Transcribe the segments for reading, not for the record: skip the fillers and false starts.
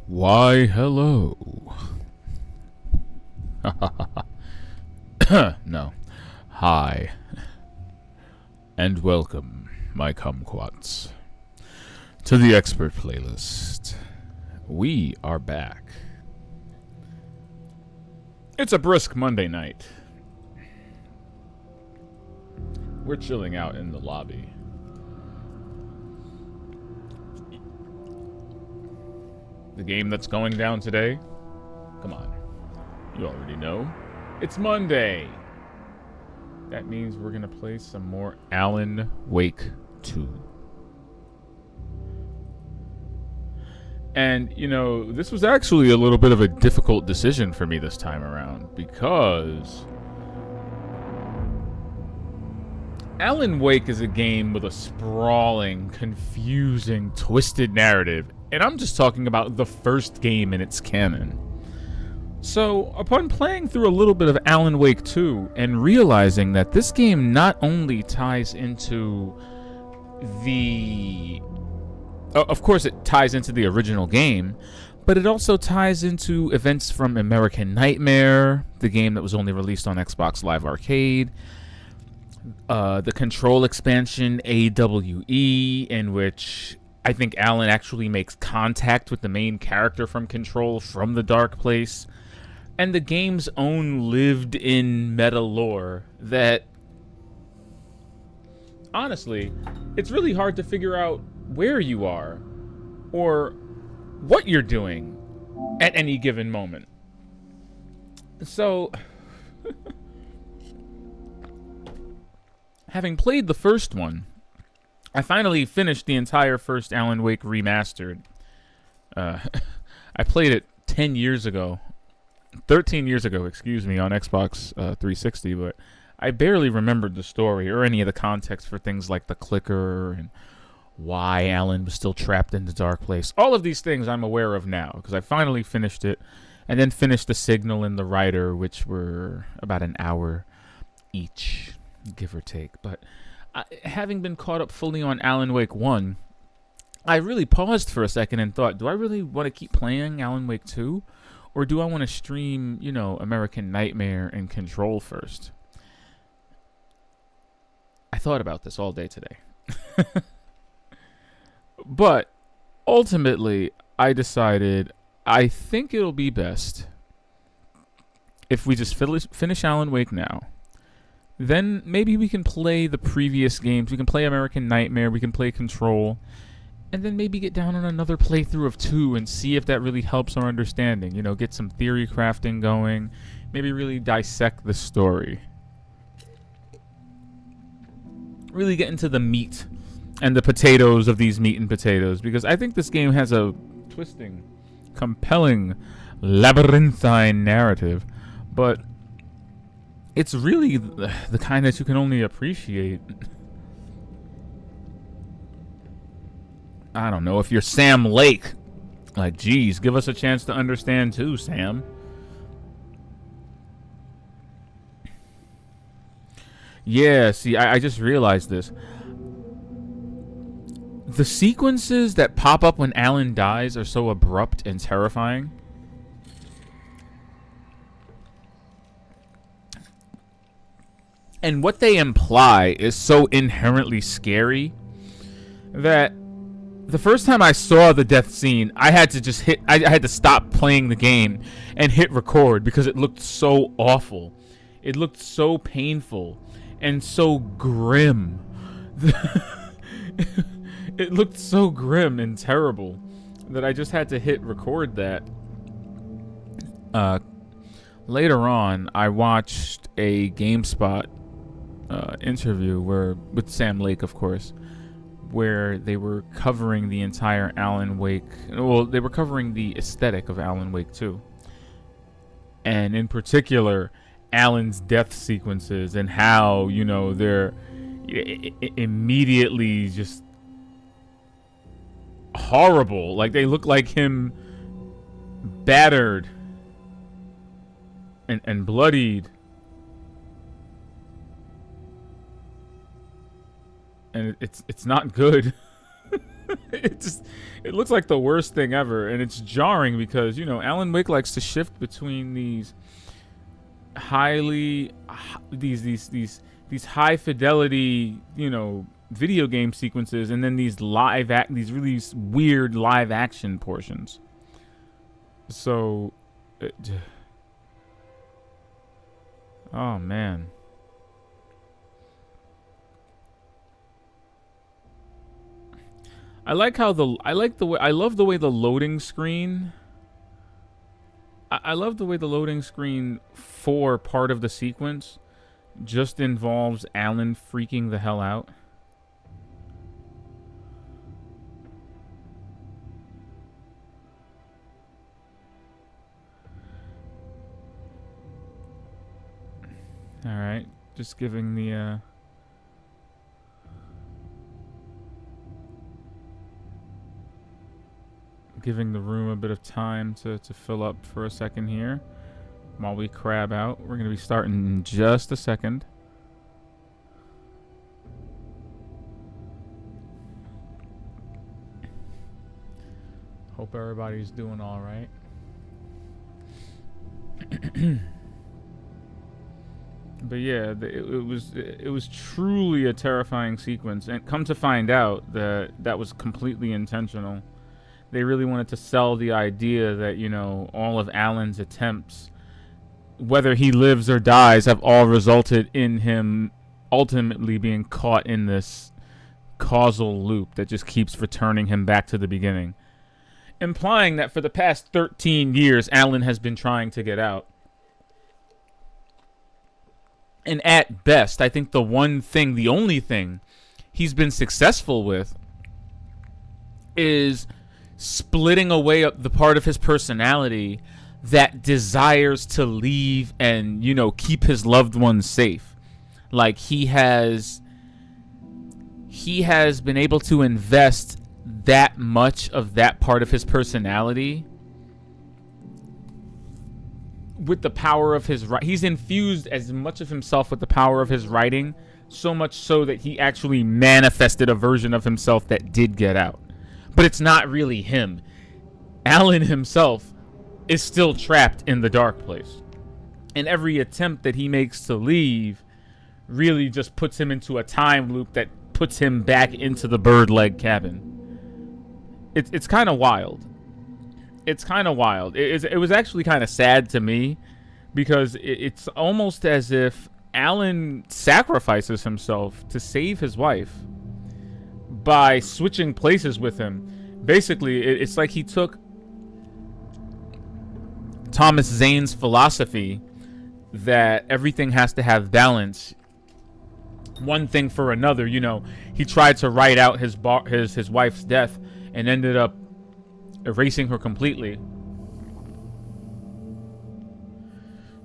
Why, hello. No. Hi. And welcome, my kumquats, to the Expert Playlist. We are back. It's a brisk Monday night. We're chilling out in the lobby. The game that's going down today? Come on. You already know. It's Monday. That means we're going to play some more Alan Wake 2. And, you know, this was actually a little bit of a difficult decision for me this time around because Alan Wake is a game with a sprawling, confusing, twisted narrative. And I'm just talking about the first game in its canon. So, upon playing through a little bit of Alan Wake 2 and realizing that this game not only ties into the... Of course it ties into the original game, but it also ties into events from American Nightmare, the game that was only released on Xbox Live Arcade, the Control expansion AWE, in which I think Alan actually makes contact with the main character from Control from the Dark Place, and the game's own lived-in meta lore that, honestly, it's really hard to figure out where you are or what you're doing at any given moment. So, having played the first one, I finally finished the entire first Alan Wake remastered. I played it 13 years ago, excuse me, on Xbox 360, but I barely remembered the story or any of the context for things like the clicker and why Alan was still trapped in the Dark Place. All of these things I'm aware of now because I finally finished it, and then finished the Signal and the Writer, which were about an hour each, give or take. But having been caught up fully on Alan Wake 1, I really paused for a second and thought, do I really want to keep playing Alan Wake 2? Or do I want to stream, you know, American Nightmare and Control first? I thought about this all day today. But ultimately, I decided I think it'll be best if we just finish Alan Wake now. Then maybe we can play the previous games. We can play American Nightmare. We can play Control. And then maybe get down on another playthrough of 2 and see if that really helps our understanding. You know, get some theory crafting going. Maybe really dissect the story. Really get into the meat and the potatoes of these meat and potatoes. Because I think this game has a twisting, compelling, labyrinthine narrative. But it's really the kind that you can only appreciate. I don't know, if you're Sam Lake. Like, geez, give us a chance to understand too, Sam. Yeah, see, I just realized this. The sequences that pop up when Alan dies are so abrupt and terrifying. And what they imply is so inherently scary that the first time I saw the death scene, I had to just I had to stop playing the game and hit record because it looked so awful. It looked so painful and so grim. It looked so grim and terrible that I just had to hit record that. Later on, I watched a GameSpot interview with Sam Lake, of course, where they were covering the entire Alan Wake. Well, they were covering the aesthetic of Alan Wake 2. And in particular, Alan's death sequences and how, you know, they're immediately just horrible. Like, they look like him battered and bloodied. And it's not good. It looks like the worst thing ever, and it's jarring because Alan Wake likes to shift between these highly these high fidelity video game sequences, and then these these really weird live action portions. So, oh man. I love the way the loading screen. I love the way the loading screen for part of the sequence just involves Alan freaking the hell out. All right, just giving the room a bit of time to fill up for a second here while we crab out. We're going to be starting in just a second. Hope everybody's doing all right. But yeah, it was truly a terrifying sequence, and come to find out that was completely intentional. They really wanted to sell the idea that all of Alan's attempts, whether he lives or dies, have all resulted in him ultimately being caught in this causal loop that just keeps returning him back to the beginning, implying that for the past 13 years Alan has been trying to get out. And at best, I think the only thing he's been successful with is splitting away the part of his personality that desires to leave and, keep his loved ones safe. Like he has been able to invest that much of that part of his personality with the power of his he's infused as much of himself with the power of his writing, so much so that he actually manifested a version of himself that did get out. But it's not really him. Alan himself is still trapped in the dark place. And every attempt that he makes to leave really just puts him into a time loop that puts him back into the bird leg cabin. It's kind of wild. It's kind of wild. It was actually kind of sad to me because it's almost as if Alan sacrifices himself to save his wife by switching places with him. Basically, it's like he took Thomas Zane's philosophy that everything has to have balance, one thing for another. He tried to write out his wife's death and ended up erasing her completely.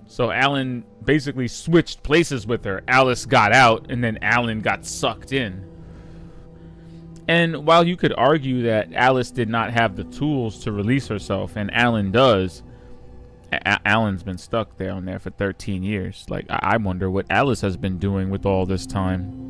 So Alan basically switched places with her. Alice got out, and then Alan got sucked in. And while you could argue that Alice did not have the tools to release herself, and Alan does, Alan's been stuck down there for 13 years. Like, I wonder what Alice has been doing with all this time.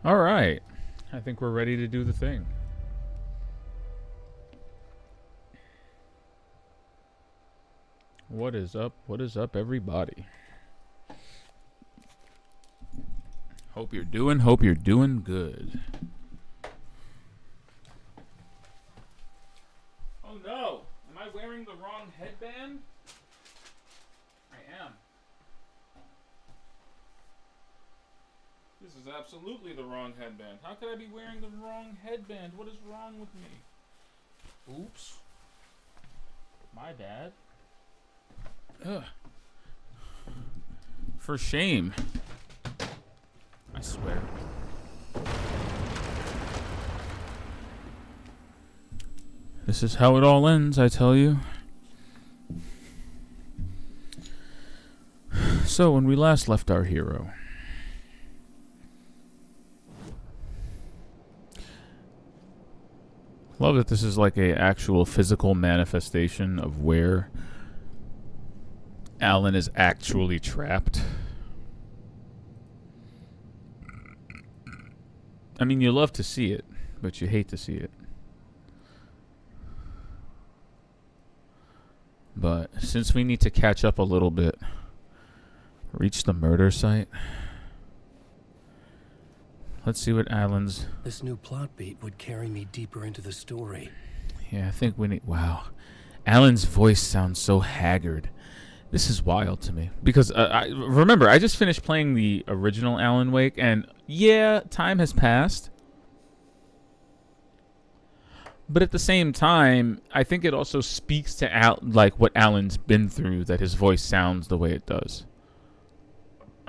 All right. I think we're ready to do the thing. What is up? What is up, everybody? Hope you're doing good. Oh no! Am I wearing the wrong headband? I am. This is absolutely the wrong headband. How could I be wearing the wrong headband? What is wrong with me? Oops. My bad. Ugh. For shame. I swear. This is how it all ends, I tell you. So, when we last left our hero, love that this is like a actual physical manifestation of where Alan is actually trapped. I mean, you love to see it, but you hate to see it. But since we need to catch up a little bit, reach the murder site. Let's see what Alan's... This new plot beat would carry me deeper into the story. Yeah, I think we need... Wow. Alan's voice sounds so haggard. This is wild to me. Because, remember, I just finished playing the original Alan Wake, and yeah, time has passed. But at the same time, I think it also speaks to like what Alan's been through, that his voice sounds the way it does.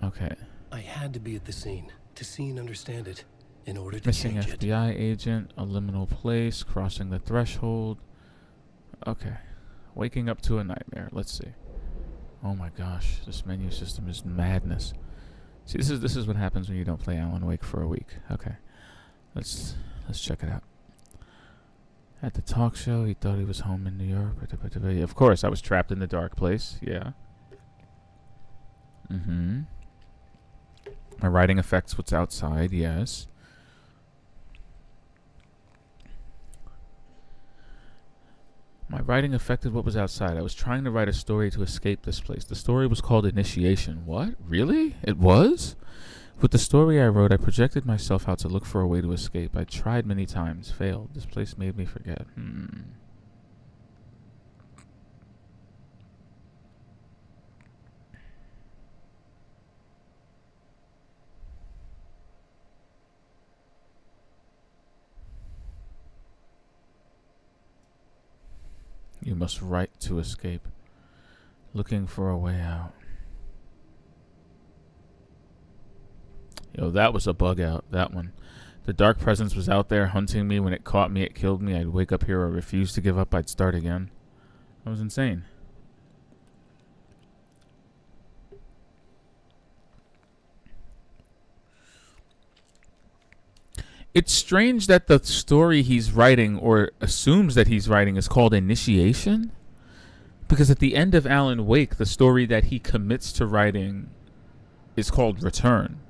Okay. I had to be at the scene to see and understand it in order to Missing change it. FBI agent, a liminal place, crossing the threshold. Okay. Waking up to a nightmare. Let's see. Oh my gosh, this menu system is madness. See, this is what happens when you don't play Alan Wake for a week. Okay. Let's check it out. At the talk show, he thought he was home in New York. Of course, I was trapped in the dark place. Yeah. Mm-hmm. My writing affects what's outside. Yes. My writing affected what was outside. I was trying to write a story to escape this place. The story was called Initiation. What? Really? It was? With the story I wrote, I projected myself out to look for a way to escape. I tried many times, failed. This place made me forget. You must write to escape. Looking for a way out. Yo, that was a bug out, that one. The dark presence was out there hunting me. When it caught me, it killed me. I'd wake up here. I refused to give up. I'd start again. That was insane. It's strange that the story he's writing, or assumes that he's writing, is called Initiation. Because at the end of Alan Wake, the story that he commits to writing is called Return.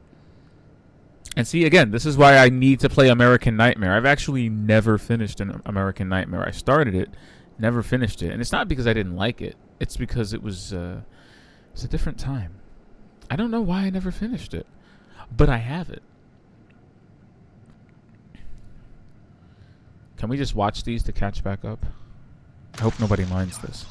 And see, again, this is why I need to play American Nightmare. I've actually never finished an American Nightmare. I started it, never finished it. And it's not because I didn't like it. It's because it was a different time. I don't know why I never finished it. But I have it. Can we just watch these to catch back up? I hope nobody minds this.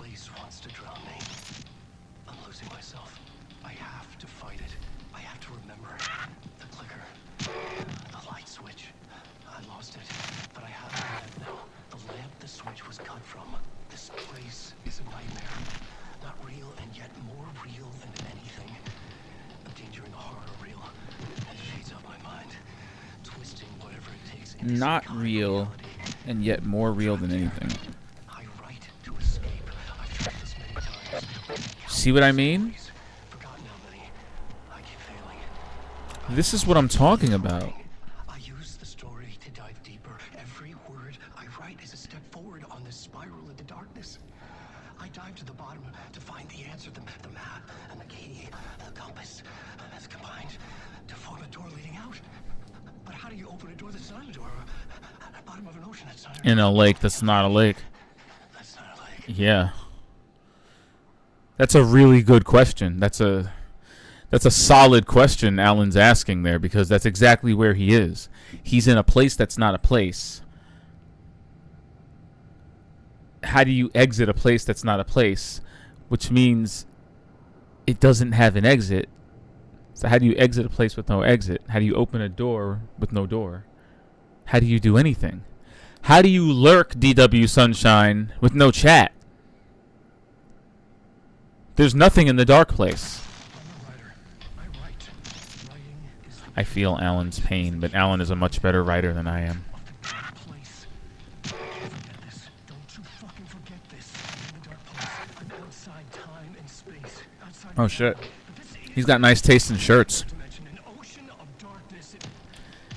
Not real, and yet more real than anything. See what I mean? This is what I'm talking about. I use the story to dive deeper. Every word I write is a step forward on this spiral into darkness. I dive to the bottom to find the answer, the map and the key, the compass, that's combined to form a door leading out. But how do you open a door that's not a door? At the bottom of an ocean that's not in a lake that's not a lake. That's not a lake. Yeah. That's a really good question. That's a solid question Alan's asking there, because that's exactly where he is. He's in a place that's not a place. How do you exit a place that's not a place? Which means it doesn't have an exit. So how do you exit a place with no exit? How do you open a door with no door? How do you do anything? How do you lurk, DW Sunshine, with no chat? There's nothing in the dark place. I feel Alan's pain, but Alan is a much better writer than I am. Oh shit. He's got nice taste in shirts.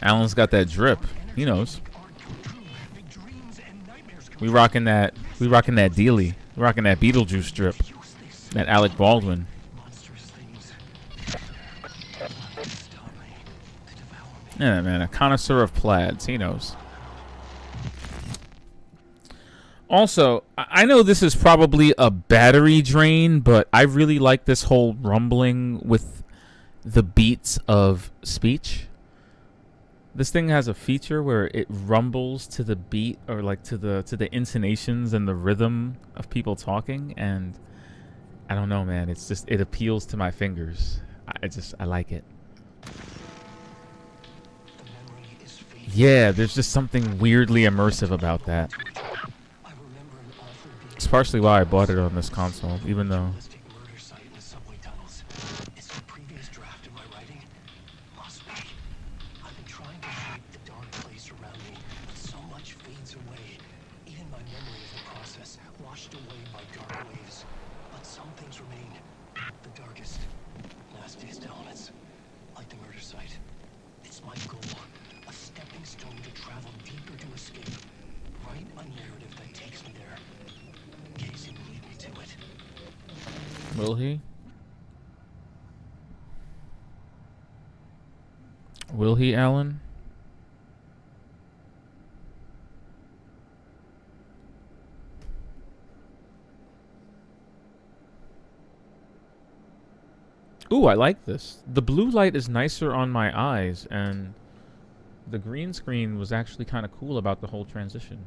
Alan's got that drip. He knows. We rocking that dealy. We rocking that Beetlejuice drip. That Alec Baldwin. Yeah, man, a connoisseur of plaids. He knows. Also, I know this is probably a battery drain, but I really like this whole rumbling with the beats of speech. This thing has a feature where it rumbles to the beat, or like to the intonations and the rhythm of people talking, and I don't know, man. It's just, it appeals to my fingers. I like it. Yeah, there's just something weirdly immersive about that. It's partially why I bought it on this console, even though... Will he? Will he, Alan? Ooh, I like this. The blue light is nicer on my eyes, and the green screen was actually kind of cool about the whole transition.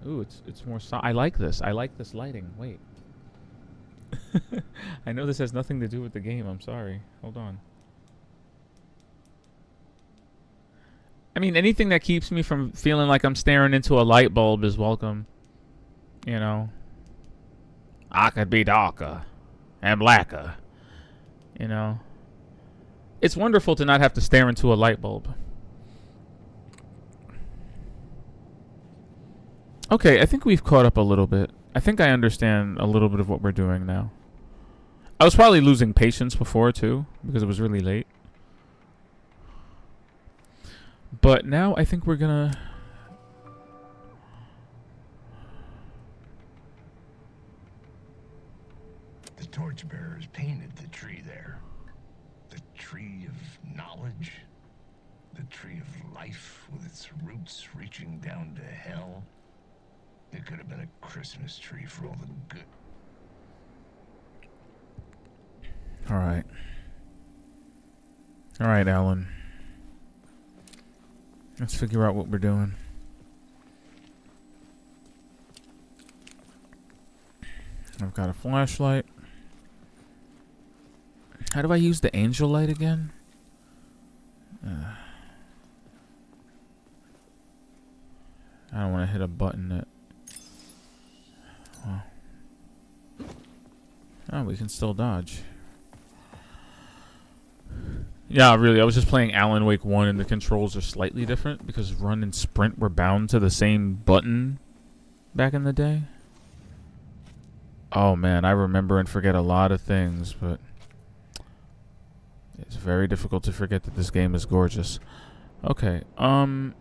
Ooh, it's more I like this. I like this lighting. Wait. I know this has nothing to do with the game. I'm sorry. Hold on. I mean, anything that keeps me from feeling like I'm staring into a light bulb is welcome. You know. I could be darker and blacker. You know. It's wonderful to not have to stare into a light bulb. Okay, I think we've caught up a little bit. I think I understand a little bit of what we're doing now. I was probably losing patience before, too, because it was really late. But now I think we're gonna... The torchbearers painted the tree there. The tree of knowledge. The tree of life with its roots reaching down to hell. It could have been a Christmas tree for all the good. Alright. Alright, Alan. Let's figure out what we're doing. I've got a flashlight. How do I use the angel light again? I don't want to hit a button that... Well. Oh, we can still dodge. Yeah, really, I was just playing Alan Wake 1 and the controls are slightly different because run and sprint were bound to the same button back in the day. Oh man, I remember and forget a lot of things, but it's very difficult to forget that this game is gorgeous. Okay, I'm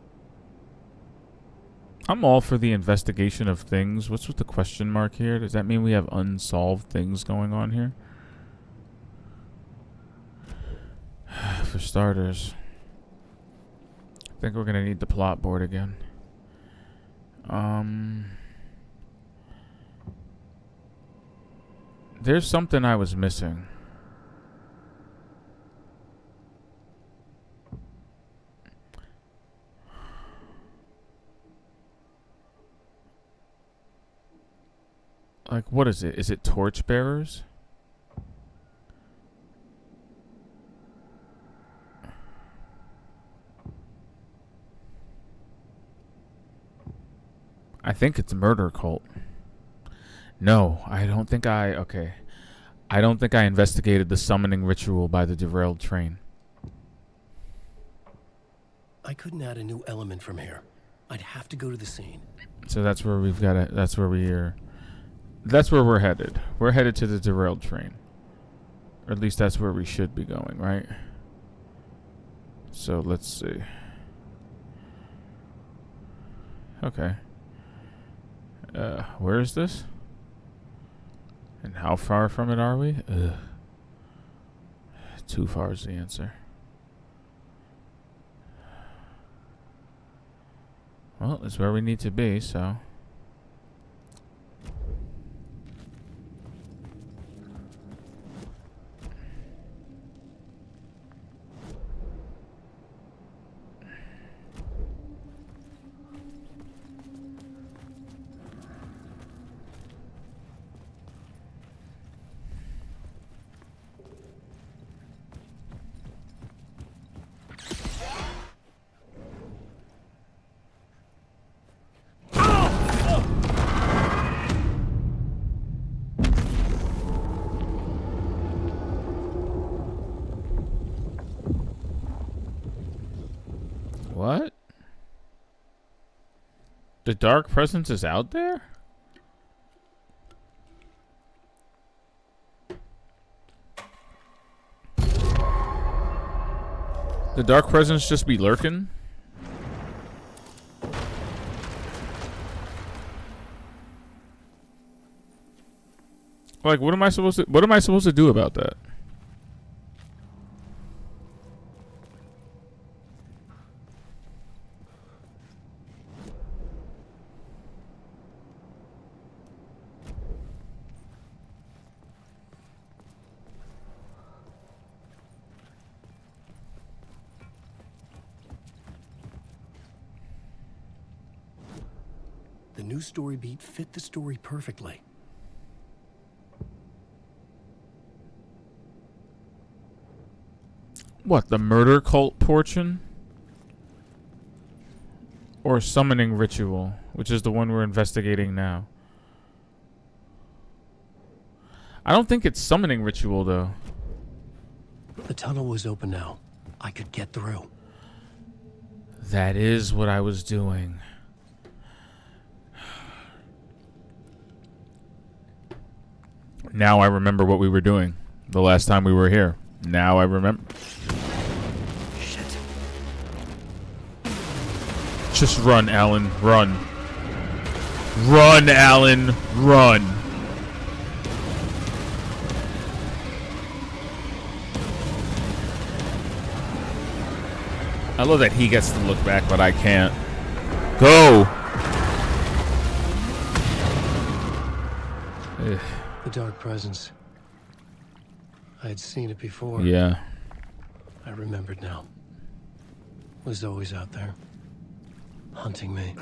all for the investigation of things. What's with the question mark here? Does that mean we have unsolved things going on here? For starters, I think we're gonna need the plot board again. There's something I was missing. Like, what is it? Is it torchbearers? I think it's murder cult. No, I don't think I... Okay. I don't think I investigated the summoning ritual by the derailed train. I couldn't add a new element from here. I'd have to go to the scene. So that's where we've got to... That's where we're headed. We're headed to the derailed train. Or at least that's where we should be going, right? So let's see. Okay. Where is this? And how far from it are we? Ugh. Too far is the answer. Well, it's where we need to be, so... What? The dark presence is out there? The dark presence just be lurking? Like, what am I supposed to do about that? The new story beat fit the story perfectly. What, the murder cult portion? Or summoning ritual, which is the one we're investigating now. I don't think it's summoning ritual, though. The tunnel was open now. I could get through. That is what I was doing. Now I remember what we were doing the last time we were here. Now I remember. Shit. Just run, Alan. Run. Run, Alan. Run. I love that he gets to look back, but I can't. Go. Ugh. The dark presence. I had seen it before. Yeah. I remembered now. Was always out there. Hunting me.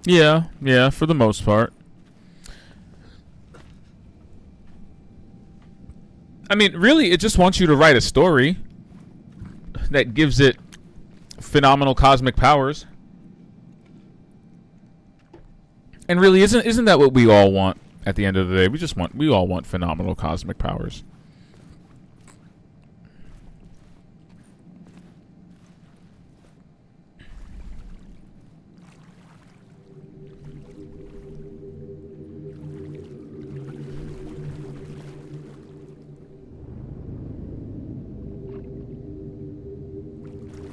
Yeah, for the most part. I mean, really, it just wants you to write a story that gives it phenomenal cosmic powers. And really, isn't that what we all want at the end of the day? We all want phenomenal cosmic powers.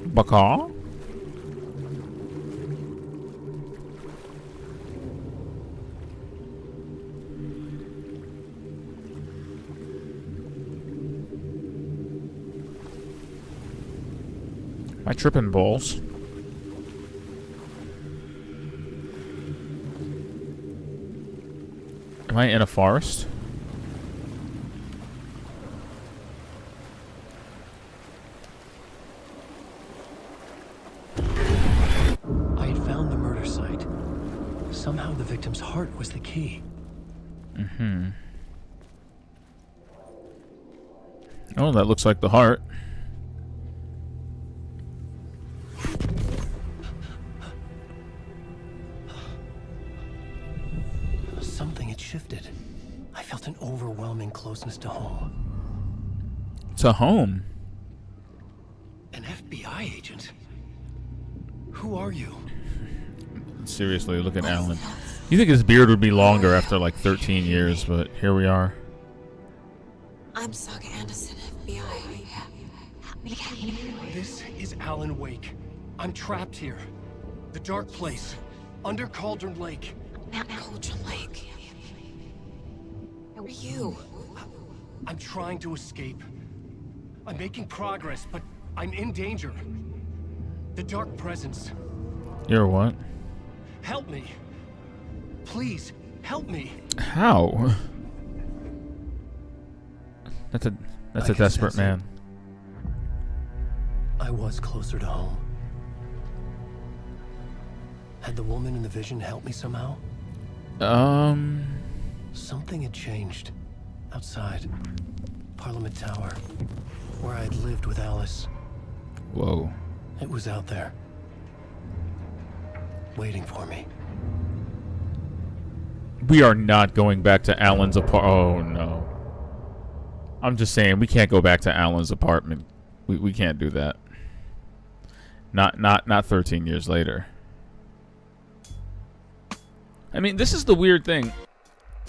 Baka? Am I tripping balls? Am I in a forest? I had found the murder site. Somehow the victim's heart was the key. Mm-hmm. Oh, that looks like the heart. to home. To home? An FBI agent? Who are you? Seriously, look at Alan. You think his beard would be longer after like 13 years, but here we are. I'm Saga Anderson, FBI. Help me. This is Alan Wake. I'm trapped here. The dark place. Under Cauldron Lake. Mount Cauldron Lake. Where are you? I'm trying to escape. I'm making progress, but I'm in danger. The Dark Presence. You're what? Help me. Please, help me. How? That's a guess desperate that's man. I was closer to home. Had the woman in the vision helped me somehow? Something had changed. Outside. Parliament Tower. Where I'd lived with Alice. Whoa. It was out there. Waiting for me. We are not going back to Alan's apartment. Oh no. I'm just saying we can't go back to Alan's apartment. We can't do that. Not 13 years later. I mean, this is the weird thing.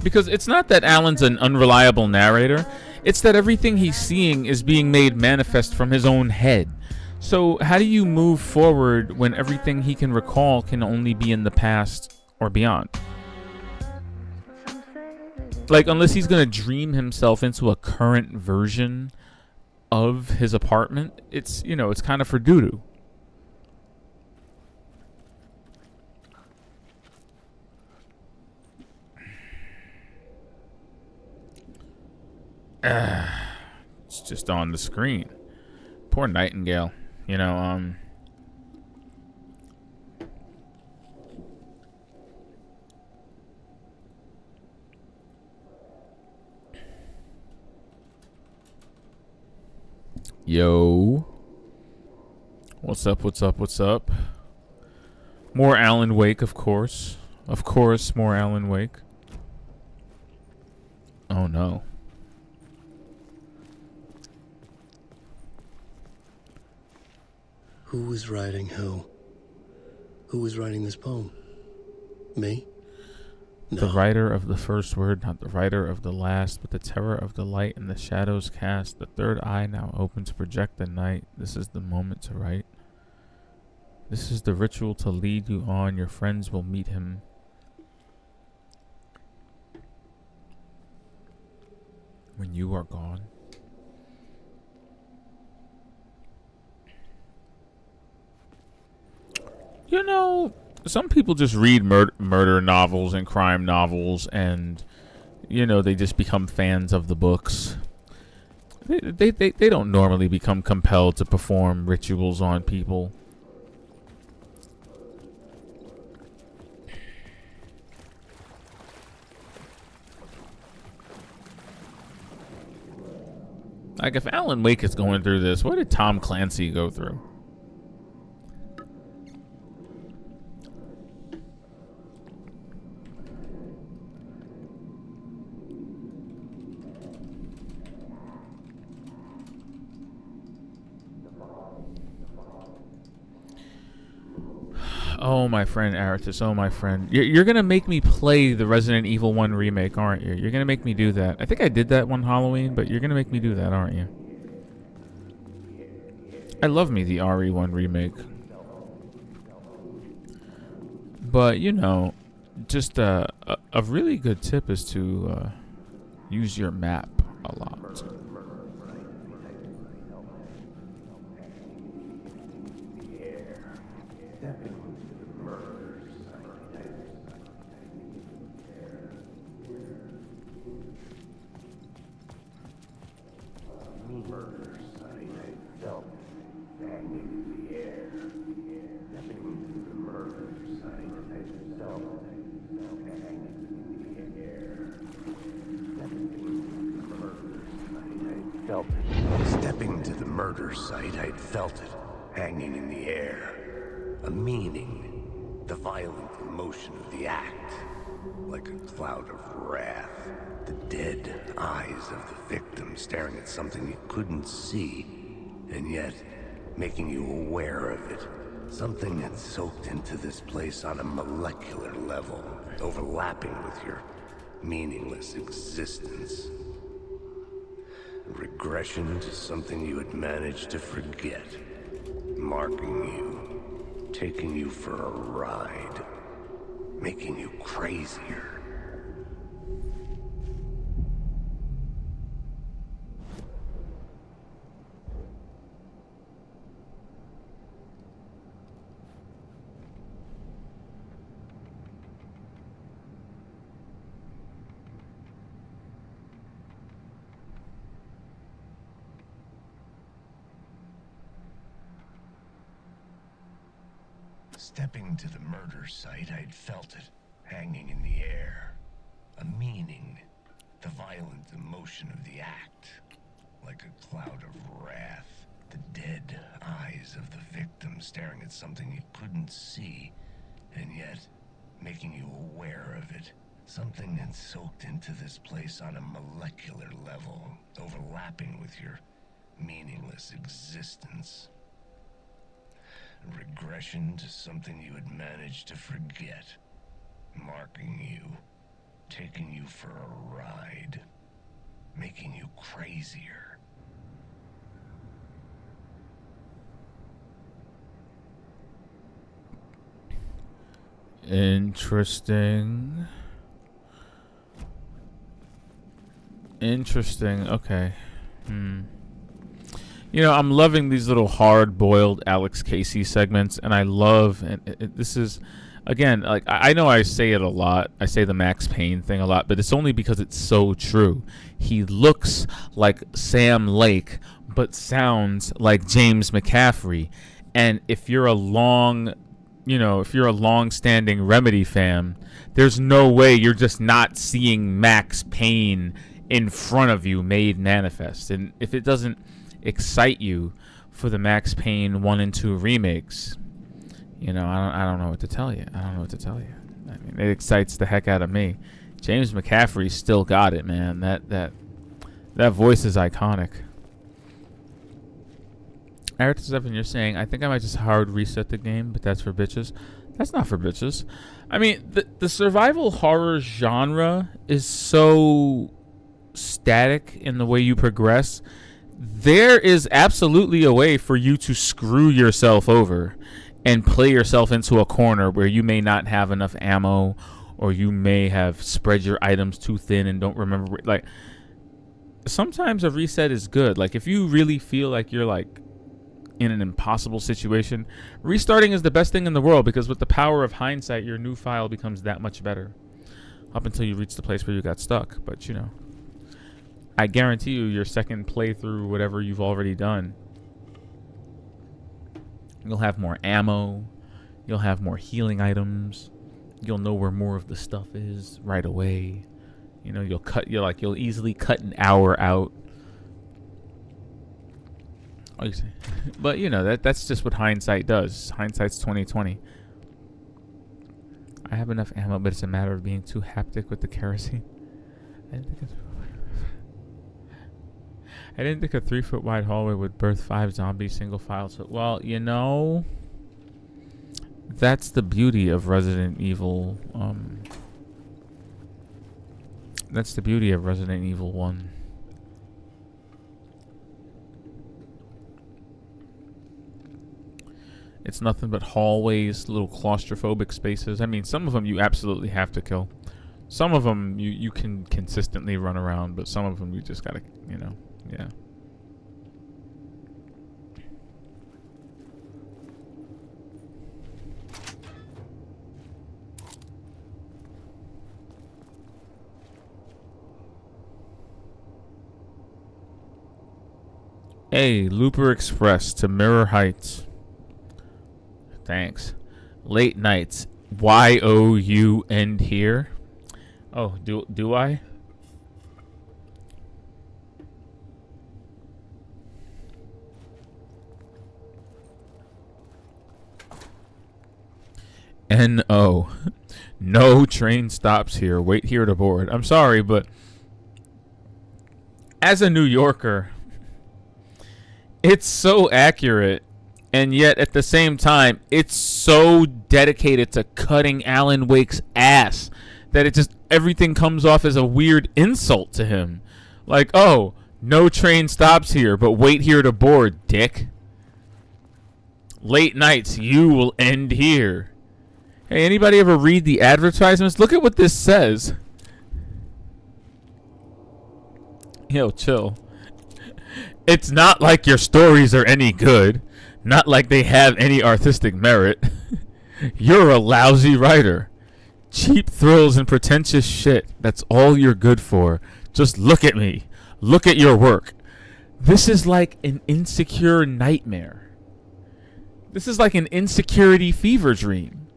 Because it's not that Alan's an unreliable narrator. It's that everything he's seeing is being made manifest from his own head. So how do you move forward when everything he can recall can only be in the past or beyond? Like, unless he's going to dream himself into a current version of his apartment, it's, you know, it's kind of for doo-doo. It's just on the screen. Poor Nightingale. You know, Yo. What's up, what's up, what's up? More Alan Wake, of course. Of course, more Alan Wake. Oh no. Who was writing who? Who was writing this poem? Me? No. The writer of the first word, not the writer of the last, but the terror of the light and the shadows cast. The third eye now open to project the night. This is the moment to write. This is the ritual to lead you on. Your friends will meet him. When you are gone. You know, some people just read murder novels and crime novels, and you know, they just become fans of the books. They don't normally become compelled to perform rituals on people. Like, if Alan Wake is going through this, what did Tom Clancy go through? Oh, my friend Aratus. Oh, my friend. You're going to make me play the Resident Evil 1 remake, aren't you? You're going to make me do that. I think I did that one Halloween, but you're going to make me do that, aren't you? I love me the RE1 remake. But, you know, just a really good tip is to use your map a lot. Stepping to the murder site, I'd felt it, hanging in the air. A meaning, the violent emotion of the act. like a cloud of wrath. The dead eyes of the victim staring at something you couldn't see, and yet making you aware of it. Something that's soaked into this place on a molecular level, overlapping with your meaningless existence. Regression to something you had managed to forget. Marking you, taking you for a ride, making you crazier. Stepping to the murder site, I'd felt it, hanging in the air. A meaning, the violent emotion of the act. Like a cloud of wrath, the dead eyes of the victim staring at something you couldn't see, and yet making you aware of it. Something that's soaked into this place on a molecular level, overlapping with your meaningless existence. Regression to something you had managed to forget. Marking you, taking you for a ride, making you crazier. Interesting. Interesting. Okay. You know, I'm loving these little hard-boiled Alex Casey segments, and I love, and this is, again, like, I know I say it a lot. I say the Max Payne thing a lot, but it's only because it's so true. He looks like Sam Lake, but sounds like James McCaffrey. And if you're a long-standing Remedy fan, there's no way you're just not seeing Max Payne in front of you made manifest. And if it doesn't excite you for the Max Payne 1 and 2 remakes, I don't know what to tell you. I mean, it excites the heck out of me. James McCaffrey still got it, man. That voice is iconic. Eric7, you're saying, I think I might just hard reset the game, but that's for bitches. That's not for bitches. I mean, the survival horror genre is so static in the way you progress. There is absolutely a way for you to screw yourself over and play yourself into a corner where you may not have enough ammo, or you may have spread your items too thin and don't remember. Like, sometimes a reset is good. Like, if you really feel like you're like in an impossible situation, restarting is the best thing in the world, because with the power of hindsight, your new file becomes that much better up until you reach the place where you got stuck. But I guarantee you, your second playthrough, whatever you've already done, you'll have more ammo, you'll have more healing items, you'll know where more of the stuff is right away. You'll easily cut an hour out. But that's just what hindsight does. Hindsight's 20/20. I have enough ammo, but it's a matter of being too haptic with the kerosene. I didn't think a 3-foot wide hallway would birth 5 zombies single file. So, well, that's the beauty of Resident Evil. That's the beauty of Resident Evil 1. It's nothing but hallways, little claustrophobic spaces. I mean, some of them you absolutely have to kill. Some of them you can consistently run around, but some of them you just gotta, yeah. Hey, Looper Express to Mirror Heights. Thanks. Late nights. Y-O-U end here. Oh, do I? N-O. No train stops here. Wait here to board. I'm sorry, but as a New Yorker, it's so accurate, and yet at the same time, it's so dedicated to cutting Alan Wake's ass that it just everything comes off as a weird insult to him. Like, oh, no train stops here, but wait here to board, dick. Late nights, you will end here. Hey, anybody ever read the advertisements? Look at what this says. Yo, chill. It's not like your stories are any good. Not like they have any artistic merit. You're a lousy writer. Cheap thrills and pretentious shit. That's all you're good for. Just look at me. Look at your work. This is like an insecure nightmare. This is like an insecurity fever dream.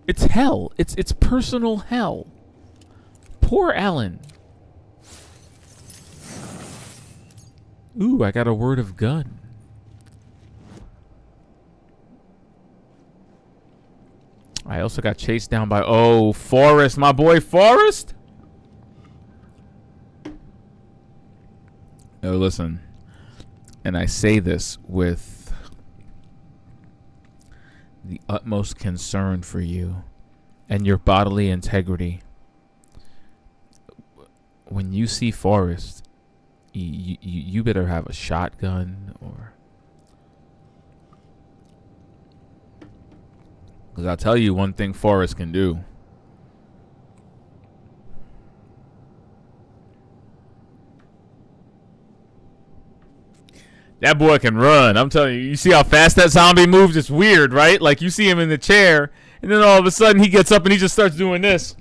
It's hell. It's personal hell. Poor Alan. Ooh, I got a word of gun. I also got chased down by, oh, Forrest, my boy Forrest. Oh, listen. And I say this with the utmost concern for you and your bodily integrity. When you see Forrest, you better have a shotgun or... Because I'll tell you one thing Forrest can do. That boy can run. I'm telling you. You see how fast that zombie moves? It's weird, right? Like, you see him in the chair, and then all of a sudden he gets up and he just starts doing this.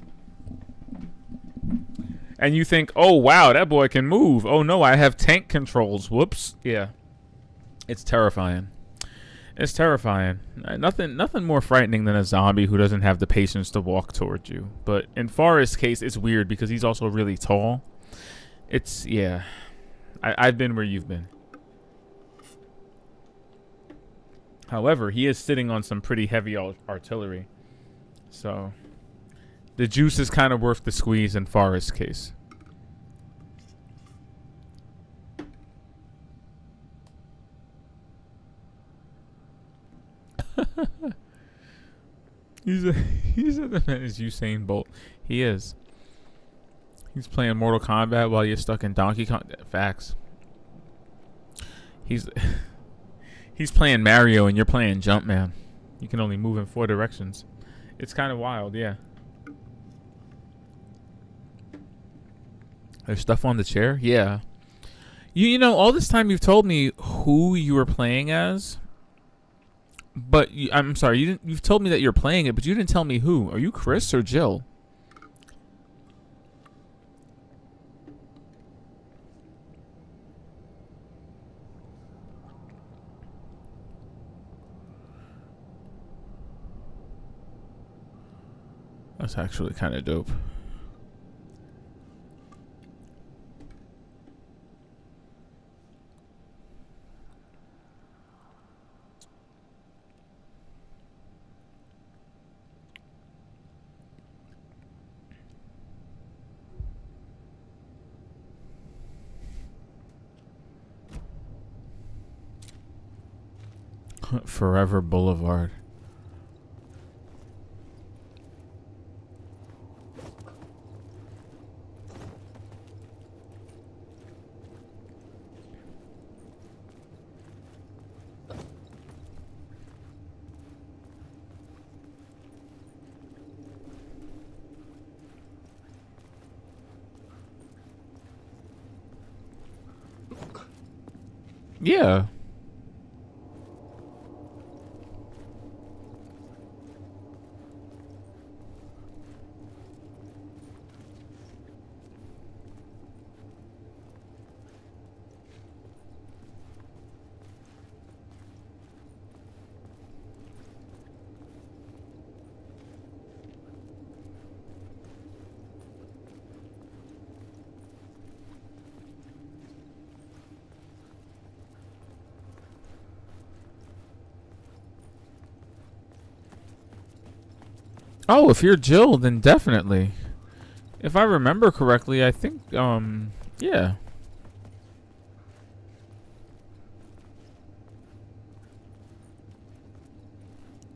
And you think, oh, wow, that boy can move. Oh, no, I have tank controls. Whoops. Yeah. It's terrifying. It's terrifying. Nothing more frightening than a zombie who doesn't have the patience to walk towards you. But in Forrest's case, it's weird because he's also really tall. It's, yeah. I've been where you've been. However, he is sitting on some pretty heavy artillery. So... the juice is kind of worth the squeeze in Forrest's case. He's at the man is Usain Bolt. He is. He's playing Mortal Kombat while you're stuck in Donkey Kong. Facts. He's playing Mario and you're playing Jumpman. You can only move in 4 directions. It's kind of wild, yeah. There's stuff on the chair? Yeah. You know, all this time you've told me who you were playing as. But, I'm sorry, you've told me that you're playing it, but you didn't tell me who. Are you Chris or Jill? That's actually kind of dope. Forever Boulevard. Yeah. Oh, if you're Jill, then definitely. If I remember correctly, I think, yeah.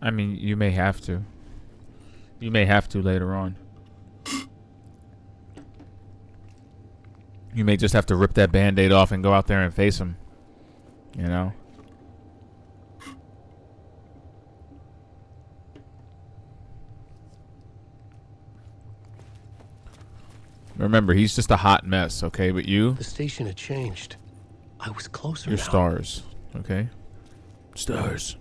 I mean, you may have to. You may have to later on. You may just have to rip that Band-Aid off and go out there and face him. You know? Remember, he's just a hot mess, okay? But you, The station had changed. I was closer you're now. stars, okay? Stars.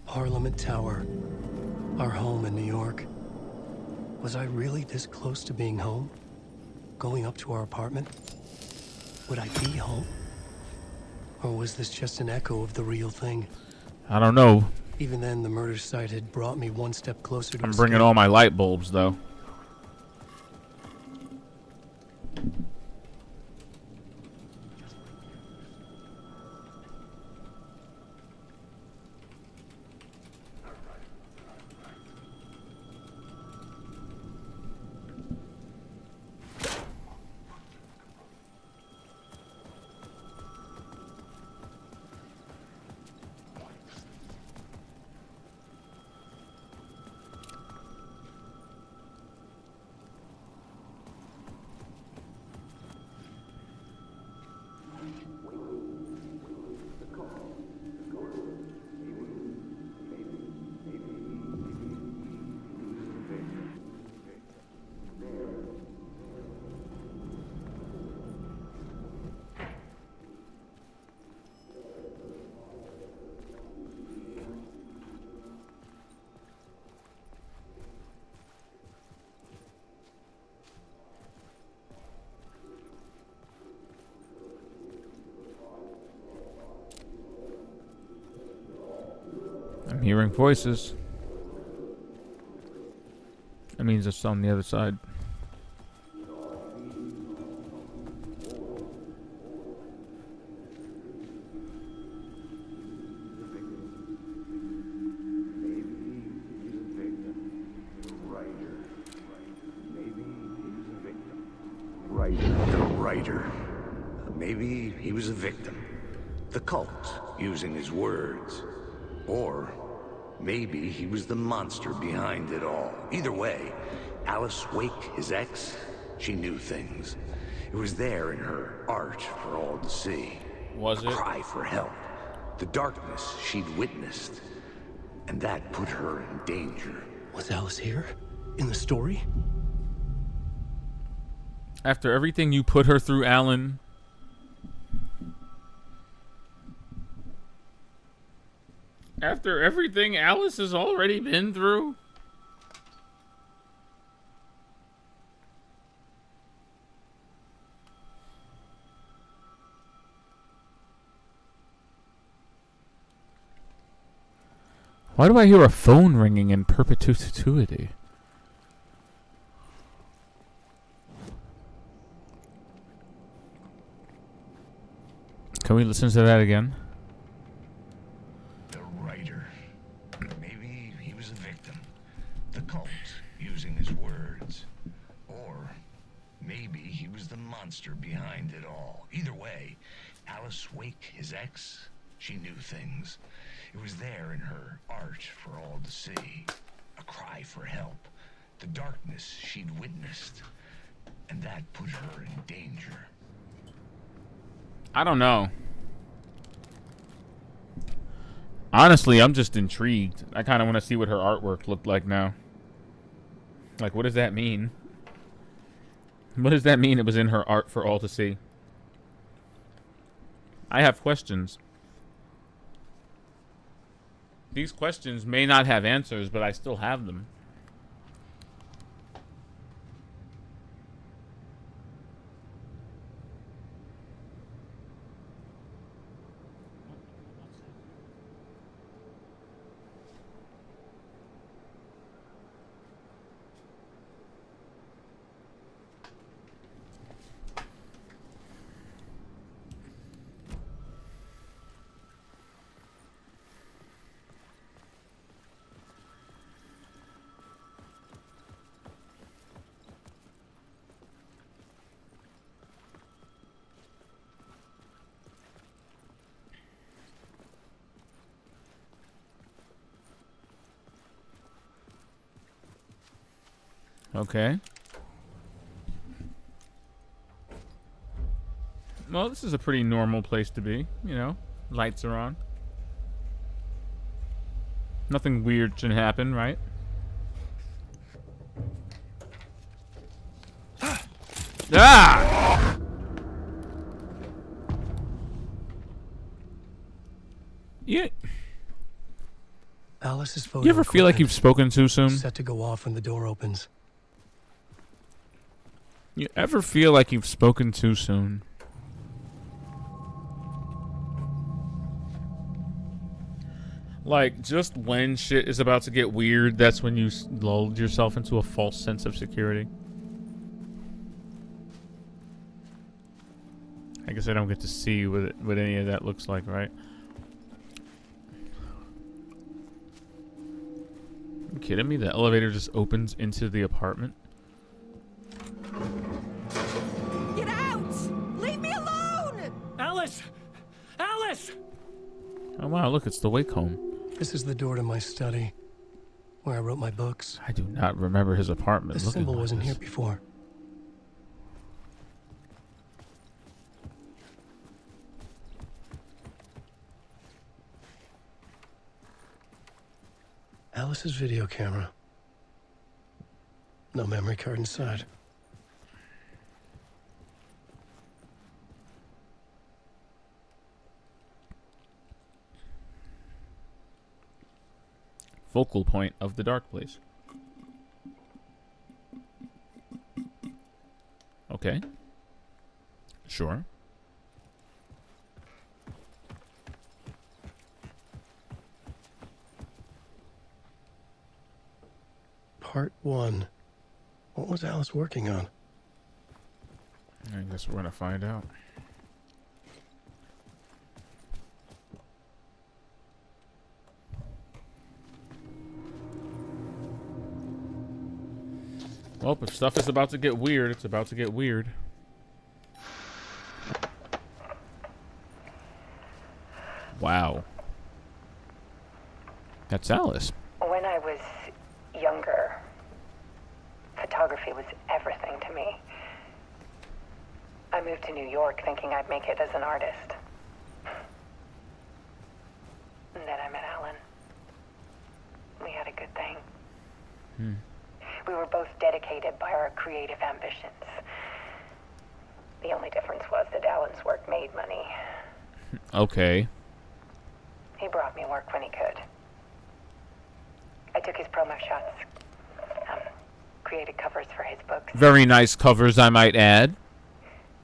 Parliament Tower. Our home in New York. Was I really this close to being home? Going up to our apartment? Would I be home? Or was this just an echo of the real thing? I don't know. Even then, the murder site had brought me one step closer to I'm escape. bringing all my light bulbs, though. I'm hearing voices. That means it's on the other side. The writer. Maybe he was a victim. The cult, using his words. Or maybe he was the monster behind it all. Either way, Alice Wake, his ex, she knew things. It was there in her art for all to see. Was A it? cry for help. The darkness she'd witnessed. And that put her in danger. Was Alice here? In the story? After everything you put her through, Alan. After everything Alice has already been through? Why do I hear a phone ringing in perpetuity? Can we listen to that again? The writer. Maybe he was a victim. The cult, using his words. Or maybe he was the monster behind it all. Either way, Alice Wake, his ex, she knew things. It was there in her art for all to see. A cry for help. The darkness she'd witnessed. And that put her in danger. I don't know. Honestly, I'm just intrigued. I kind of want to see what her artwork looked like now. Like, what does that mean? What does that mean it was in her art for all to see? I have questions. These questions may not have answers, but I still have them. Okay. Well, this is a pretty normal place to be, you know. Lights are on. Nothing weird should happen, right? Ah! Yeah. Alice's photo. You ever feel like you've spoken too soon? Set to go off when the door opens. You ever feel like you've spoken too soon? Like, just when shit is about to get weird, that's when you lulled yourself into a false sense of security. I guess I don't get to see what any of that looks like, right? Are you kidding me? The elevator just opens into the apartment? Get out! Leave me alone! Alice! Alice! Oh wow, look, it's the Wake home. This is the door to my study, where I wrote my books. I do not remember his apartment. The looking symbol like wasn't this. here before. Alice's video camera. No memory card inside. Focal point of the dark place. Okay. Sure. Part 1. What was Alice working on? I guess we're gonna find out. Well, if stuff is about to get weird, it's about to get weird. Wow. That's Alice. When I was younger, photography was everything to me. I moved to New York thinking I'd make it as an artist. And then I met Alan. We had a good thing. We were both dedicated by our creative ambitions. The only difference was that Alan's work made money. Okay. He brought me work when he could. I took his promo shots. Created covers for his books. Very nice covers, I might add.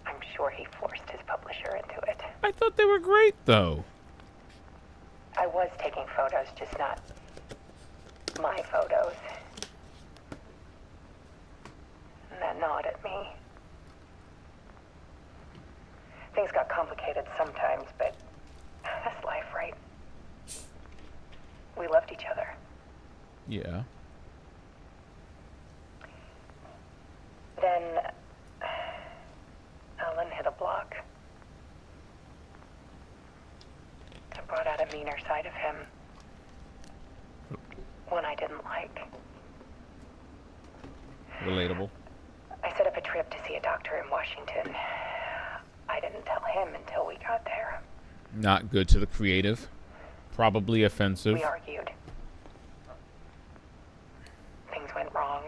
I'm sure he forced his publisher into it. I thought they were great, though. I was taking photos, just not my photos. And that gnawed at me. Things got complicated sometimes, but that's life, right? We loved each other. Yeah. Then side of him. One I didn't like. Relatable. I set up a trip to see a doctor in Washington. I didn't tell him until we got there. Not good to the creative. Probably offensive. We argued. Things went wrong.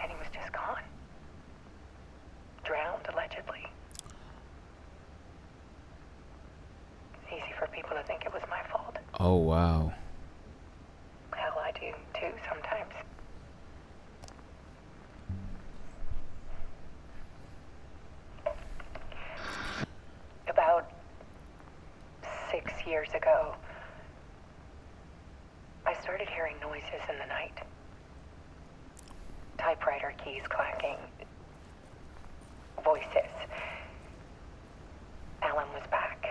And he was just gone. Drowned, allegedly. It's easy for people to think it was my fault. Oh, wow. Hell, I do too sometimes. About 6 years ago, I started hearing noises in the night. Typewriter keys clacking. Voices. Alan was back.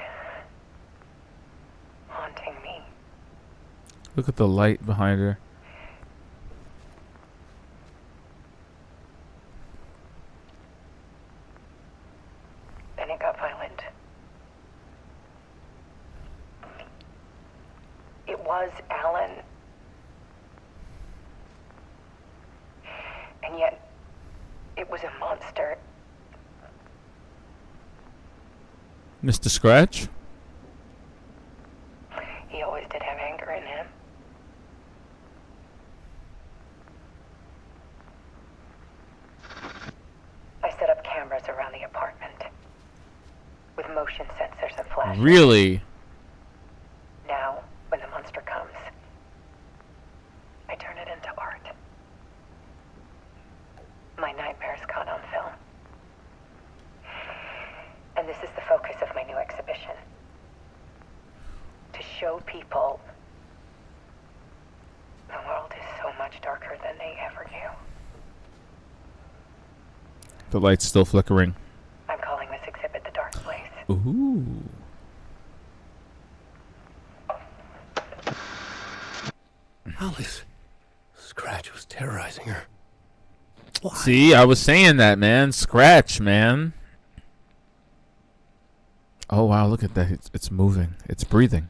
Haunting me. Look at the light behind her. Then it got violent. It was Alan. And yet, it was a monster. Mr. Scratch? He always did have anger in him. I set up cameras around the apartment with motion sensors and flashes. Really? Now, when the monster comes, I turn it into art. My nightmares caught on film. And this is the focus of my new exhibition. To show people the world is so much darker than they ever knew. The light's still flickering. I'm calling this exhibit The Dark Place. Ooh. Alice. Scratch was terrorizing her. Why? See, I was saying that, man. Scratch, man. Oh, wow, look at that. It's moving. It's breathing.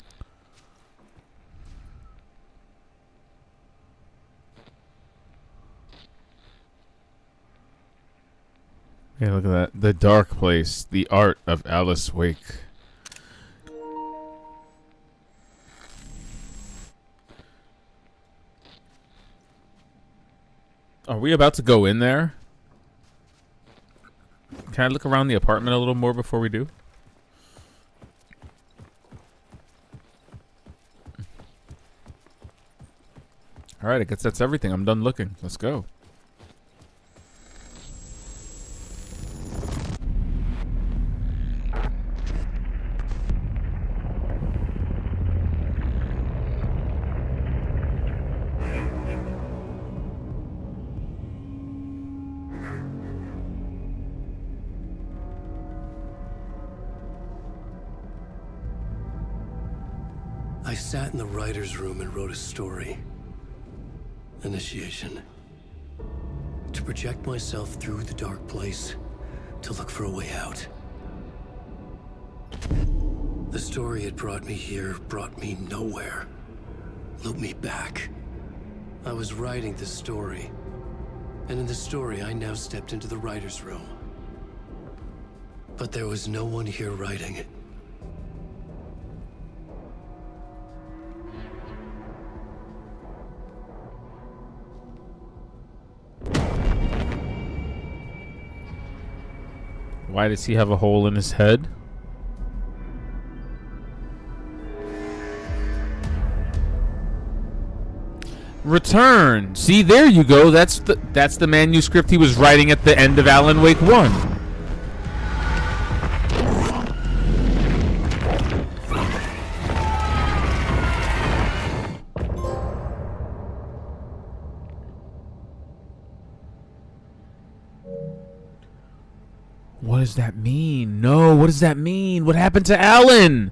Yeah, look at that. The Dark Place. The art of Alice Wake. Are we about to go in there? Can I look around the apartment a little more before we do? Alright, I guess that's everything. I'm done looking. Let's go. I sat in the writer's room and wrote a story. Initiation. To project myself through the dark place, to look for a way out. The story had brought me here, brought me nowhere. Looped me back. I was writing the story. And in the story, I now stepped into the writer's room. But there was no one here writing it. Why does he have a hole in his head? Return. See, there you go. That's the manuscript he was writing at the end of Alan Wake 1. What does that mean? No, what does that mean? What happened to Alan?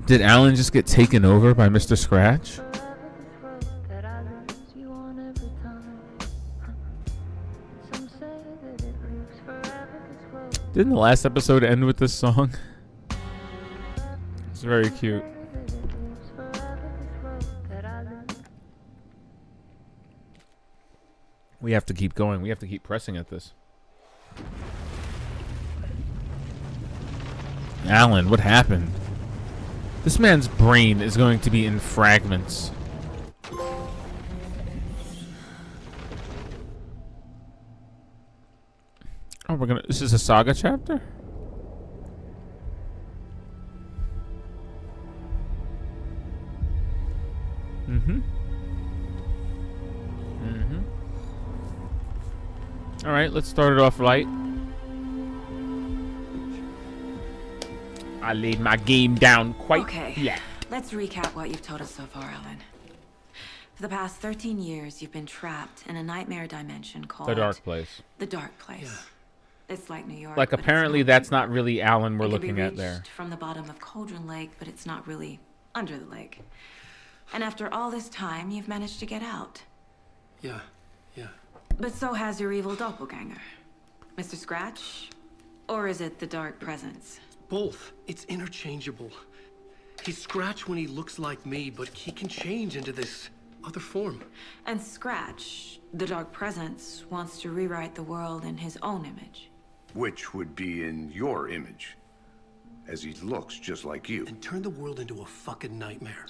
Did Alan just get taken over by Mr. Scratch? Didn't the last episode end with this song? It's very cute. We have to keep going. We have to keep pressing at this. Alan, what happened? This man's brain is going to be in fragments. Oh, we're gonna. This is a saga chapter? Mm-hmm. Mm-hmm. Alright, let's start it off right. I laid my game down quite Okay. flat. Let's recap what you've told us so far, Alan. For the past 13 years, you've been trapped in a nightmare dimension called The Dark Place. The Dark Place. It's like New York. Like, but it's apparently not. that's not really Alan we're It can be looking at reached there. from the bottom of Cauldron Lake, but it's not really under the lake. And after all this time, you've managed to get out. Yeah. But so has your evil doppelganger. Mr. Scratch? Or is it the Dark Presence? Both. It's interchangeable. He's Scratch when he looks like me, but he can change into this other form. And Scratch, the Dark Presence, wants to rewrite the world in his own image. Which would be in your image, as he looks just like you. And turn the world into a fucking nightmare.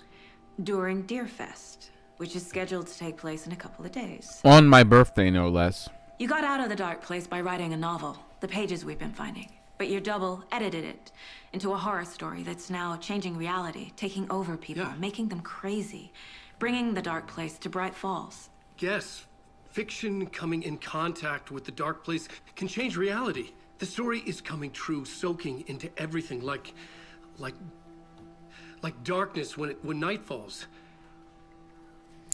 During Deerfest, which is scheduled to take place in a couple of days. On my birthday, no less. You got out of the Dark Place by writing a novel, the pages we've been finding. But your double edited it into a horror story that's now changing reality, taking over people, Yeah. making them crazy, bringing the Dark Place to Bright Falls. Yes, fiction coming in contact with the Dark Place can change reality. The story is coming true, soaking into everything like darkness when night falls.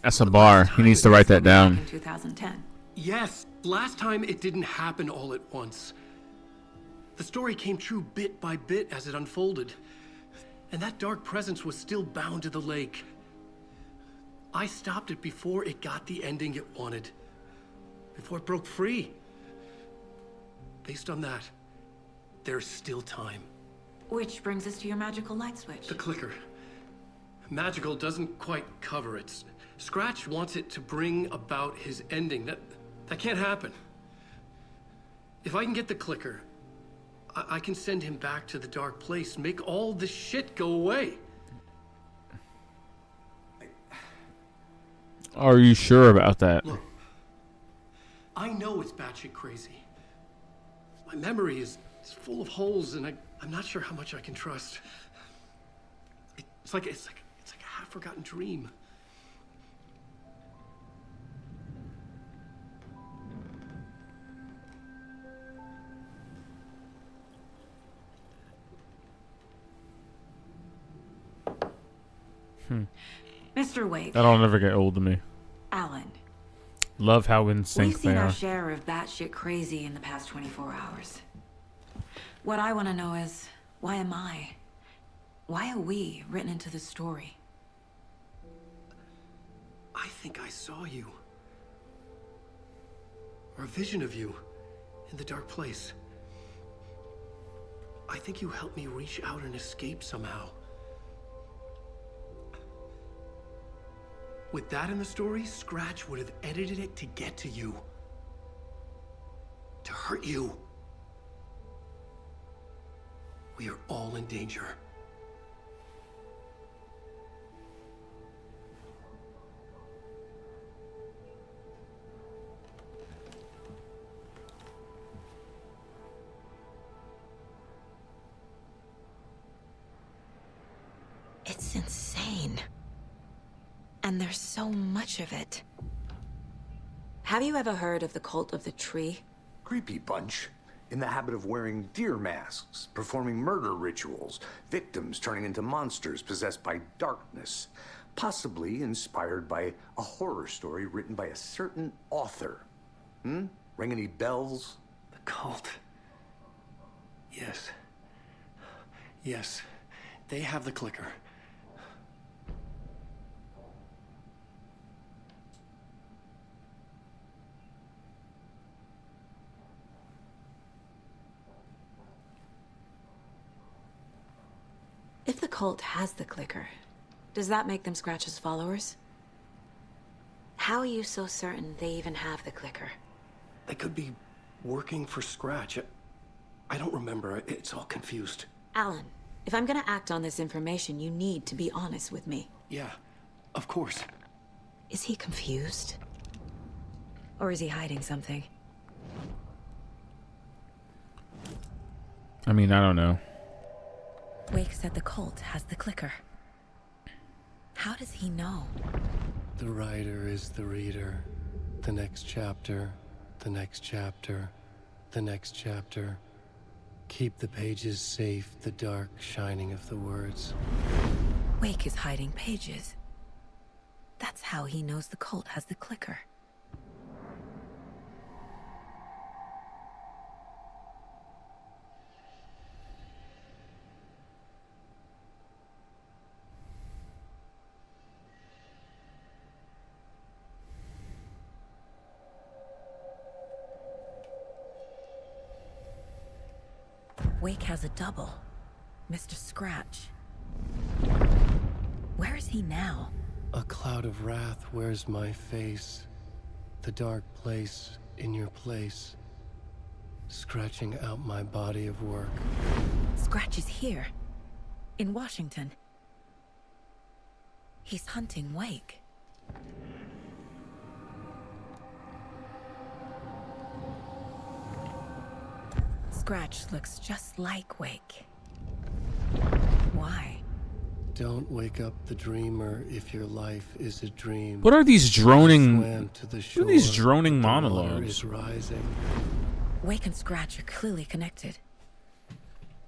That's a bar. He needs to write that Back down. in 2010. Yes, last time it didn't happen all at once. The story came true bit by bit as it unfolded. And that dark presence was still bound to the lake. I stopped it before it got the ending it wanted. Before it broke free. Based on that, there's still time. Which brings us to your magical light switch. The clicker. Magical doesn't quite cover it. Scratch wants it to bring about his ending. That can't happen. If I can get the clicker, I can send him back to the Dark Place, make all this shit go away. Are you sure about that? Look, I know it's batshit crazy. My memory is full of holes, and I'm not sure how much I can trust. It's like a half-forgotten dream. Mr. Wake, That'll never get old to me. Alan, Love how in we've sync seen they our are. share of batshit crazy in the past 24 hours. What I want to know is, why am I? Why are we written into the story? I think I saw you. Or a vision of you in the Dark Place. I think you helped me reach out and escape somehow. With that in the story, Scratch would have edited it to get to you. To hurt you. We are all in danger. It's insane. And there's so much of it. Have you ever heard of the Cult of the Tree? Creepy bunch. In the habit of wearing deer masks, performing murder rituals, victims turning into monsters possessed by darkness, possibly inspired by a horror story written by a certain author. Ring any bells? The cult. Yes. Yes. They have the clicker. If the cult has the clicker, does that make them Scratch's followers? How are you so certain they even have the clicker? They could be working for Scratch. I don't remember. It's all confused. Alan, if I'm gonna act on this information, you need to be honest with me. Yeah, of course. Is he confused? Or is he hiding something? I mean, I don't know. Wake said the cult has the clicker. How does he know? The writer is the reader. The next chapter, the next chapter, the next chapter. Keep the pages safe, the dark shining of the words. Wake is hiding pages. That's how he knows the cult has the clicker. Wake has a double. Mr. Scratch. Where is he now? A cloud of wrath wears my face. The dark place in your place. Scratching out my body of work. Scratch is here. In Washington. He's hunting Wake. Scratch looks just like Wake. Why? Don't wake up the dreamer if your life is a dream. What are these droning? Swam to the What shore, are these droning the water monologues? is rising. Wake and Scratch are clearly connected.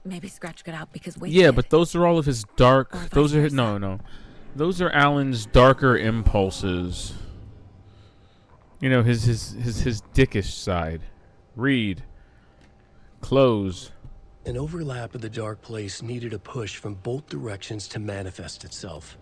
Maybe Scratch got out because Wake Yeah, did. but those are all of his dark. Or Those vice are versa. no. Those are Alan's darker impulses. You know, his dickish side. Read. Close. An overlap of the dark place needed a push from both directions to manifest itself.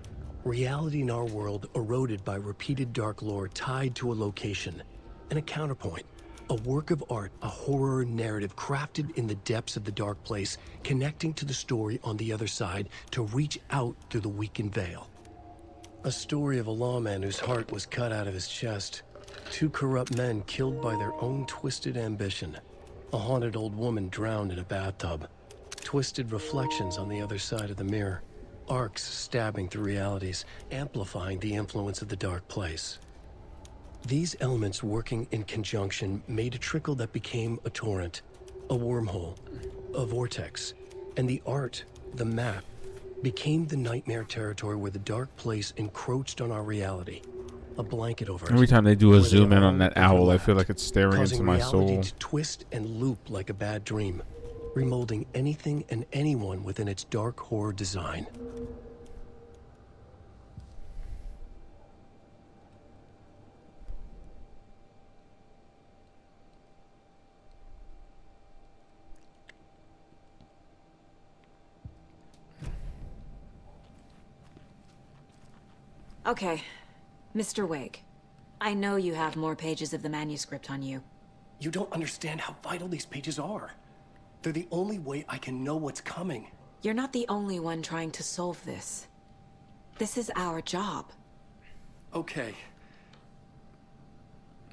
Reality in our world eroded by repeated dark lore tied to a location. And a counterpoint. A work of art, a horror narrative crafted in the depths of the dark place, connecting to the story on the other side to reach out through the weakened veil. A story of a lawman whose heart was cut out of his chest. Two corrupt men killed by their own twisted ambition. A haunted old woman drowned in a bathtub. Twisted reflections on the other side of the mirror. Arcs stabbing through realities, amplifying the influence of the dark place. These elements working in conjunction made a trickle that became a torrent, a wormhole, a vortex, and the art, the map, became the nightmare territory where the dark place encroached on our reality. A blanket over it. Every time they do a where they zoom in all on that owl, I overlapped, feel like it's staring causing into my reality soul. to twist and loop like a bad dream, remolding anything and anyone within its dark horror design. Okay, Mr. Wake. I know you have more pages of the manuscript on you. You don't understand how vital these pages are. They're the only way I can know what's coming. You're not the only one trying to solve this. This is our job. Okay.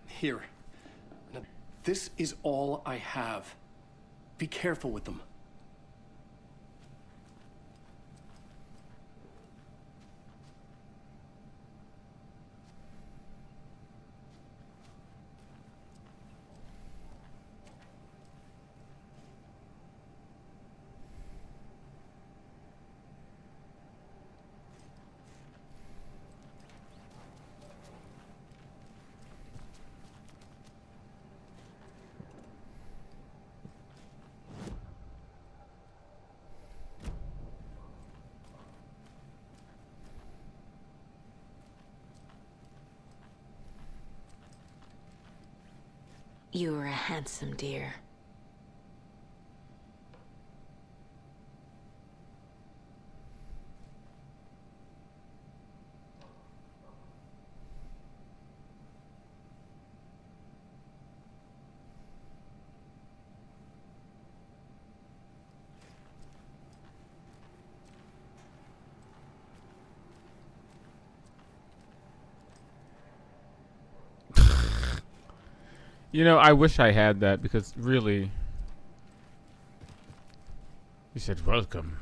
Here. Now, this is all I have. Be careful with them. You are a handsome deer. You know, I wish I had that because really, he said, "Welcome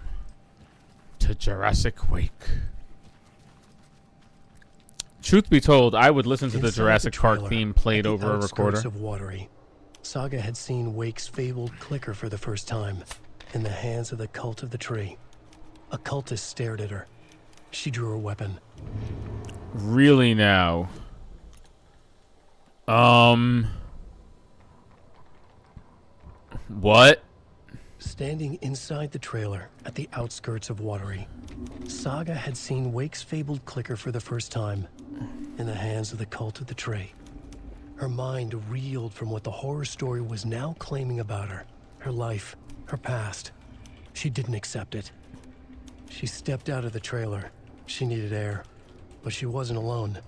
to Jurassic Wake." Truth be told, I would listen to the Inside Jurassic Park trailer, theme played at the over a recorder. outskirts of Watery, Saga had seen Wake's fabled clicker for the first time, in the hands of the Cult of the Tree. A cultist stared at her. She drew her weapon. Really now? What? Standing inside the trailer, at the outskirts of Watery, Saga had seen Wake's fabled clicker for the first time, in the hands of the Cult of the Tree. Her mind reeled from what the horror story was now claiming about her life, her past. She didn't accept it. She stepped out of the trailer. She needed air, but she wasn't alone.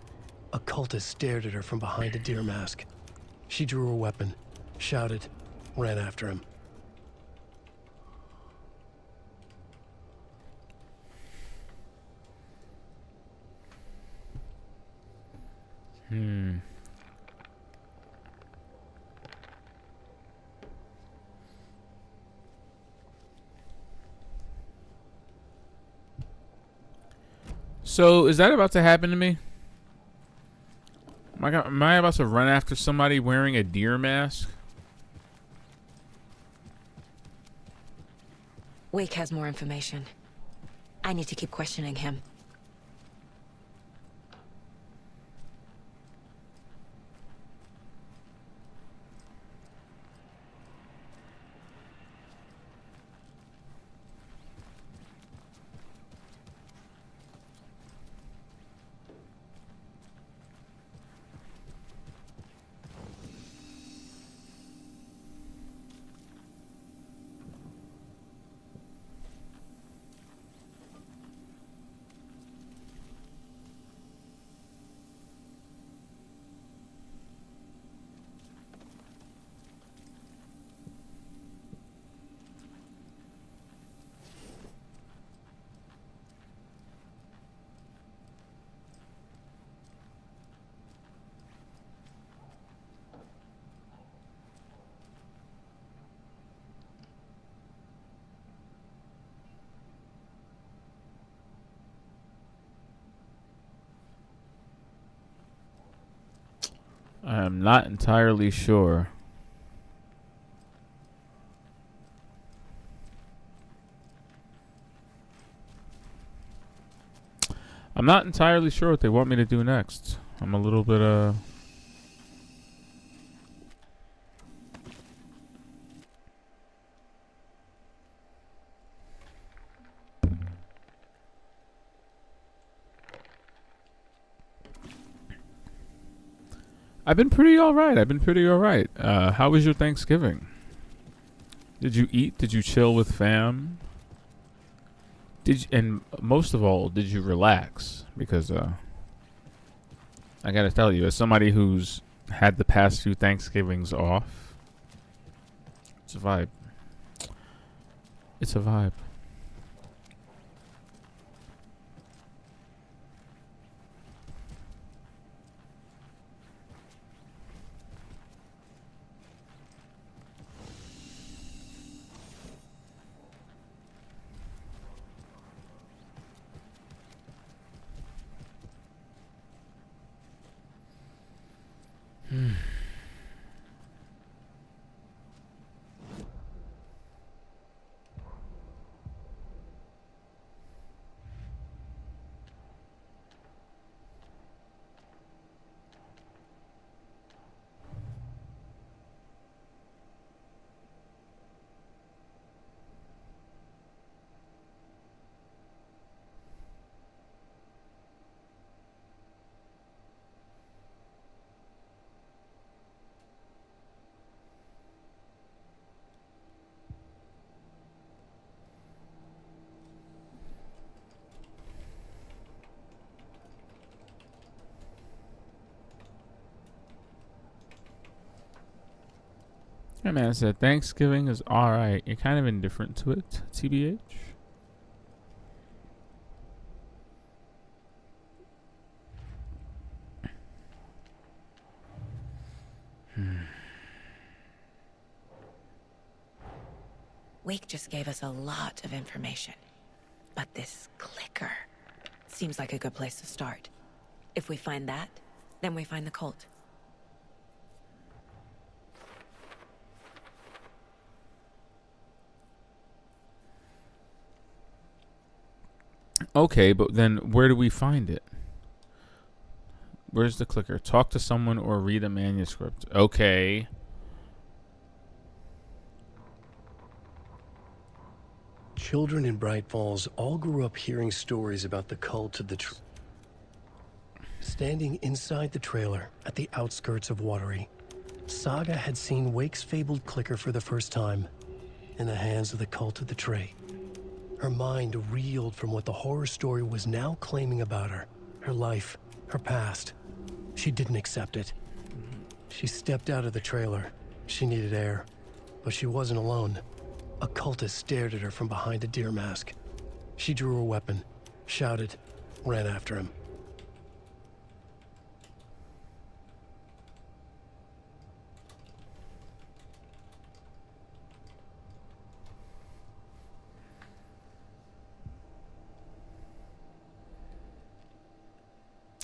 A cultist stared at her from behind a deer mask. She drew her weapon, shouted, ran after him. So, is that about to happen to me? Am I about to run after somebody wearing a deer mask? Wake has more information. I need to keep questioning him. I'm not entirely sure. I'm not entirely sure what they want me to do next. I'm a little bit, I've been pretty alright. How was your Thanksgiving? Did you eat? Did you chill with fam? And most of all, did you relax? Because, I gotta tell you, as somebody who's had the past few Thanksgivings off, it's a vibe. It's a vibe. Yeah, man, I said Thanksgiving is alright. You're kind of indifferent to it, TBH. Wake just gave us a lot of information. But this clicker seems like a good place to start. If we find that, then we find the cult. Okay, but then where do we find it? Where's the clicker? Talk to someone or read a manuscript. Okay. Children in Bright Falls all grew up hearing stories about the cult of the Standing inside the trailer at the outskirts of Watery, Saga had seen Wake's fabled clicker for the first time in the hands of the cult of the Tree. Her mind reeled from what the horror story was now claiming about her, her life, her past. She didn't accept it. She stepped out of the trailer. She needed air, but she wasn't alone. A cultist stared at her from behind a deer mask. She drew her weapon, shouted, ran after him.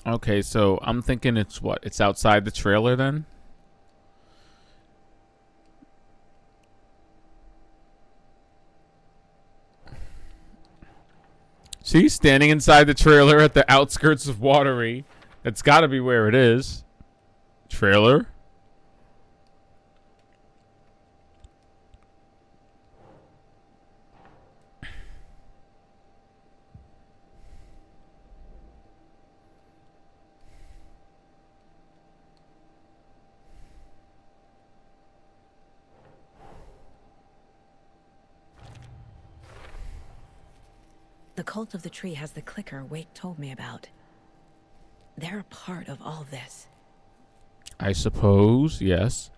Okay, so I'm thinking it's what? It's outside the trailer then? See, standing inside the trailer at the outskirts of Watery. That's got to be where it is. Trailer? The cult of the tree has the clicker Wake told me about. They're a part of all this. I suppose, yes.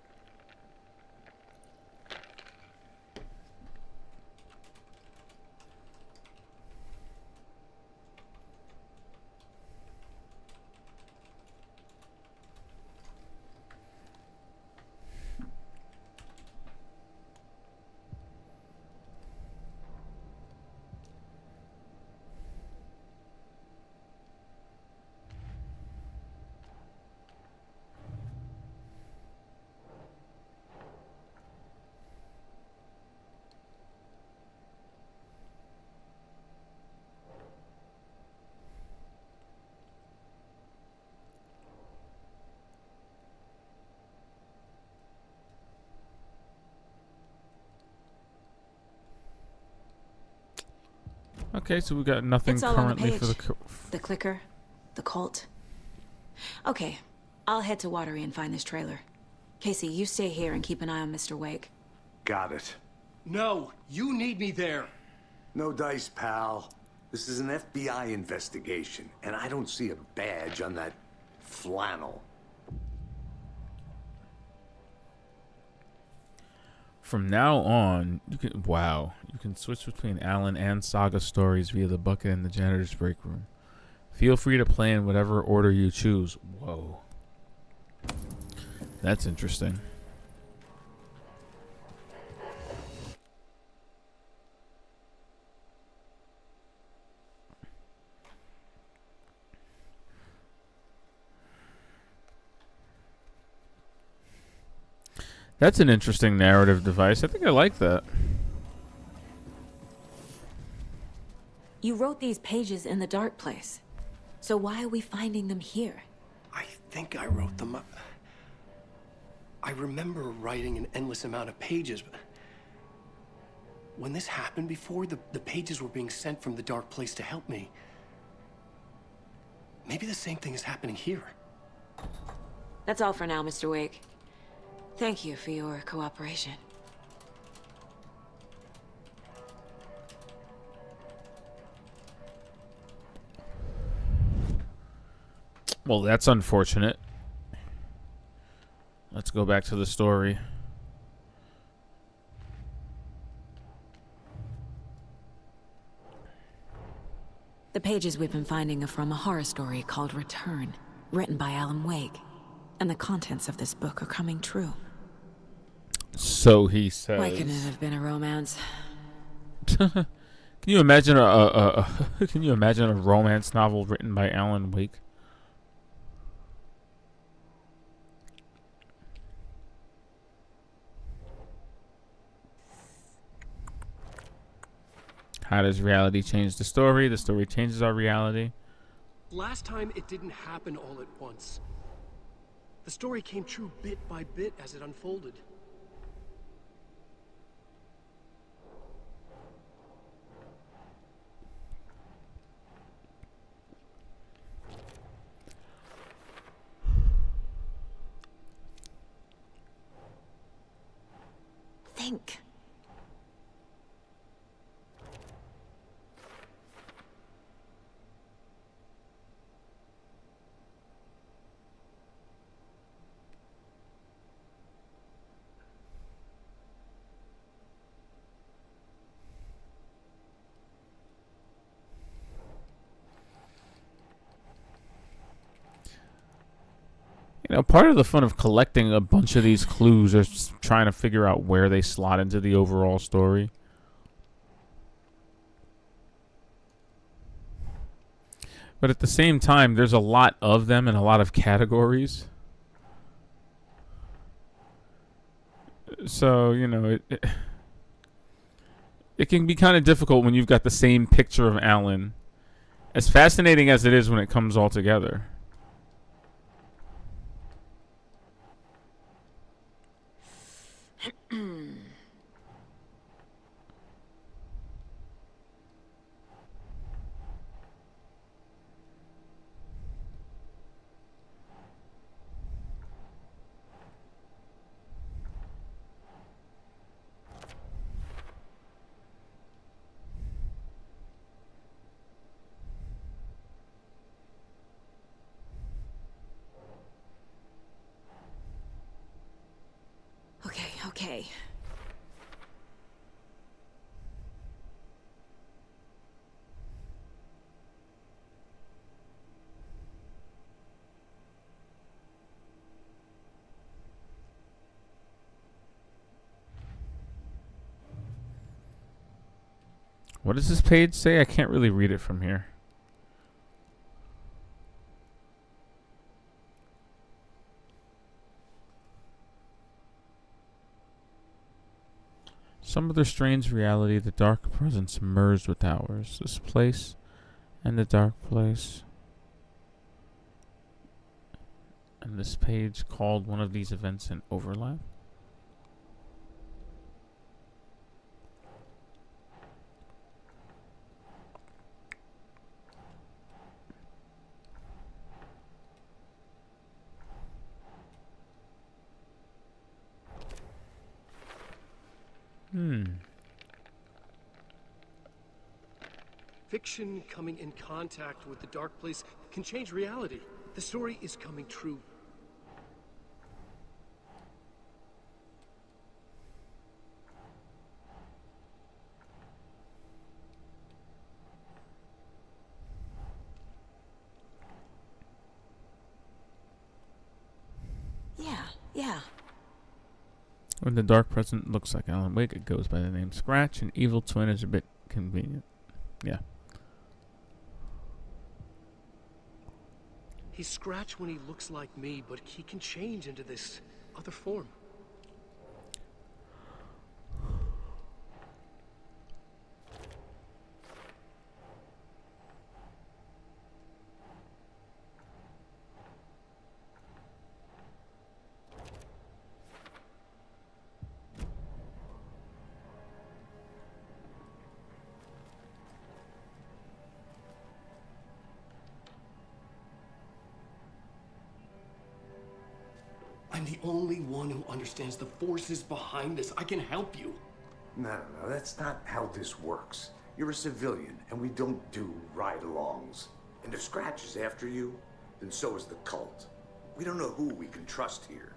Okay, so we got nothing It's all on the currently for page. The clicker, the cult. Okay, I'll head to Watery and find this trailer. Casey, you stay here and keep an eye on Mr. Wake. Got it. No, you need me there. No dice, pal. This is an FBI investigation, and I don't see a badge on that flannel. From now on, you can switch between Alan and Saga stories via the bucket in the janitor's break room. Feel free to play in whatever order you choose. Whoa. That's interesting. That's an interesting narrative device. I think I like that. You wrote these pages in the dark place. So why are we finding them here? I think I wrote them up. I remember writing an endless amount of pages, but when this happened before, the pages were being sent from the dark place to help me. Maybe the same thing is happening here. That's all for now, Mr. Wake. Thank you for your cooperation. Well, that's unfortunate. Let's go back to the story. The pages we've been finding are from a horror story called Return, written by Alan Wake. And the contents of this book are coming true. So he says. Why couldn't it have been a romance? Can you imagine can you imagine a romance novel written by Alan Wake? How does reality change the story? The story changes our reality. Last time, it didn't happen all at once. The story came true bit by bit as it unfolded. Think. You know, part of the fun of collecting a bunch of these clues is just trying to figure out where they slot into the overall story. But at the same time, there's a lot of them and a lot of categories. So, you know, it can be kind of difficult when you've got the same picture of Alan. As fascinating as it is when it comes all together. Okay. What does this page say? I can't really read it from here. Some other strange reality, the dark presence merged with ours. This place and the dark place. And this page called one of these events an overlap. Fiction coming in contact with the dark place can change reality. The story is coming true. Yeah. When the dark present looks like Alan Wake, it goes by the name Scratch. An evil twin is a bit convenient. Yeah. He's Scratch when he looks like me, but he can change into this other form. I'm the only one who understands the forces behind this. I can help you. No, that's not how this works. You're a civilian, and we don't do ride-alongs. And if Scratch is after you, then so is the cult. We don't know who we can trust here.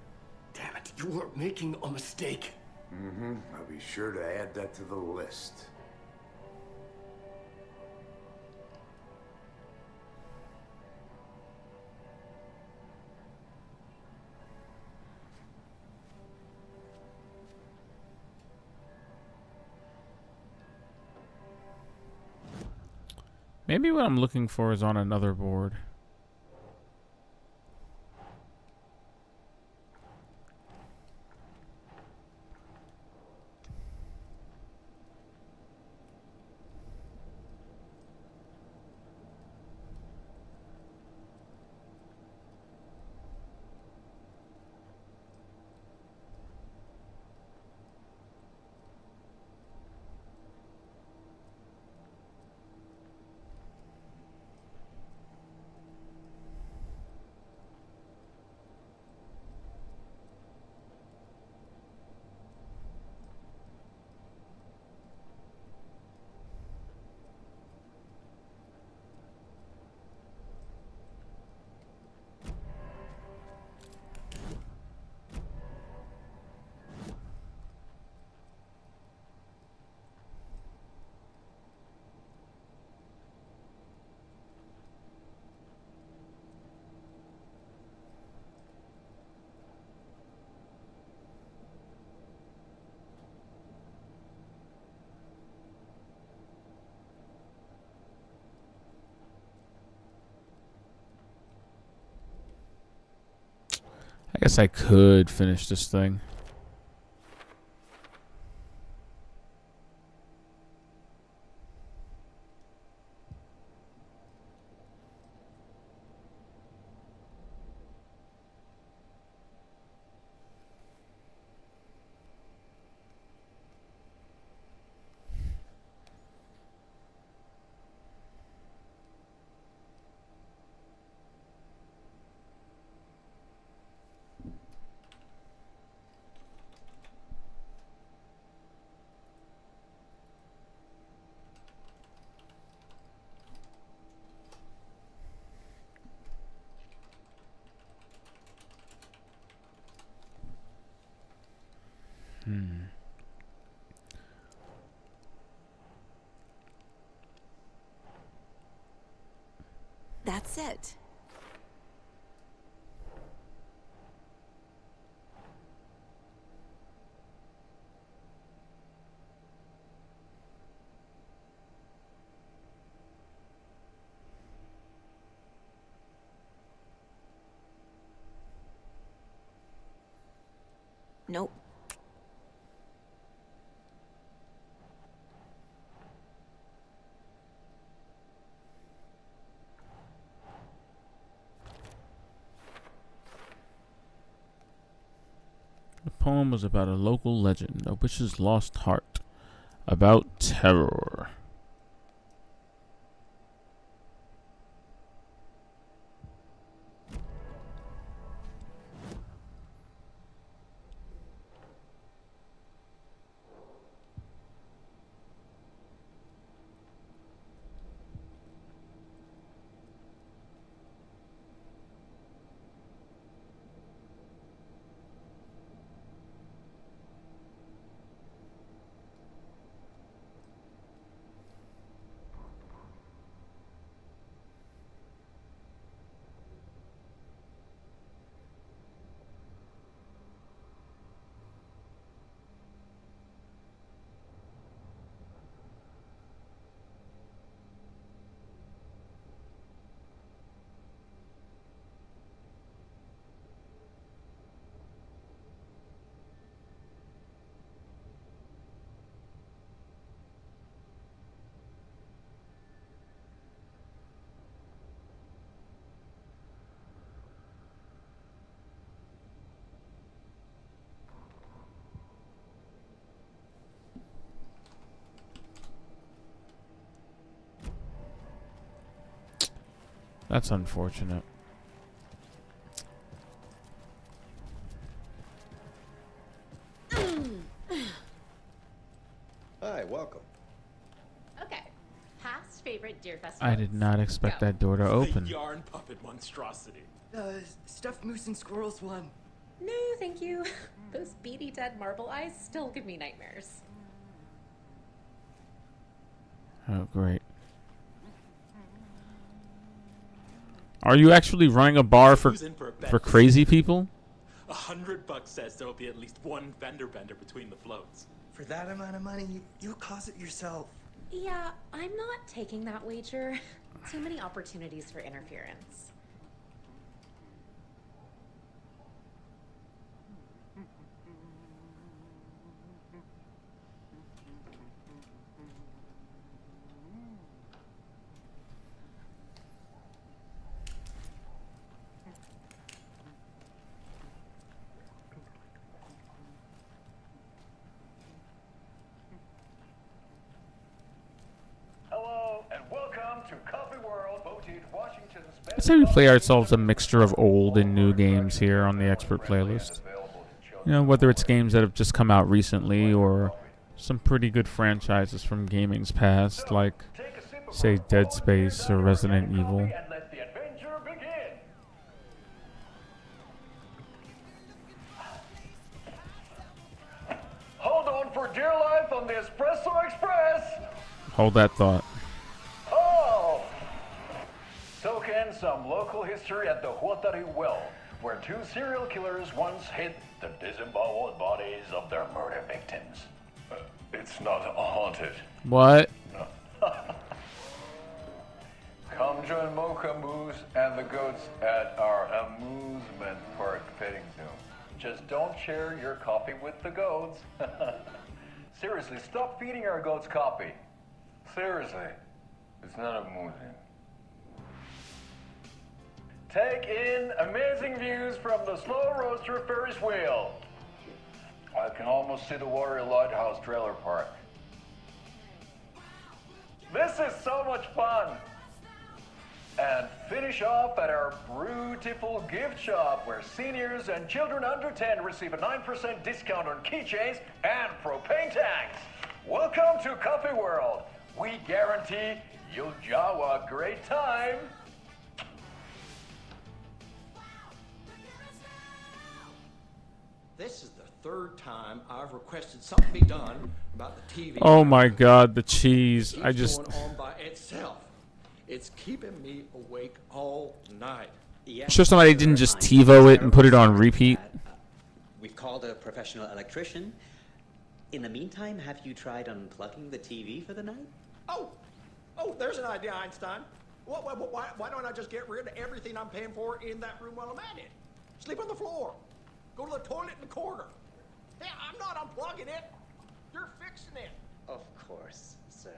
Damn it, you are making a mistake. I'll be sure to add that to the list. Maybe what I'm looking for is on another board. I guess I could finish this thing. That's it. Nope. The poem was about a local legend, a witch's lost heart, about terror. That's unfortunate. Hi, welcome. Okay. Past favorite Deer Fest. I did not expect Go. that door to The open. yarn puppet monstrosity. Stuffed moose and squirrels one. No, thank you. Those beady dead marble eyes still give me nightmares. Oh, great. Are you actually running a bar for Who's in for a bet? crazy people? $100 says there'll be at least one fender bender between the floats. For that amount of money, you'll cause it yourself. Yeah, I'm not taking that wager. Too many opportunities for interference. Hello, and welcome to Coffee World, voted Washington's I'd say we play ourselves a mixture of old and new games here on the expert playlist. You know, whether it's games that have just come out recently or some pretty good franchises from gaming's past, like, say, Dead Space or Resident Evil. and let the adventure begin. Hold on for dear life on the Espresso Express. Hold that thought. Oh! Soak in some local history at the Huatari Well, where two serial killers once hid the disemboweled bodies of their murder victims. It's not haunted. What? Come join Mocha Moose and the goats at our amusement park petting zoo. Just don't share your coffee with the goats. Seriously, stop feeding our goats coffee. Seriously, it's not amusing. Take in amazing views from the Slow Roaster Ferris wheel. I can almost see the Warrior Lighthouse trailer park. This is so much fun. And finish off at our beautiful gift shop where seniors and children under 10 receive a 9% discount on keychains and propane tanks. Welcome to Coffee World. We guarantee you'll jaw a great time. This is the third time I've requested something be done about the TV. Oh my god, the cheese. I just... It's going on by itself. It's keeping me awake all night. Sure somebody didn't just TiVo it and put it on repeat? We've called a professional electrician. In the meantime, have you tried unplugging the TV for the night? Oh, there's an idea, Einstein. Why don't I just get rid of everything I'm paying for in that room while I'm at it? Sleep on the floor. Go to the toilet in the corner. Yeah, I'm not unplugging it. You're fixing it. Of course, sir.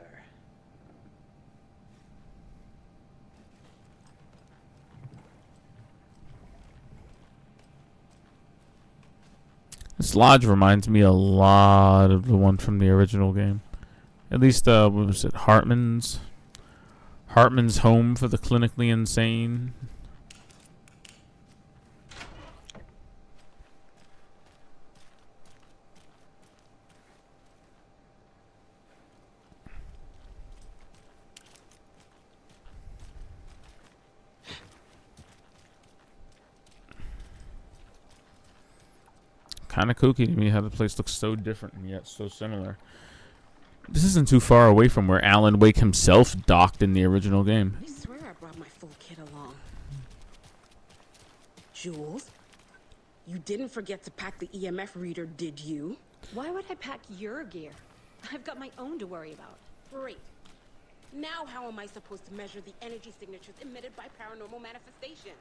This lodge reminds me a lot of the one from the original game. At least, what was it? Hartman's home for the clinically insane. Kind of kooky to me how the place looks so different and yet so similar. This isn't too far away from where Alan Wake himself docked in the original game. I swear I brought my full kit along. Jules, you didn't forget to pack the EMF reader, did you? Why would I pack your gear? I've got my own to worry about. Great. Now how am I supposed to measure the energy signatures emitted by paranormal manifestations?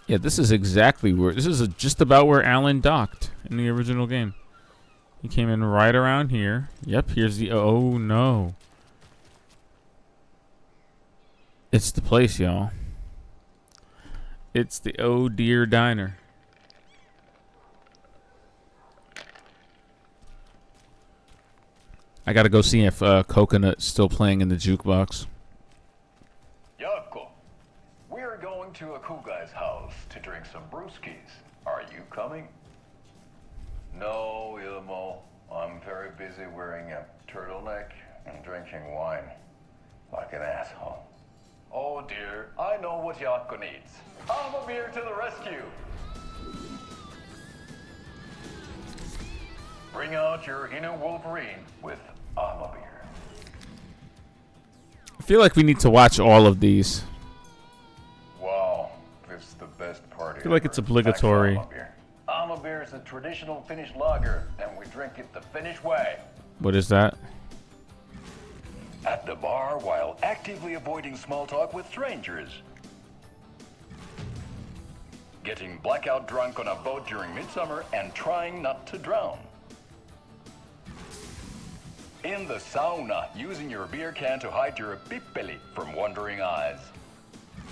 Yeah, this is exactly where... This is just about where Alan docked in the original game. He came in right around here. Yep, here's the... Oh, no. It's the place, y'all. It's the Oh Dear Diner. I gotta go see if Coconut's still playing in the jukebox. Yako, we're going to Akugai's house to drink some brewskis. Are you coming? No, Ilmo. I'm very busy wearing a turtleneck and drinking wine. Like an asshole. Oh dear, I know what Yako needs. Armor to the rescue! Bring out your inner Wolverine with Armor. I feel like we need to watch all of these. Wow, this is the best party. I feel like it's obligatory. Armor is a traditional Finnish lager, and we drink it the Finnish way. What is that? At the bar while actively avoiding small talk with strangers. Getting blackout drunk on a boat during midsummer and trying not to drown. In the sauna, using your beer can to hide your pippeli from wandering eyes.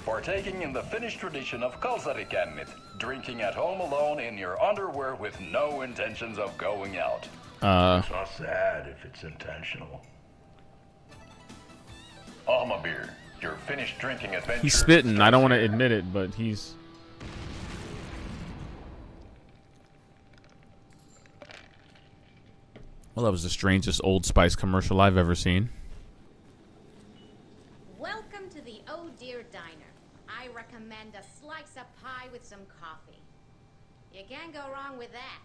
Partaking in the Finnish tradition of kalsarikännit, drinking at home alone in your underwear with no intentions of going out. It's not sad if it's intentional. Alma beer, your Finnish drinking adventure. He's spitting. I don't want to admit it, but he's... Well, that was the strangest Old Spice commercial I've ever seen. Welcome to the Oh Dear Diner. I recommend a slice of pie with some coffee. You can't go wrong with that.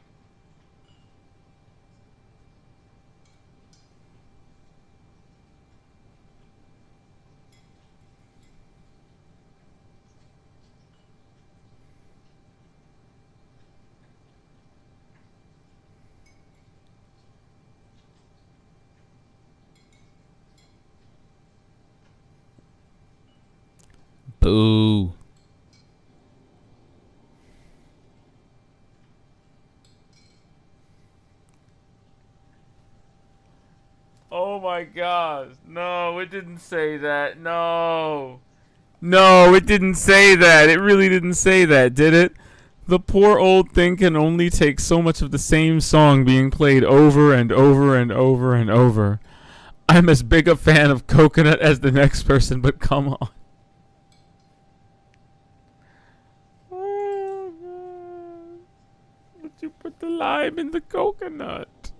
Boo. Oh my gosh. No, it didn't say that. No. No, it didn't say that. It really didn't say that, did it? The poor old thing can only take so much of the same song being played over and over and over and over. I'm as big a fan of Coconut as the next person, but come on. You put the lime in the coconut.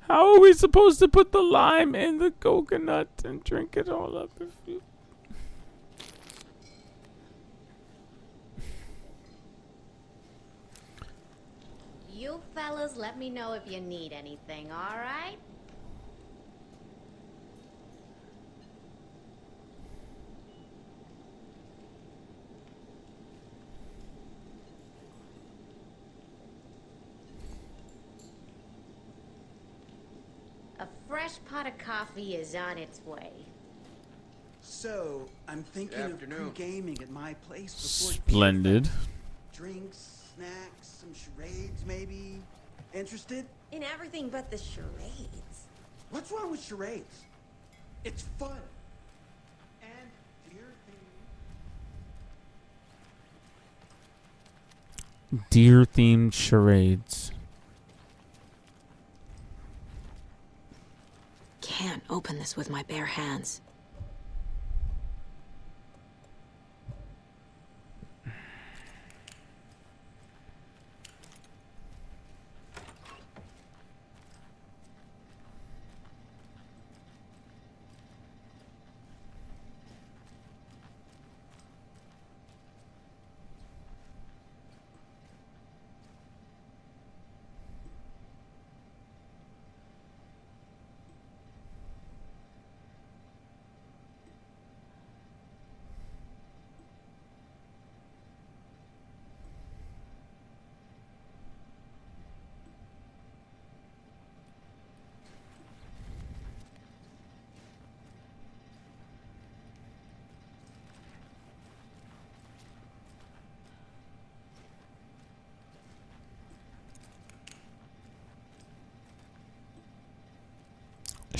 How are we supposed to put the lime in the coconut and drink it all up if you... You fellas let me know if you need anything, all right? A fresh pot of coffee is on its way. So, I'm thinking of pre-gaming at my place before Splendid. drinks, snacks, some charades maybe. Interested? In everything but the charades. What's wrong with charades? It's fun. And Deer-themed charades. Can't open this with my bare hands.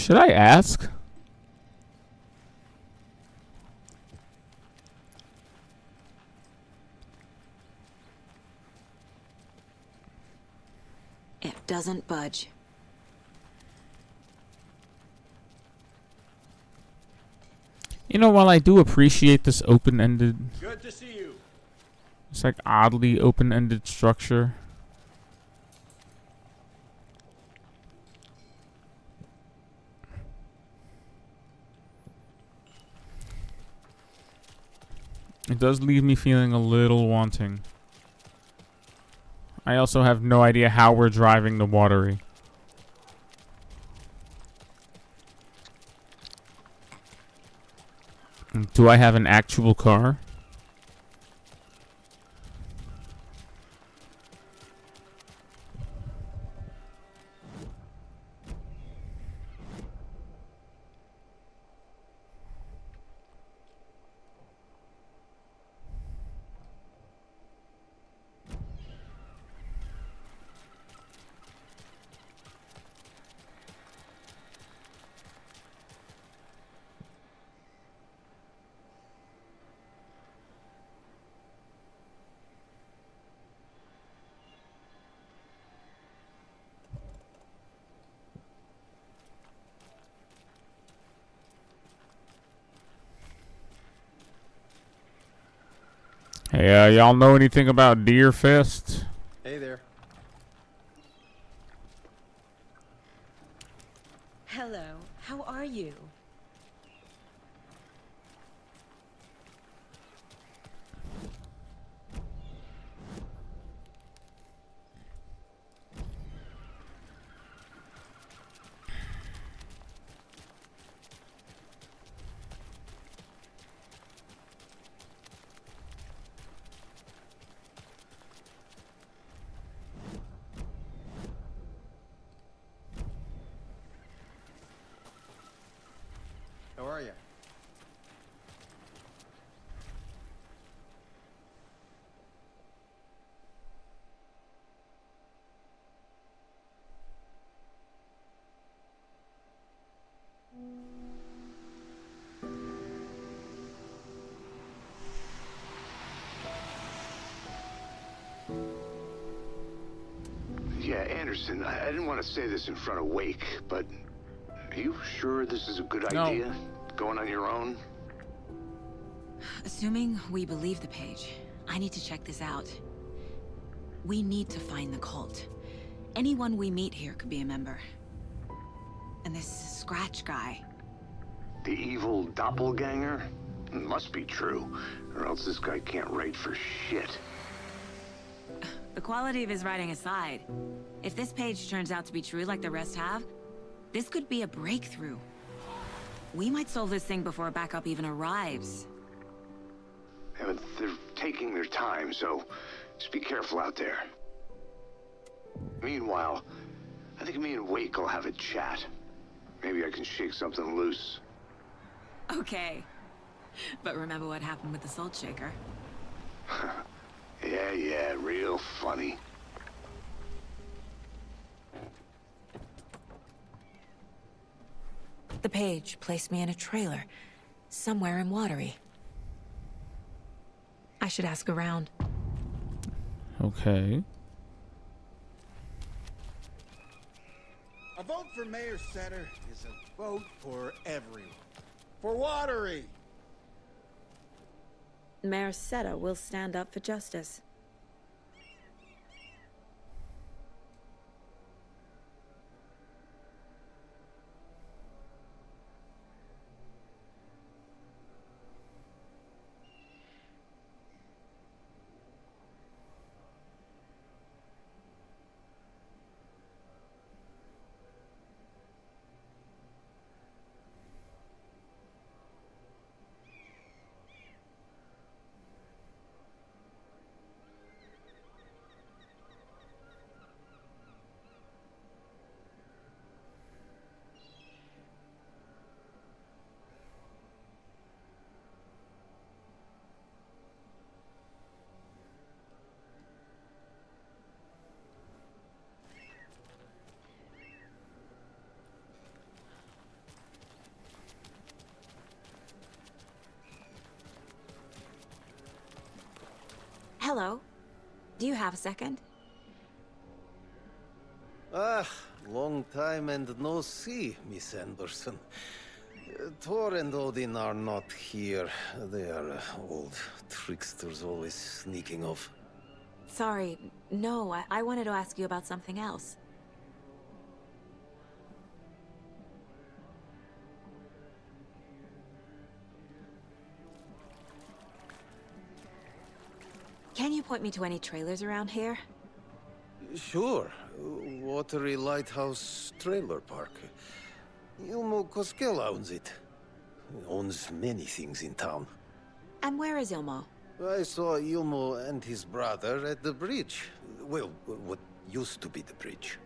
Should I ask? It doesn't budge. You know, while I do appreciate this open-ended... Good to see you. It's like oddly open-ended structure. It does leave me feeling a little wanting. I also have no idea how we're driving the watery. Do I have an actual car? Hey, y'all know anything about Deer Fest? Hey there. Hello, how are you? How are you? Yeah, Anderson, I didn't want to say this in front of Wake, but are you sure this is a good idea? Going on your own? Assuming we believe the page, I need to check this out. We need to find the cult. Anyone we meet here could be a member. And this Scratch guy. The evil doppelganger? Must be true, or else this guy can't write for shit. The quality of his writing aside, if this page turns out to be true like the rest have, this could be a breakthrough. We might solve this thing before backup even arrives. Yeah, but they're taking their time, so just be careful out there. Meanwhile, I think me and Wake will have a chat. Maybe I can shake something loose. Okay. But remember what happened with the Salt Shaker? Yeah, real funny. The page placed me in a trailer, somewhere in Watery. I should ask around. Okay. A vote for Mayor Setter is a vote for everyone. For Watery! Mayor Seta will stand up for justice. Hello. Do you have a second? Ah, long time and no see, Miss Anderson. Thor and Odin are not here. They are old tricksters always sneaking off. Sorry. No, I wanted to ask you about something else. Can you point me to any trailers around here? Sure. Watery Lighthouse Trailer Park. Ilmo Koskela owns it. He owns many things in town. And where is Ilmo? I saw Ilmo and his brother at the bridge. Well, what used to be the bridge.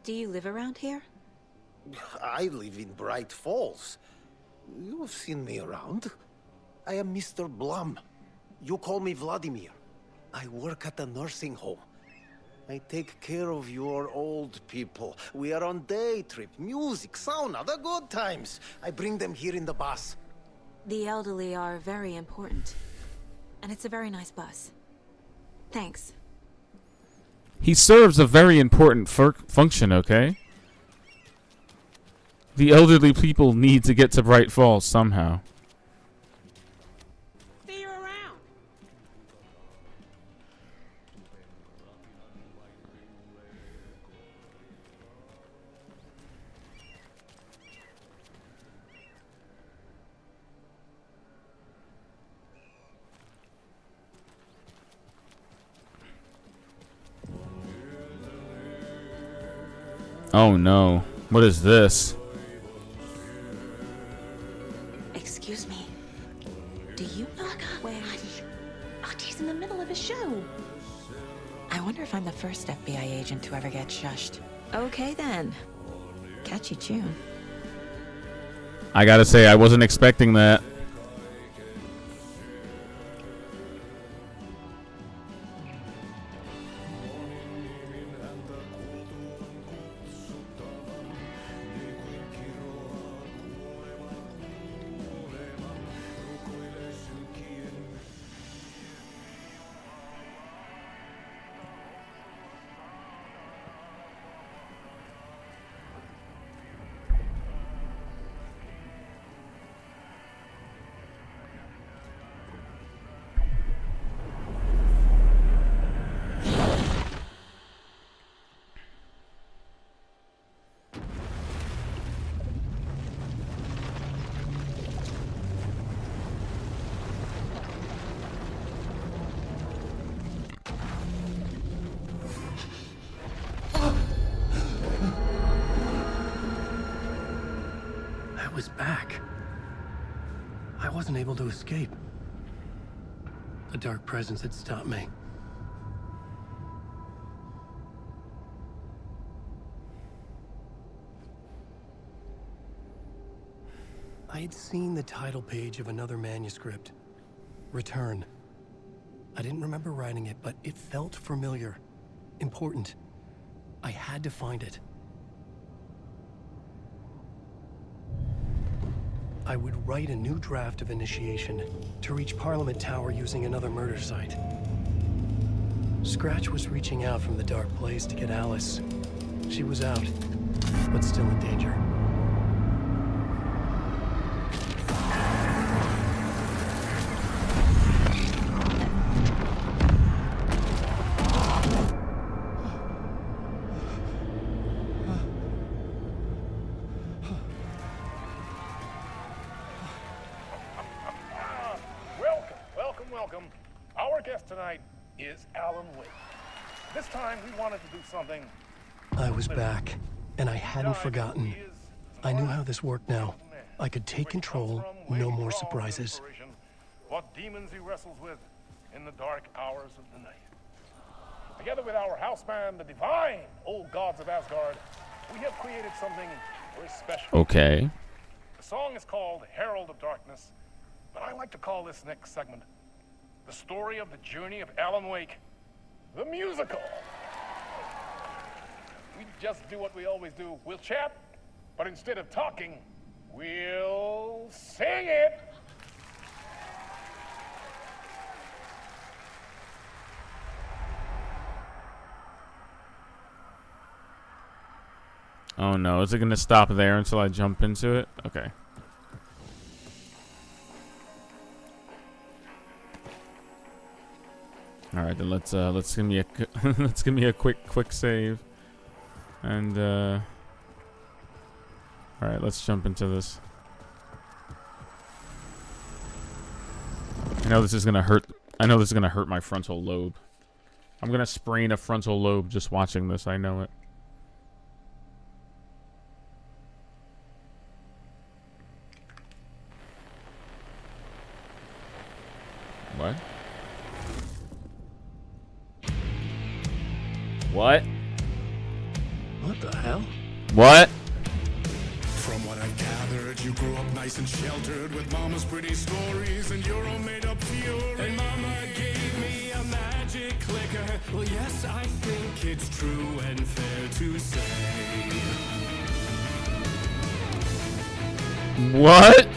Do you live around here? I live in Bright Falls. You've seen me around. I am Mr. Blum. You call me Vladimir. I work at a nursing home. I take care of your old people. We are on day trip, music, sauna, the good times. I bring them here in the bus. The elderly are very important. And it's a very nice bus. Thanks. He serves a very important function, okay? The elderly people need to get to Bright Falls somehow. See you around. Oh no. What is this? Excuse me. Do you know where... Artie's in the middle of a show. I wonder if I'm the first FBI agent to ever get shushed. Okay then. Catchy tune. I gotta say, I wasn't expecting that. I was back. I wasn't able to escape. A dark presence had stopped me. I had seen the title page of another manuscript. Return. I didn't remember writing it, but it felt familiar. Important. I had to find it. I would write a new draft of initiation to reach Parliament Tower using another murder site. Scratch was reaching out from the dark place to get Alice. She was out, but still in danger. Welcome. Our guest tonight is Alan Wake. This time we wanted to do something. I was back, and I hadn't forgotten. I knew how this worked now. I could take control, no more surprises. What demons he wrestles with in the dark hours of the night. Together with our house band, the divine old gods of Asgard, we have created something very special. Okay. The song is called Herald of Darkness, but I like to call this next segment the story of the journey of Alan Wake, the musical. We just do what we always do. We'll chat, but instead of talking, we'll sing it. Oh no, is it gonna stop there until I jump into it? Okay. All right, then let's give me a let's give me a quick save, and all right, let's jump into this. I know this is gonna hurt. I know this is gonna hurt my frontal lobe. I'm gonna sprain a frontal lobe just watching this. I know it. What? What? What the hell? What? From what I've gathered, you grew up nice and sheltered with mama's pretty stories and your own made up fury. And mama gave me a magic clicker. Well, yes, I think it's true and fair to say. What?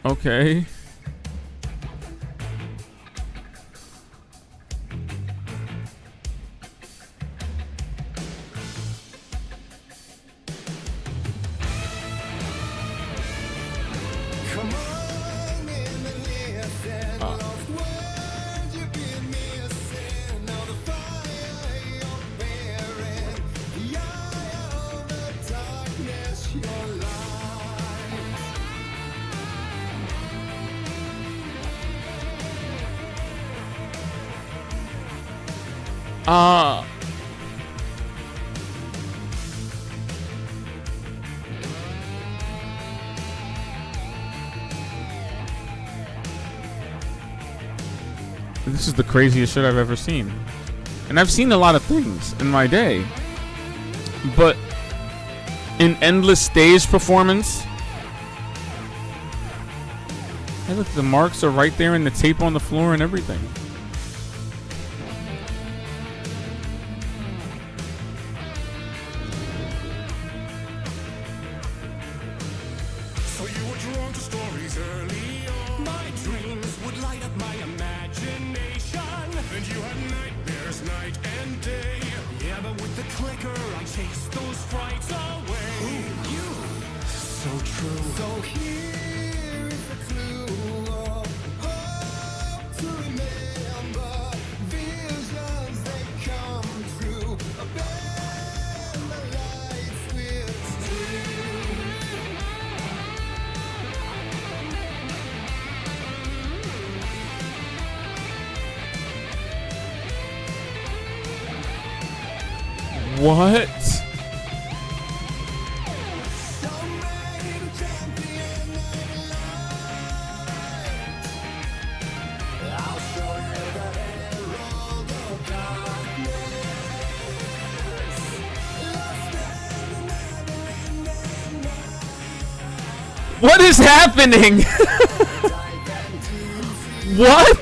Okay. This is the craziest shit I've ever seen. And I've seen a lot of things in my day. But an endless stage performance. Hey, look, the marks are right there and the tape on the floor and everything. So you were drawn to stories early on. My dreams would light up my imagination. And you had nightmares night and day. Yeah, but with the clicker, I chased those frights away. Ooh, you, so true. So here is the clue of hope to remember. Visions, they come true. Bend the lights with steel. What? What is happening? What?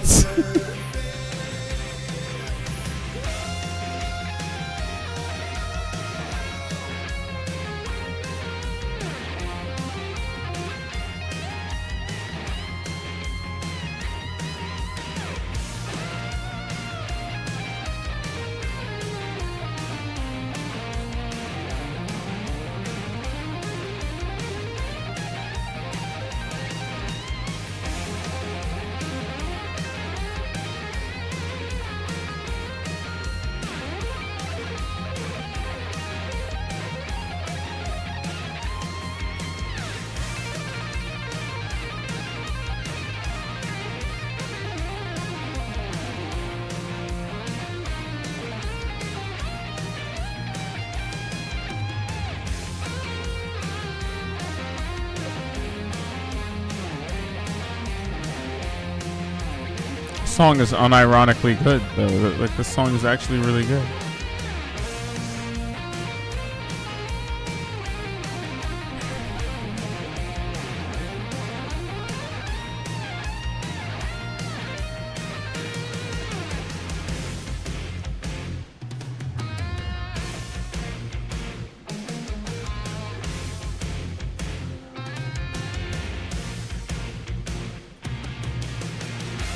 Song is unironically good though. Like, this song is actually really good.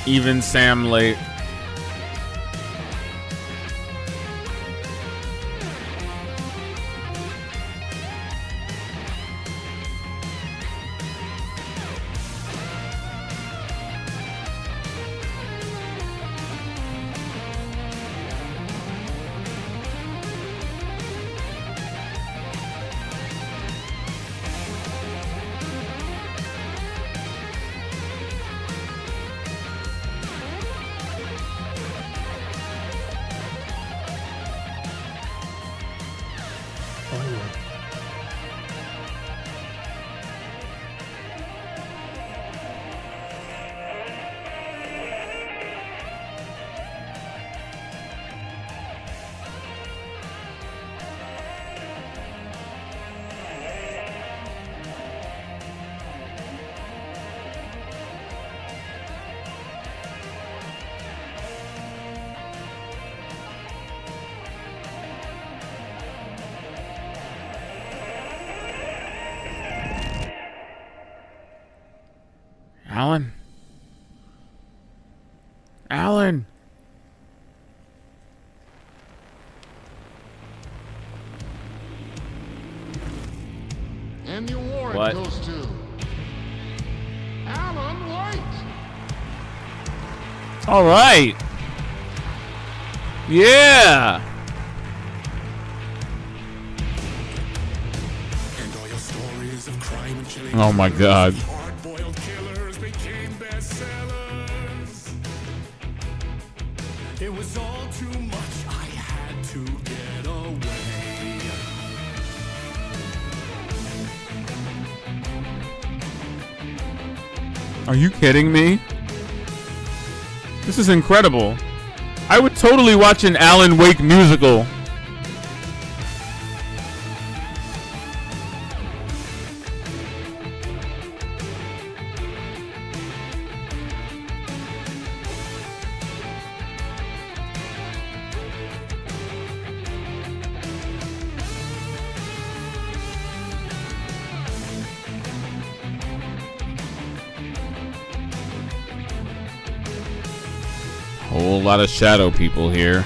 Even Sam late. Alan? Alan? And the award What? goes to Alan White. All right. Yeah. And all your stories of crime and killing. Oh my God. Hard-boiled killers became bestsellers. It was all too much. I had to get away. Are you kidding me? This is incredible. I would totally watch an Alan Wake musical. Whole lot of shadow people here.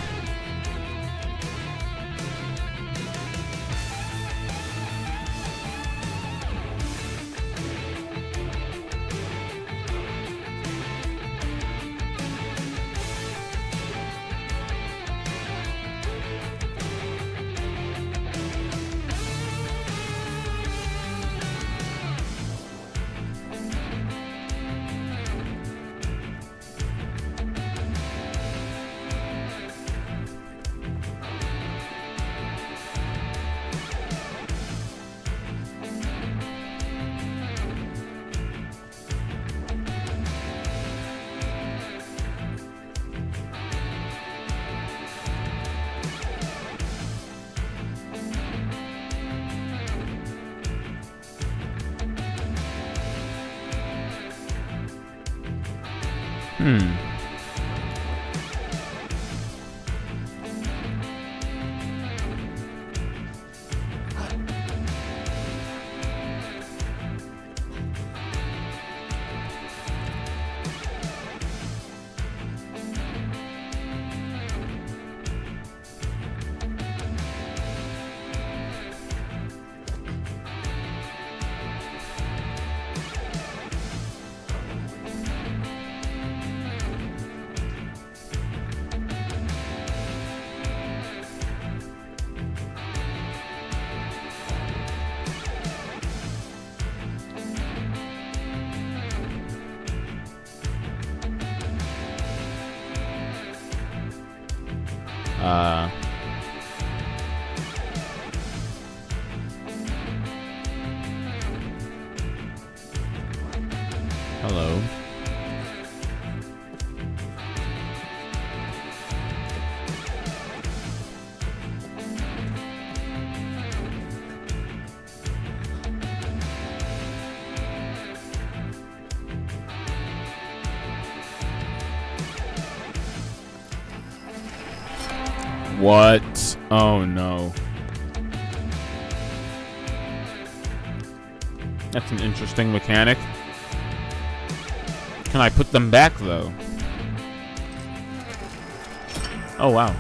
Hello. What? Oh no. That's an interesting mechanic. Can I put them back though? Oh wow.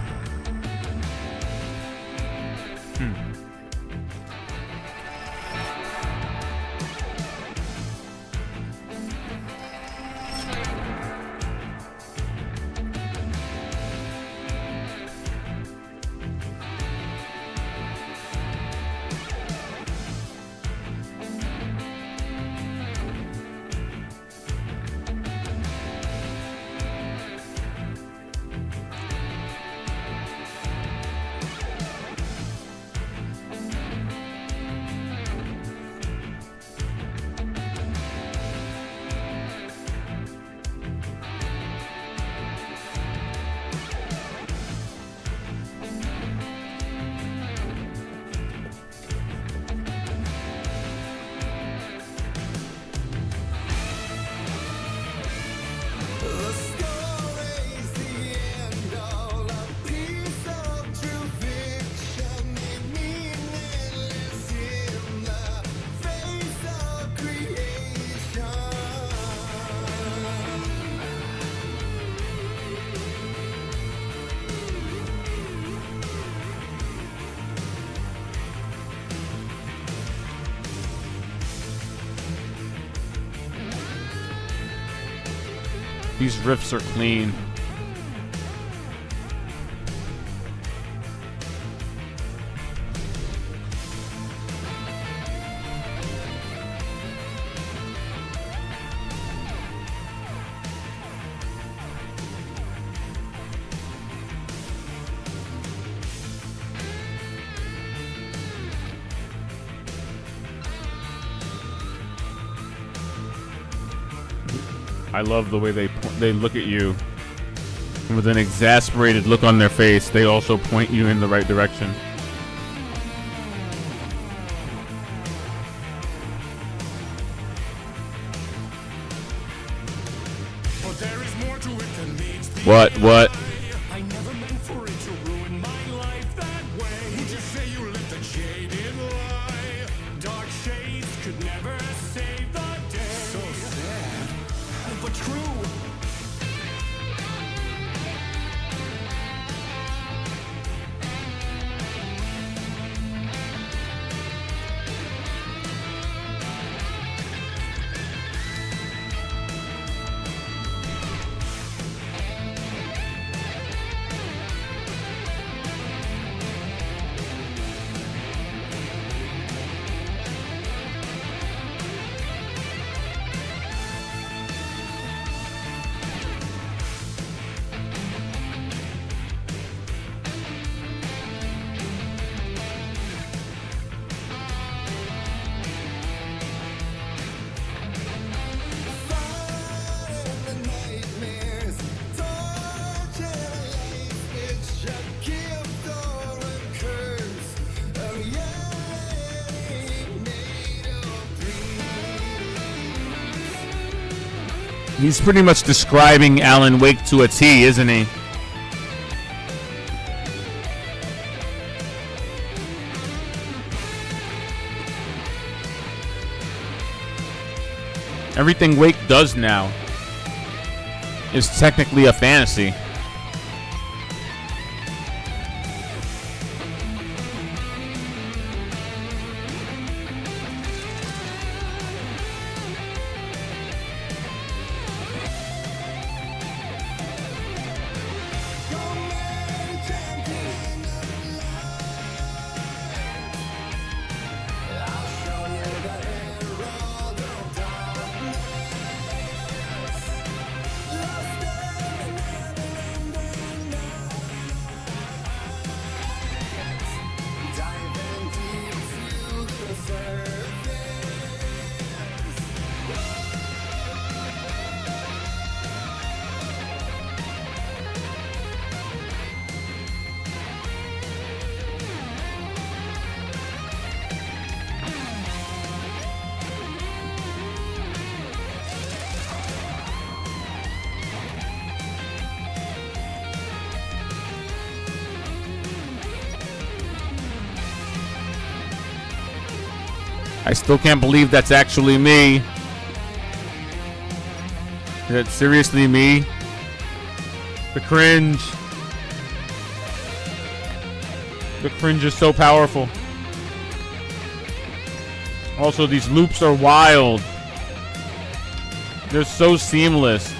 These riffs are clean. I love the way they look at you. And with an exasperated look on their face, they also point you in the right direction. What? I never meant for it to ruin my life that way. Would you say you lived a jaded lie? Dark shades could never save the day. So sad, but true. He's pretty much describing Alan Wake to a T, isn't he? Everything Wake does now is technically a fantasy. I still can't believe that's actually me. Is that seriously me? The cringe. The cringe is so powerful. Also, these loops are wild. They're so seamless.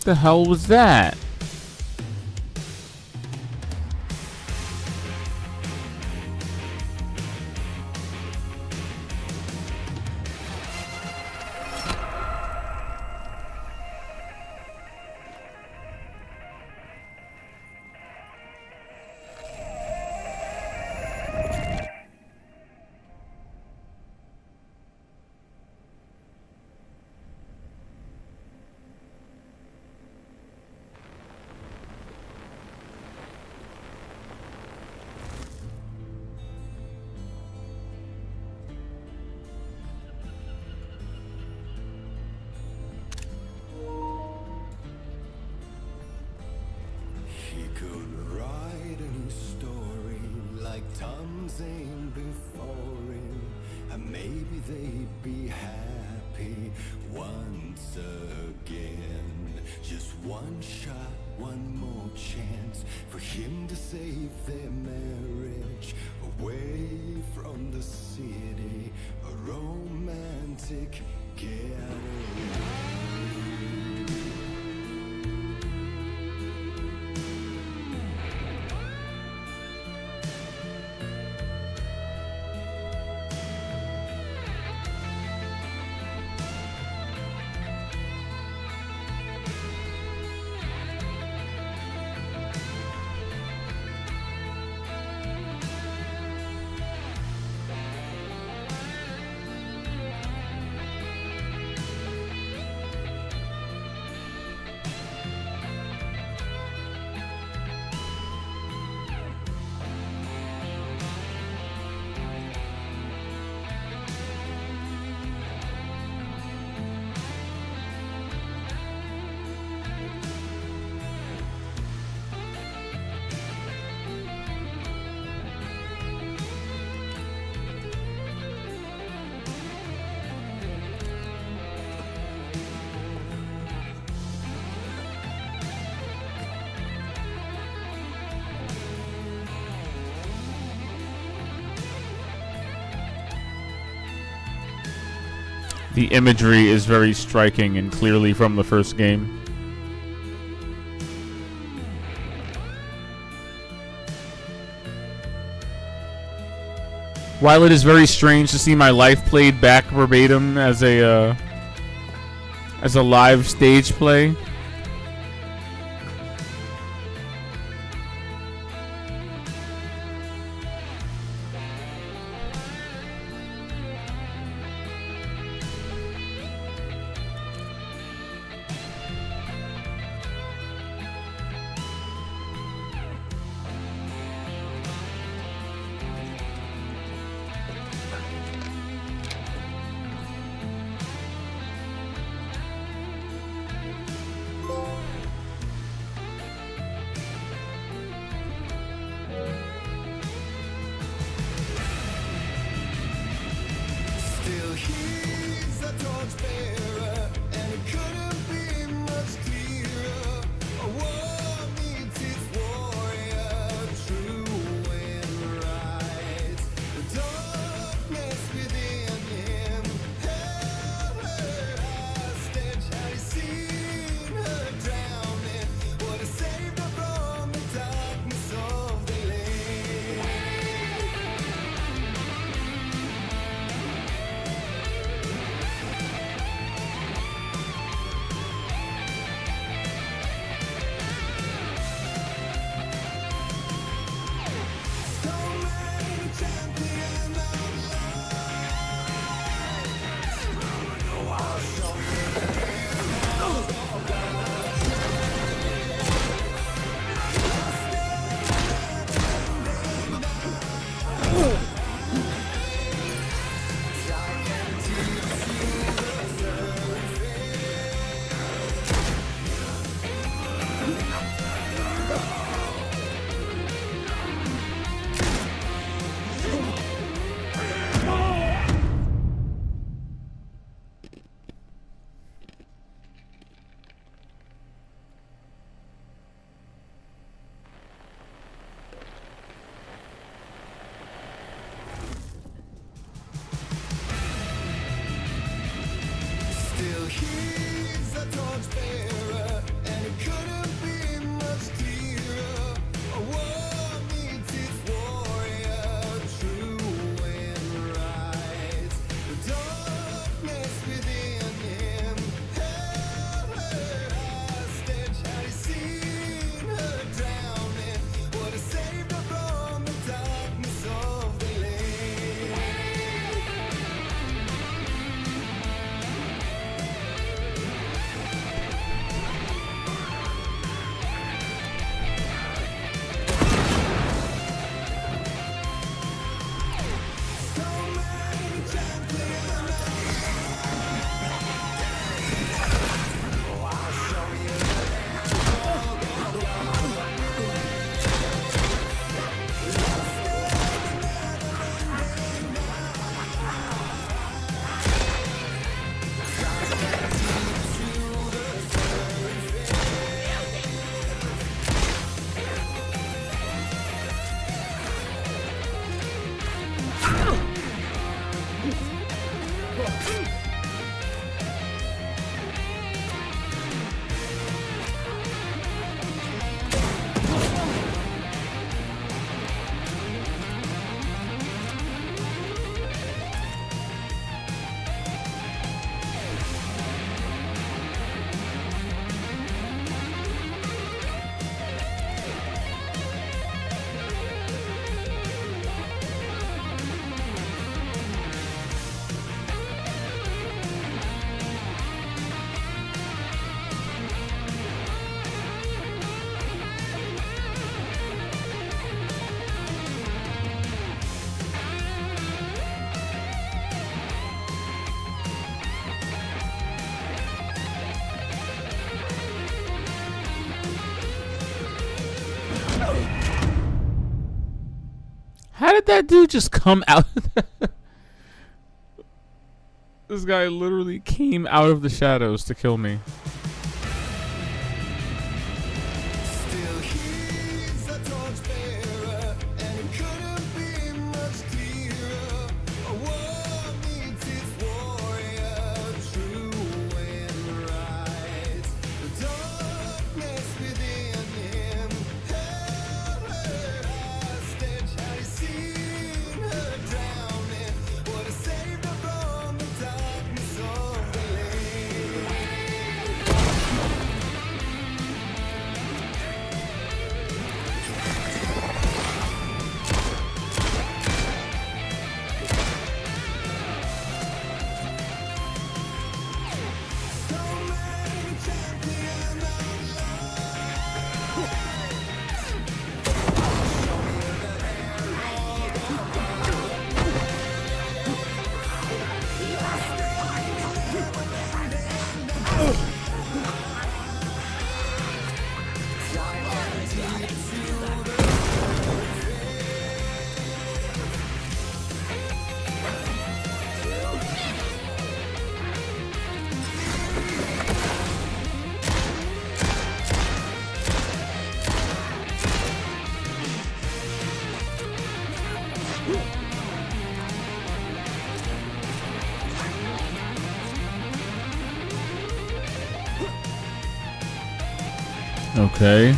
The hell was that? He could write a new story like Tom Zane before him, and maybe they'd be happy once again. Just one shot, one more chance for him to save their marriage away from the city, a romantic getaway. The imagery is very striking and clearly from the first game. While it is very strange to see my life played back verbatim as a live stage play, Still he's a torchbearer, and it couldn't be much clearer. A war needs its warrior, true and right. The darkness within him held her hostage. Had he seen her drowning, would have saved her from the darkness of the lake. Still he's a torchbearer, and How did that dude just come out? This guy literally came out of the shadows to kill me. Okay.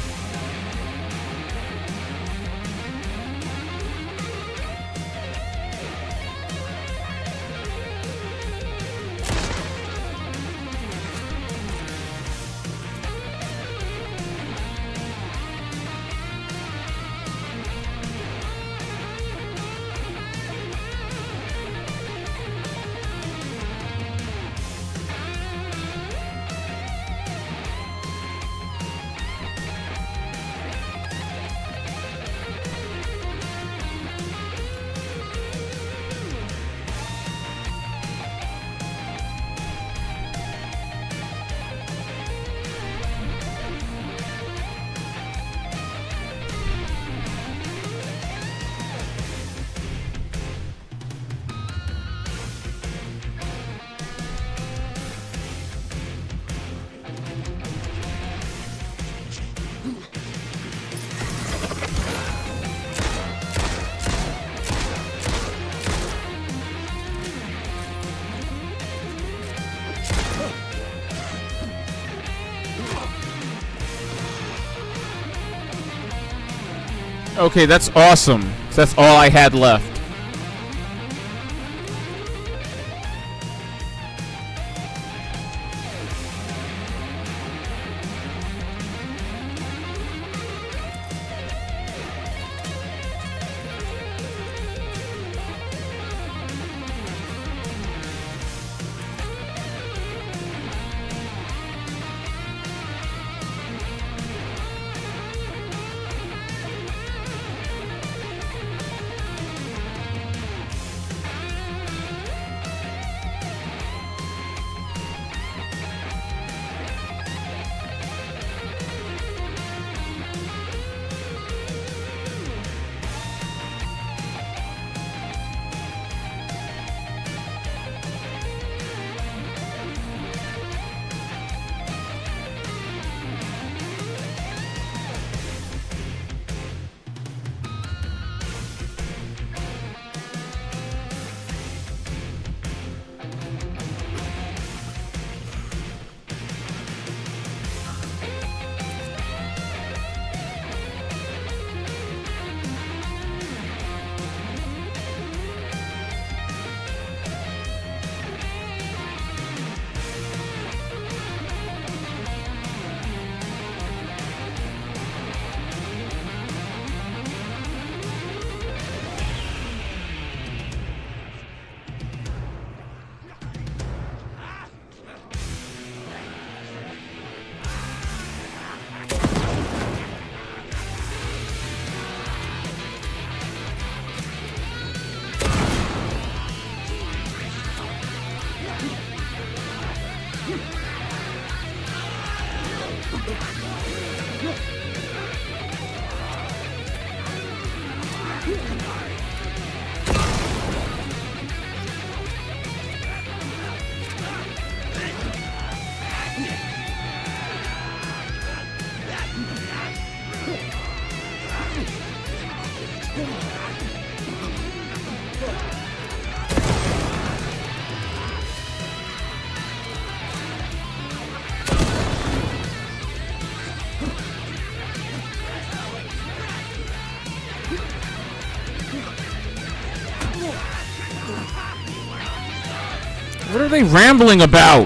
Okay, that's awesome. That's all I had left. are they rambling about?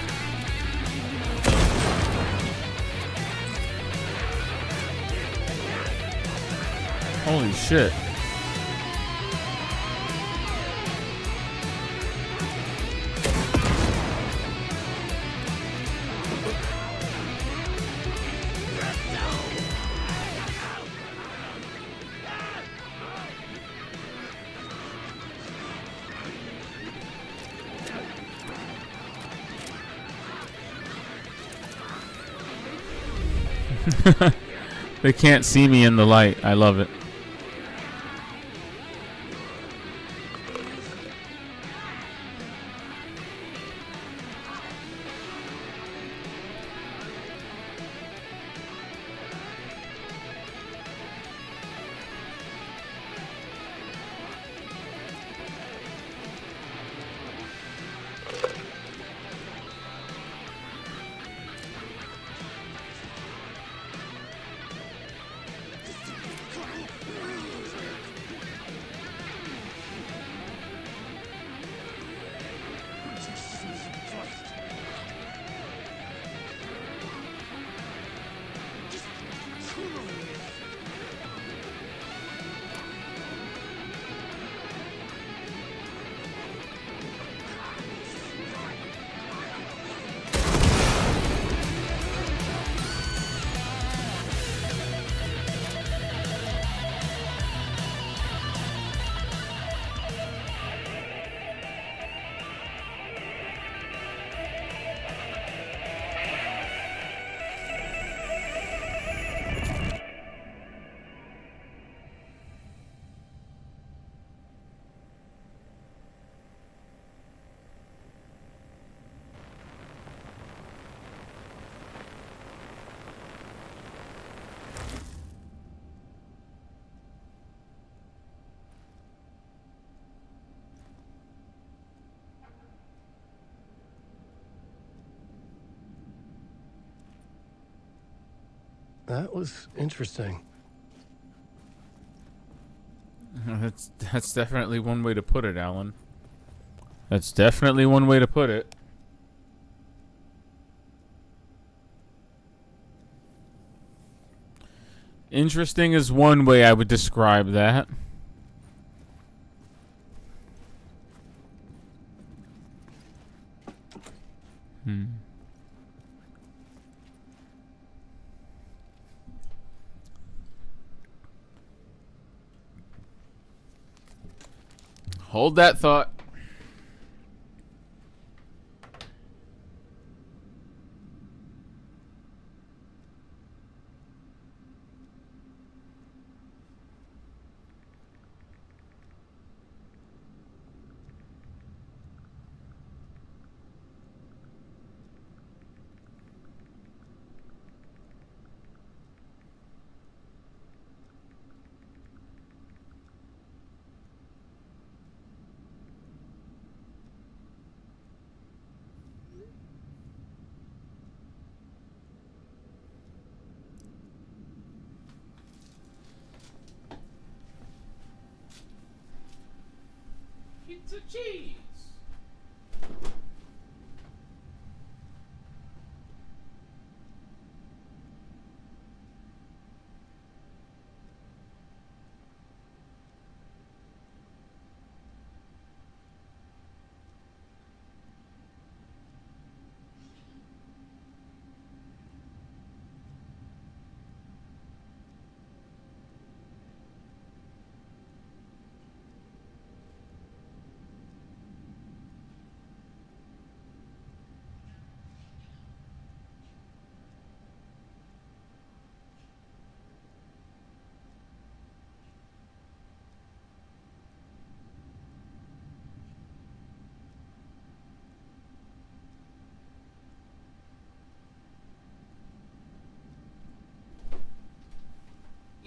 Holy shit. They can't see me in the light. I love it. That was interesting. That's definitely one way to put it, Alan. That's definitely one way to put it. Interesting is one way I would describe that. Hold that thought. Pizza cheese.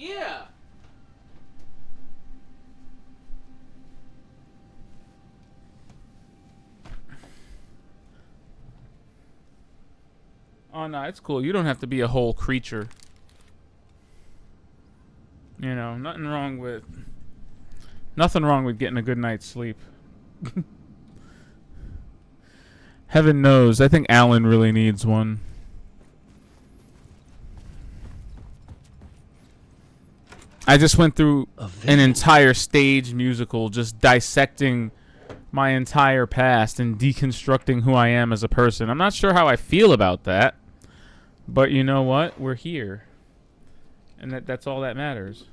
Yeah. Oh no, it's cool. You don't have to be a whole creature. You know, nothing wrong with getting a good night's sleep. Heaven knows. I think Alan really needs one. I just went through an entire stage musical just dissecting my entire past and deconstructing who I am as a person. I'm not sure how I feel about that, but you know what? We're here. And that's all that matters.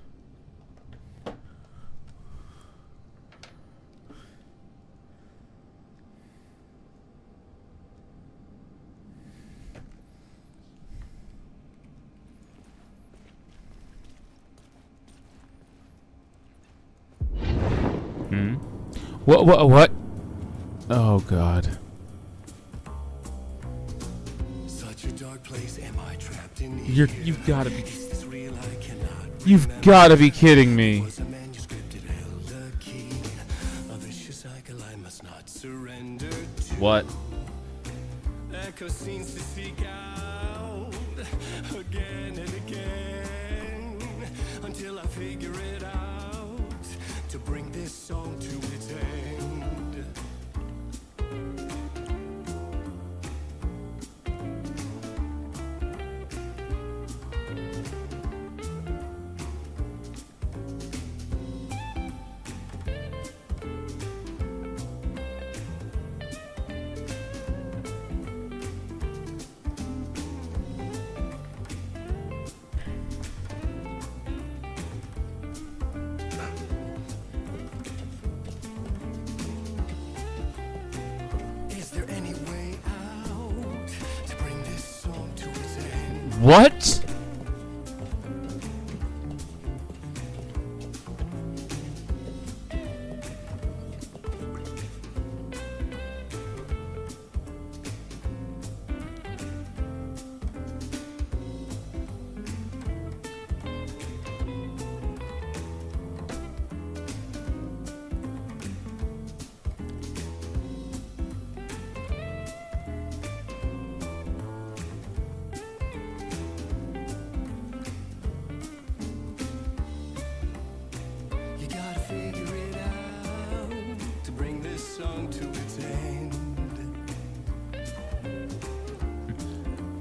What? Oh God. Such a dark place, am I trapped in You've gotta be. You've gotta be kidding me. What? Echo scenes to seek out again and again until I figure it out to bring this song to its end. What?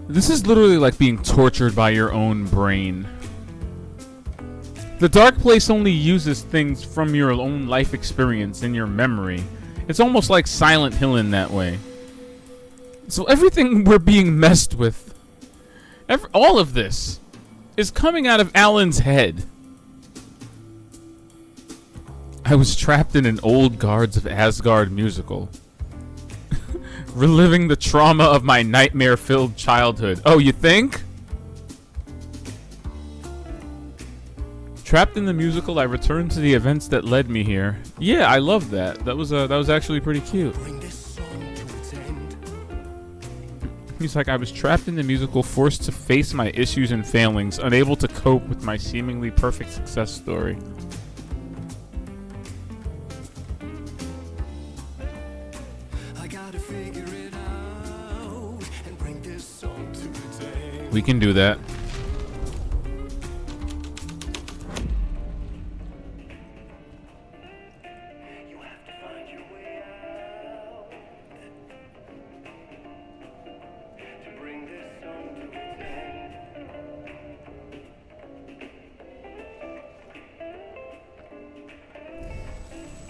This is literally like being tortured by your own brain. The Dark Place only uses things from your own life experience and your memory. It's almost like Silent Hill in that way. So everything we're being messed with, all of this, is coming out of Alan's head. I was trapped in an old Guards of Asgard musical. Reliving the trauma of my nightmare-filled childhood. Oh, you think? Trapped in the musical, I returned to the events that led me here. Yeah, I love that. That was actually pretty cute. He's like, I was trapped in the musical, forced to face my issues and failings, unable to cope with my seemingly perfect success story. We can do that.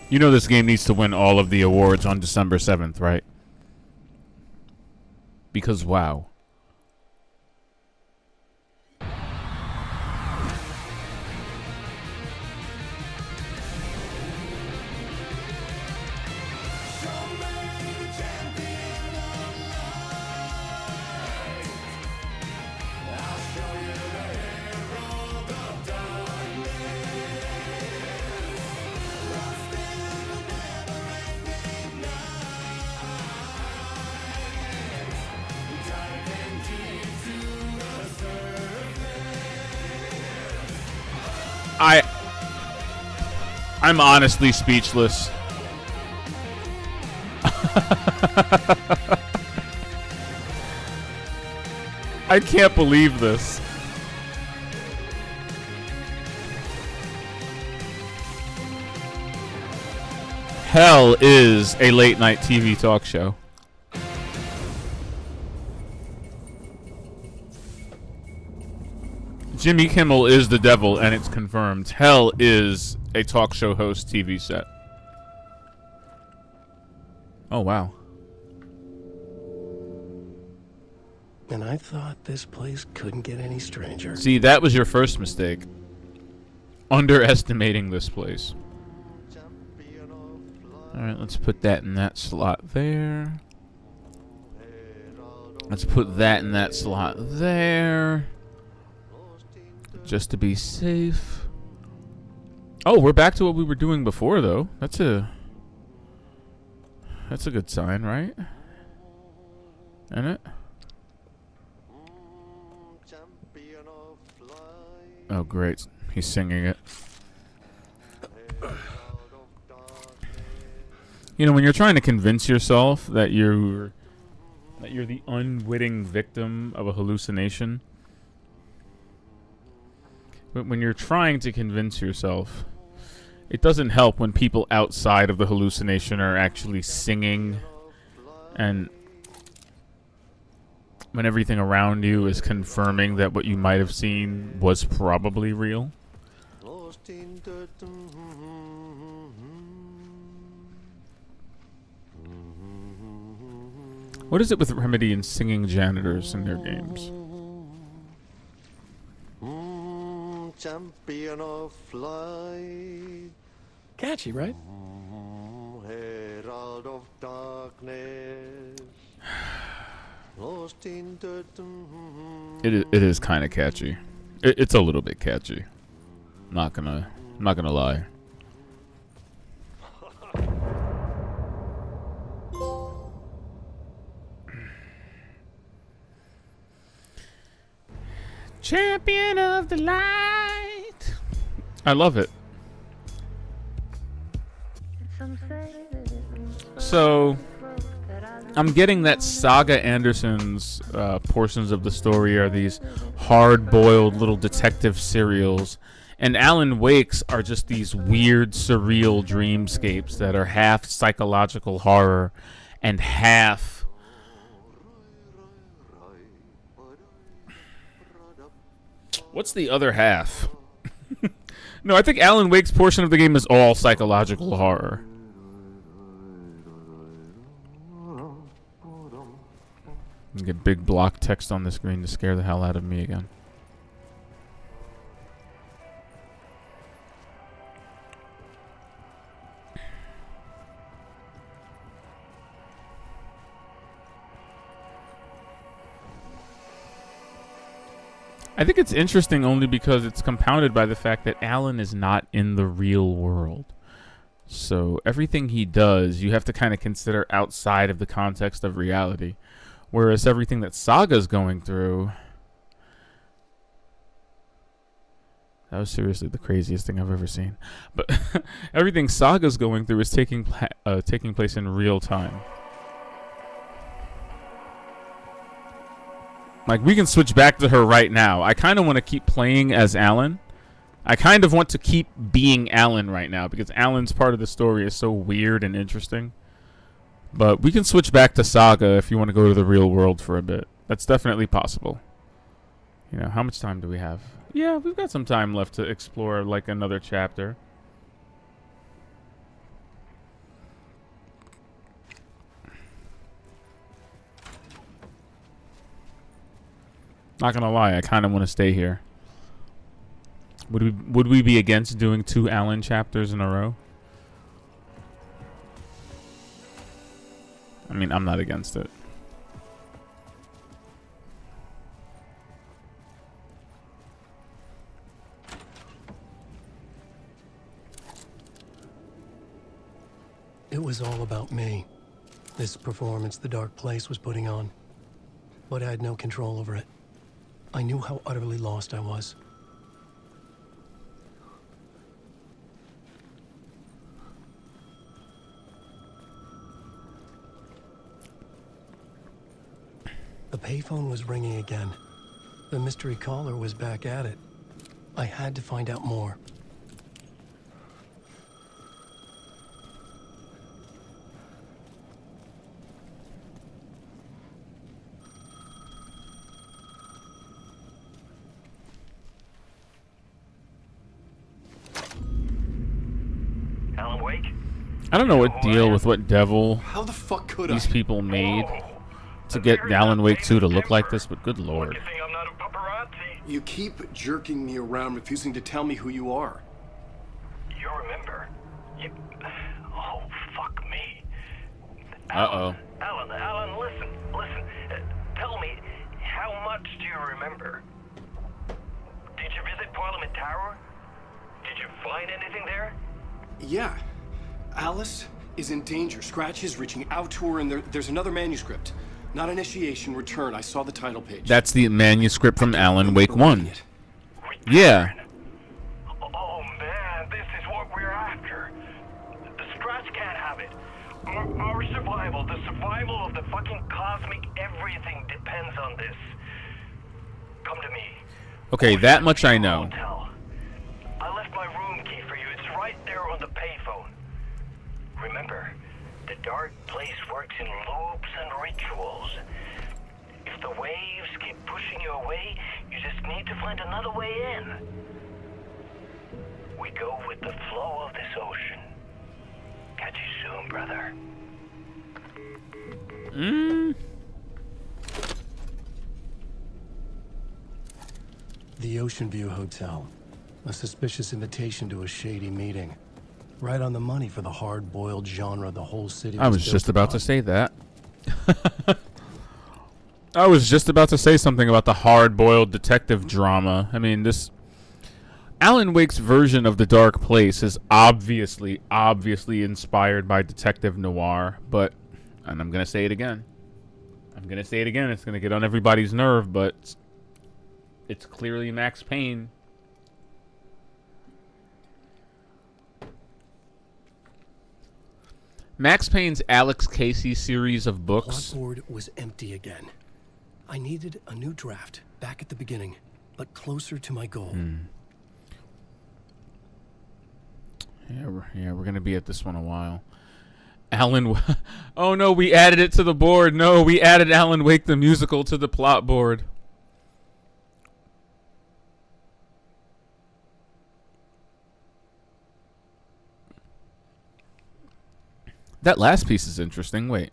You know this game needs to win all of the awards on December 7th, right? Because wow. I'm honestly speechless. I can't believe this. Hell is a late night TV talk show. Jimmy Kimmel is the devil, and it's confirmed. Hell is a talk show host TV set. Oh, wow. And I thought this place couldn't get any stranger. See, that was your first mistake. Underestimating this place. Alright, let's put that in that slot there. Let's put that in that slot there. Just to be safe. Oh, we're back to what we were doing before, though. That's a good sign, right? Isn't it? Oh, great. He's singing it. You know, when you're trying to convince yourself that you're the unwitting victim of a hallucination, but when you're trying to convince yourself, it doesn't help when people outside of the hallucination are actually singing, and when everything around you is confirming that what you might have seen was probably real. What is it with Remedy and singing janitors in their games? Champion of flight. Catchy, right? Herald of darkness. Lost in the It is kind of catchy. It's a little bit catchy. I'm not gonna lie. Champion of the light. I love it. So, I'm getting that Saga Anderson's portions of the story are these hard-boiled little detective serials, and Alan Wake's are just these weird, surreal dreamscapes that are half psychological horror and half what's the other half? No, I think Alan Wake's portion of the game is all psychological horror. Get big block text on the screen to scare the hell out of me again. I think it's interesting only because it's compounded by the fact that Alan is not in the real world. So everything he does, you have to kind of consider outside of the context of reality. Whereas everything that Saga's going through... That was seriously the craziest thing I've ever seen. But everything Saga's going through is taking place in real time. Like, we can switch back to her right now. I kind of want to keep playing as Alan. I kind of want to keep being Alan right now because Alan's part of the story is so weird and interesting. But we can switch back to Saga if you want to go to the real world for a bit. That's definitely possible. You know, how much time do we have? Yeah, we've got some time left to explore, like, another chapter. Not gonna lie, I kind of want to stay here. Would we be against doing 2 Alan chapters in a row? I mean, I'm not against it. It was all about me. This performance the Dark Place was putting on. But I had no control over it. I knew how utterly lost I was. The payphone was ringing again. The mystery caller was back at it. I had to find out more. I don't know what deal with what devil How the fuck could these people made to get Alan Wake 2 to look like this, but good lord. You keep jerking me around, refusing to tell me who you are. You remember? Oh, fuck me. Uh-oh. Alan, listen. Tell me, how much do you remember? Did you visit Parliament Tower? Did you find anything there? Yeah. Alice is in danger. Scratch is reaching out to her, and there's another manuscript. Not initiation, return. I saw the title page. That's the manuscript from Alan Wake 1. Yeah. Oh man, this is what we're after. The Scratch can't have it. Our survival, the survival of the fucking cosmic everything depends on this. Come to me. Okay, that much I know. I left my room key for you. It's right there on the payphone. Remember, the dark place works in loops and rituals. If the waves keep pushing you away, you just need to find another way in. We go with the flow of this ocean. Catch you soon, brother. The Ocean View Hotel. A suspicious invitation to a shady meeting. Right on the money for the hard-boiled genre the whole city I was just about to say that. I was just about to say something about the hard-boiled detective drama. I mean, this Alan Wake's version of The Dark Place is obviously inspired by detective noir, and I'm going to say it again. It's going to get on everybody's nerve, but it's clearly Max Payne. Max Payne's Alex Casey series of books. Plotboard was empty again. I needed a new draft, back at the beginning, but closer to my goal. Yeah, we're gonna be at this one a while. Alan, oh no, we added it to the board. No, we added Alan Wake the musical to the plot board. That last piece is interesting. Wait.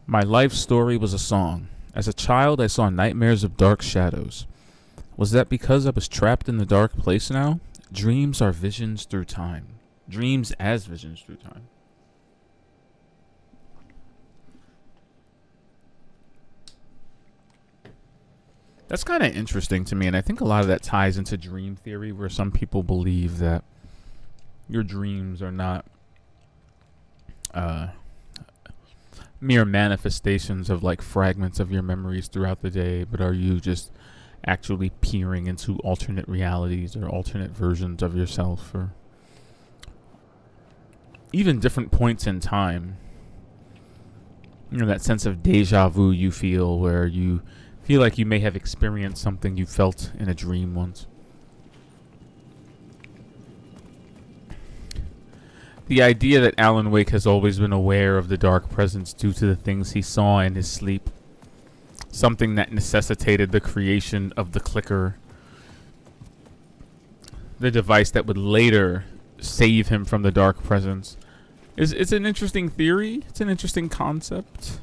My life story was a song. As a child, I saw nightmares of dark shadows. Was that because I was trapped in the dark place now? Dreams are visions through time. Dreams as visions through time. That's kind of interesting to me, and I think a lot of that ties into dream theory, where some people believe that your dreams are not mere manifestations of like fragments of your memories throughout the day, but are you just actually peering into alternate realities or alternate versions of yourself, or even different points in time. You know, that sense of deja vu you feel, where you feel like you may have experienced something you felt in a dream once. The idea that Alan Wake has always been aware of the dark presence due to the things he saw in his sleep, something that necessitated the creation of the clicker, the device that would later save him from the dark presence, it's an interesting theory. It's an interesting concept.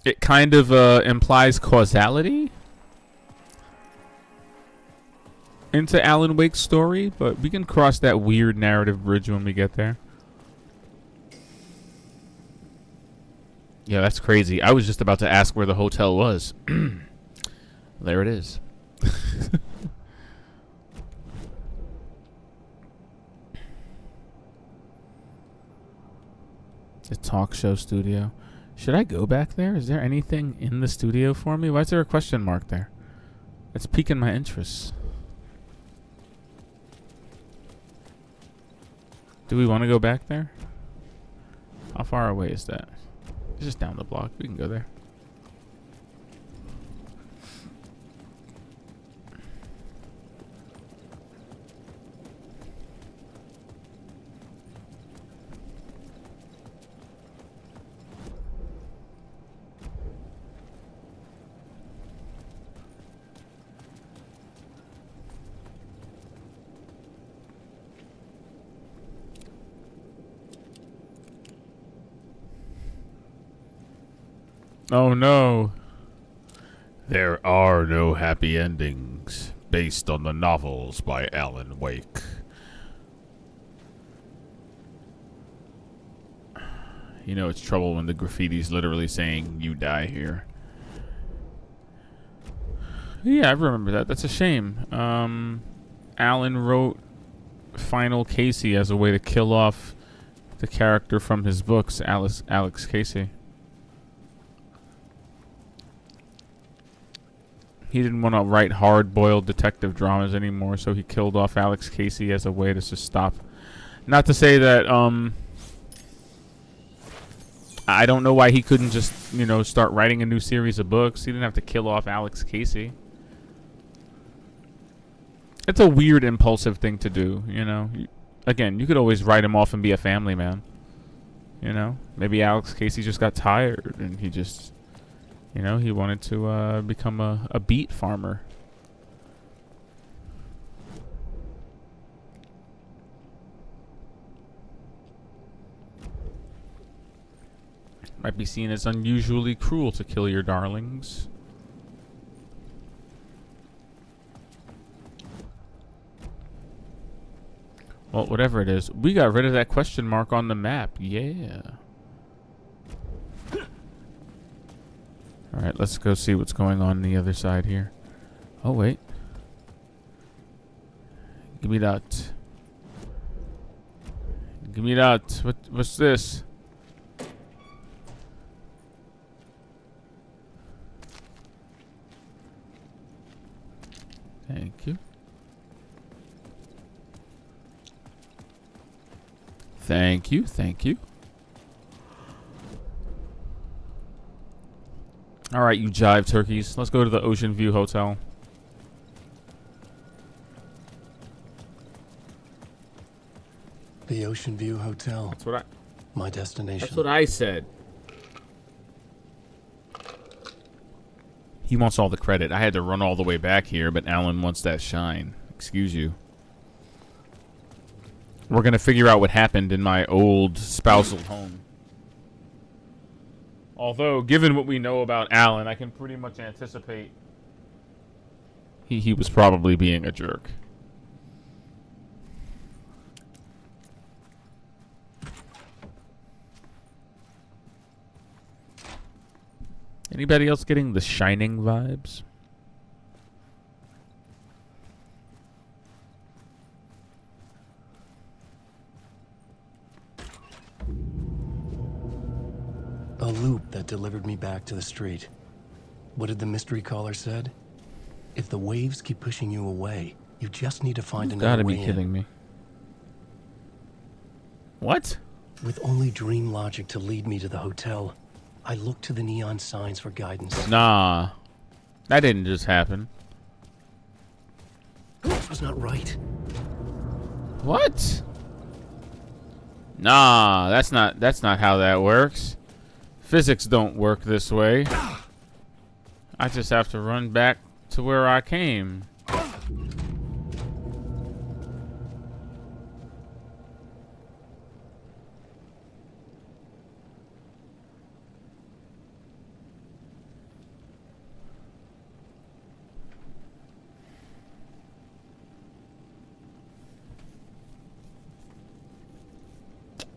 It kind of implies causality into Alan Wake's story, but we can cross that weird narrative bridge when we get there. Yeah, that's crazy. I was just about to ask where the hotel was. There it is. The talk show studio. Should I go back there? Is there anything in the studio for me? Why is there a question mark there? It's piquing my interest. Do we want to go back there? How far away is that? It's just down the block. We can go there. Oh no. There are no happy endings, based on the novels by Alan Wake. You know it's trouble when the graffiti's literally saying, "You die here." Yeah, I remember that. That's a shame. Alan wrote Final Casey as a way to kill off the character from his books, Alex Casey. He didn't want to write hard-boiled detective dramas anymore, so he killed off Alex Casey as a way to just stop. Not to say that, I don't know why he couldn't just, you know, start writing a new series of books. He didn't have to kill off Alex Casey. It's a weird, impulsive thing to do, you know. Again, you could always write him off and be a family man. You know? Maybe Alex Casey just got tired and he just... You know, he wanted to become a beet farmer. Might be seen as unusually cruel to kill your darlings. Well, whatever it is, we got rid of that question mark on the map. Yeah. Alright, let's go see what's going on the other side here. Oh, wait. Give me that. Give me that. What's this? Thank you. Thank you, thank you. All right, you jive turkeys. Let's go to the Ocean View Hotel. The Ocean View Hotel. That's what my destination. That's what I said. He wants all the credit. I had to run all the way back here, but Alan wants that shine. Excuse you. We're going to figure out what happened in my old spousal home. Although, given what we know about Alan, I can pretty much anticipate he was probably being a jerk. Anybody else getting the Shining vibes? A loop that delivered me back to the street. What did the mystery caller said? If the waves keep pushing you away, you just need to find another way in. Gotta be kidding me. What? With only dream logic to lead me to the hotel, I looked to the neon signs for guidance. Nah. That didn't just happen. This was not right. What? Nah, that's not how that works. Physics don't work this way. I just have to run back to where I came.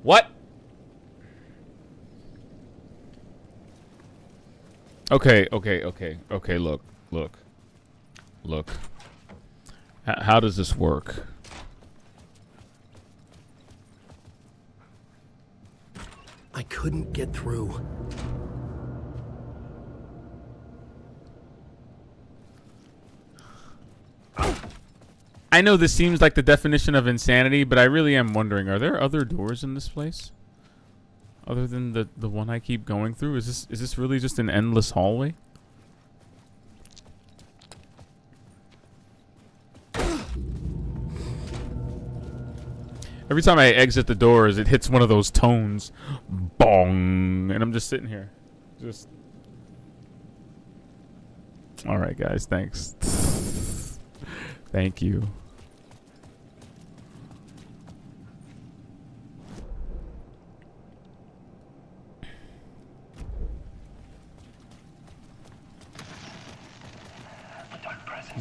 What? Okay, look. How does this work? I couldn't get through. I know this seems like the definition of insanity, but I really am wondering, are there other doors in this place? Other than the one I keep going through? Is this really just an endless hallway? Every time I exit the doors, it hits one of those tones. Bong! And I'm just sitting here. Just... Alright, guys. Thanks. Thank you.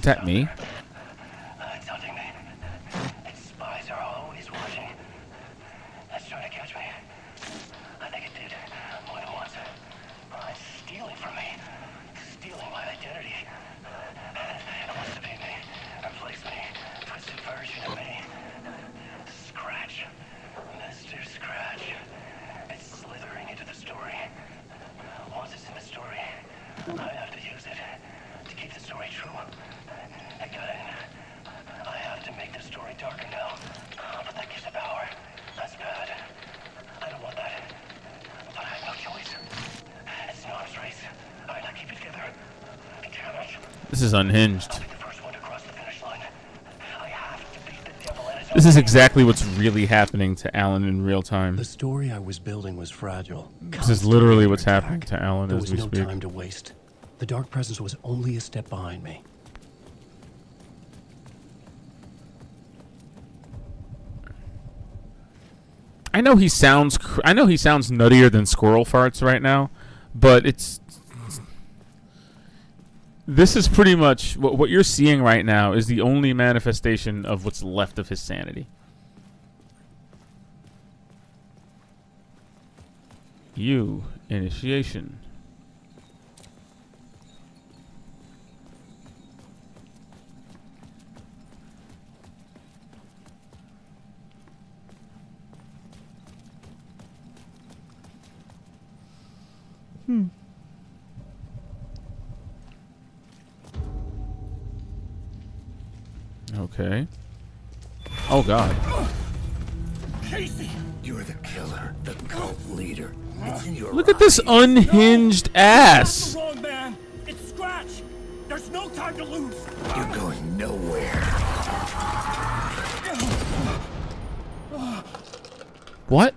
Is that me? It's hunting me. Its spies are always watching. It's trying to catch me. I think it did more than once. It's stealing from me. Stealing my identity. It wants to be me. Replace me. Twisted version of me. Scratch. Mr. Scratch. It's slithering into the story. Once it's in the story, I have to use it to keep the story true. I got it. I have to make the story darker now. But that gives it power. That's bad. I don't want that. But I have no choice. It's an arms race. I gotta keep it together. Damn it. This is unhinged. I'll be the first one to cross the finish line. I have to beat the devil at his own This is game. exactly what's really happening to Alan in real time. The story I was building was fragile. This is literally what's happening to Alan There as was we no speak. time to waste. The Dark Presence was only a step behind me. I know he sounds nuttier than squirrel farts right now, but this is pretty much what you're seeing right now is the only manifestation of what's left of his sanity. You initiation. Okay. Oh God. Casey! You're the killer, the cult leader. It's in your Look at this unhinged ass. You're wrong, man. It's Scratch. There's no time to lose. You're going nowhere. What?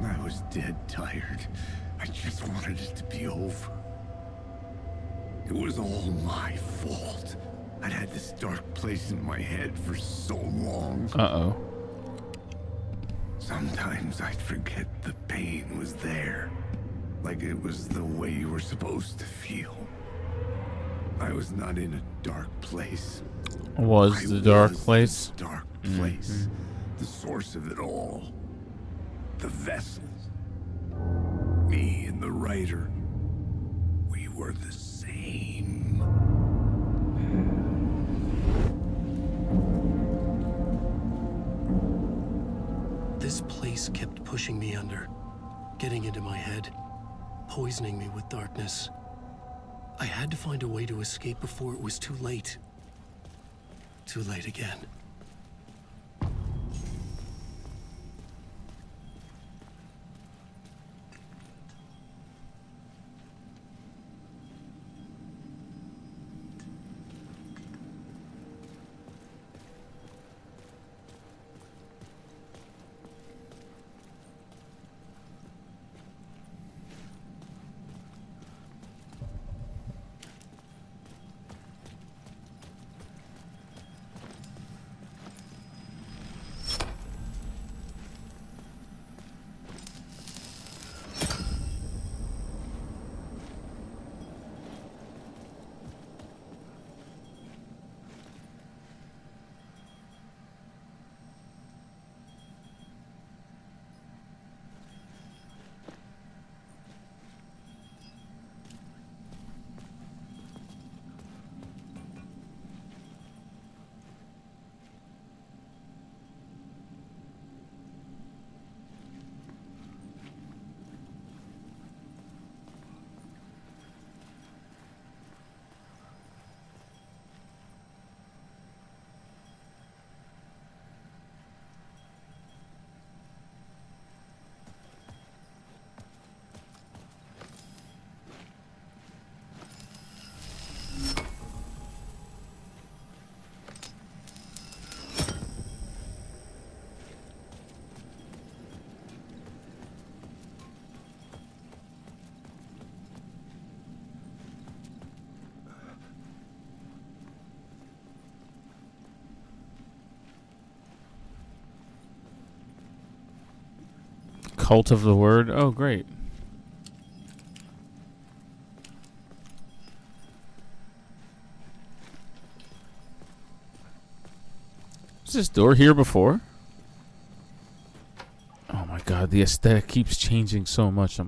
I was dead tired. I just wanted it to be over. It was all my fault. I'd had this dark place in my head for so long. Uh-oh. Sometimes I'd forget the pain was there. Like it was the way you were supposed to feel. I was not in a dark place. Was the dark place? The dark place. The source of it all. The vessels. Me and the writer. We were the same. This place kept pushing me under, getting into my head, poisoning me with darkness. I had to find a way to escape before it was too late. Too late again. Cult of the Word. Oh, great. Was this door here before? Oh my god, the aesthetic keeps changing so much.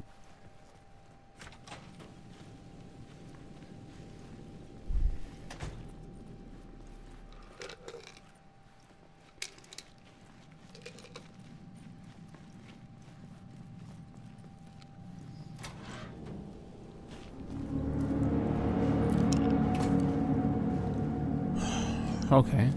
Okay.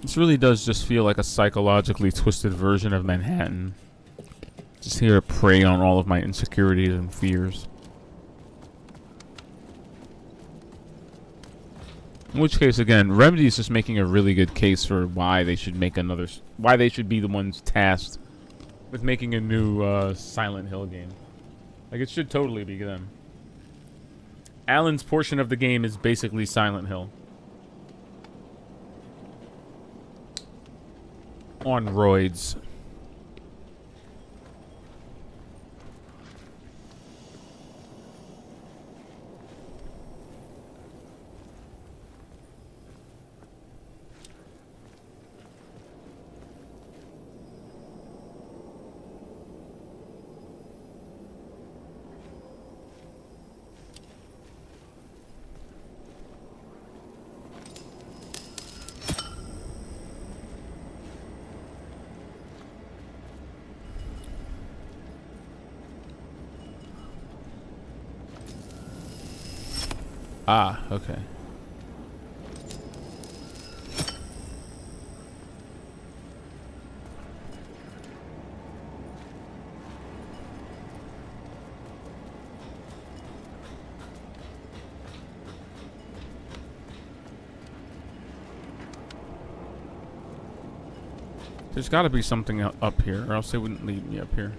This really does just feel like a psychologically twisted version of Manhattan. Just here to prey on all of my insecurities and fears. In which case, again, Remedy is just making a really good case for why they should make another, why they should be the ones tasked with making a new Silent Hill game. Like, it should totally be them. Alan's portion of the game is basically Silent Hill. On roids. Ah, okay. There's got to be something up here, or else they wouldn't lead me up here.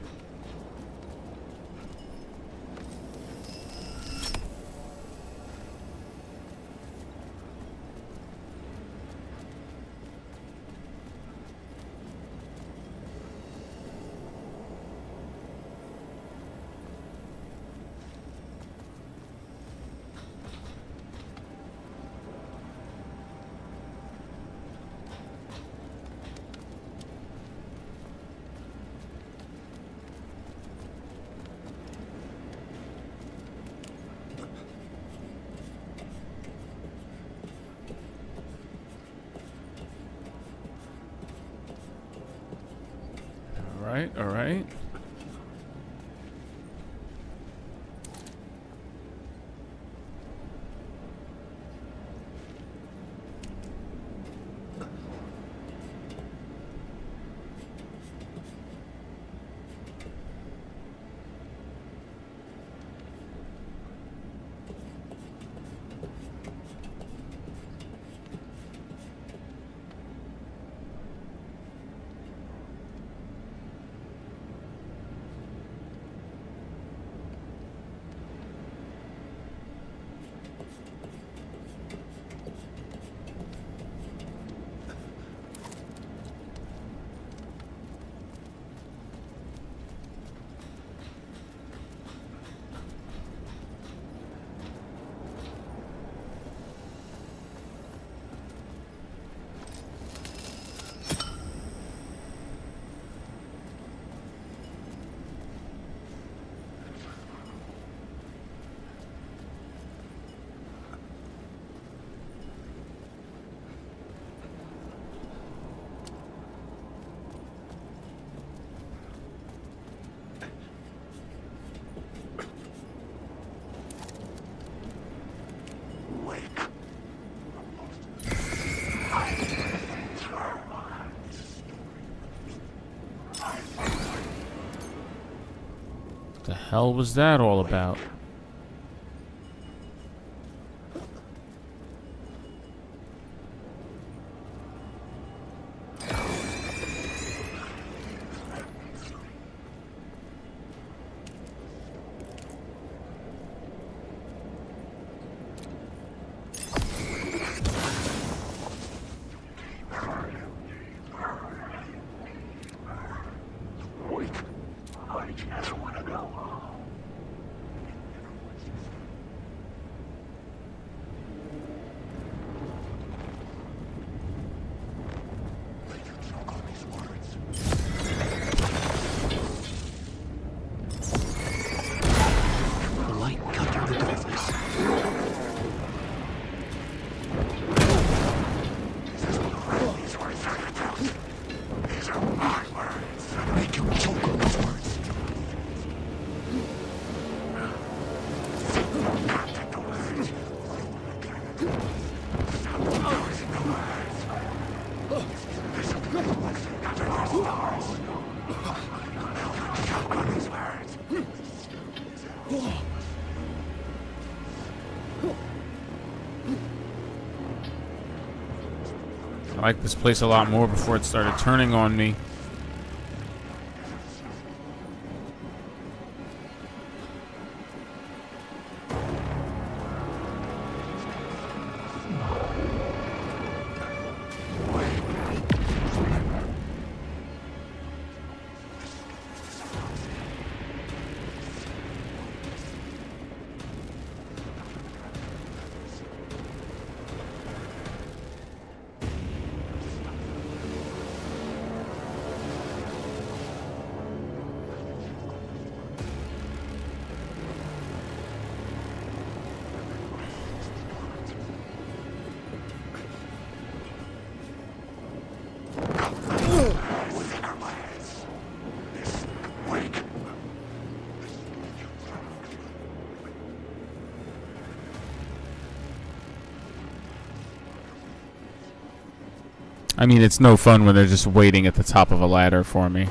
All right. The hell was that all about? I liked this place a lot more before it started turning on me. I mean, it's no fun when they're just waiting at the top of a ladder for me.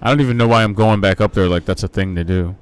I don't even know why I'm going back up there like that's a thing to do.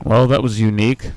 Well, that was unique.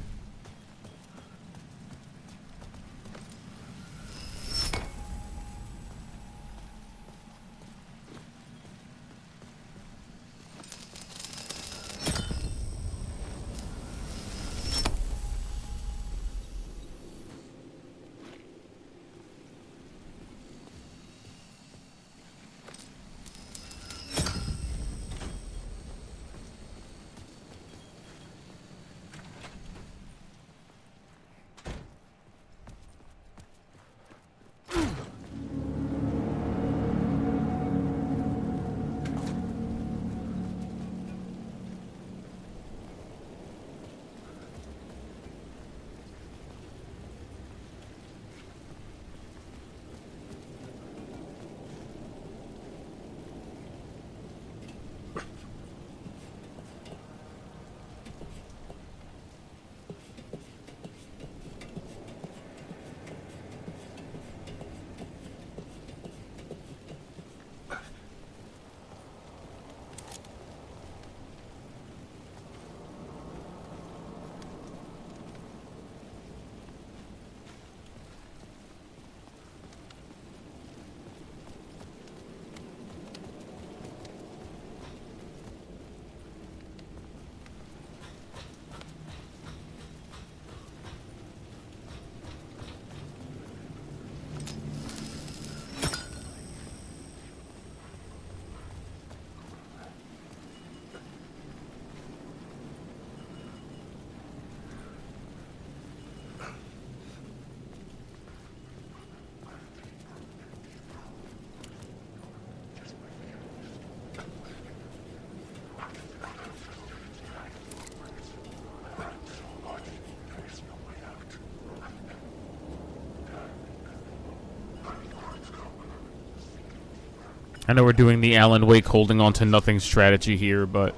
I know we're doing the Alan Wake holding on to nothing strategy here, but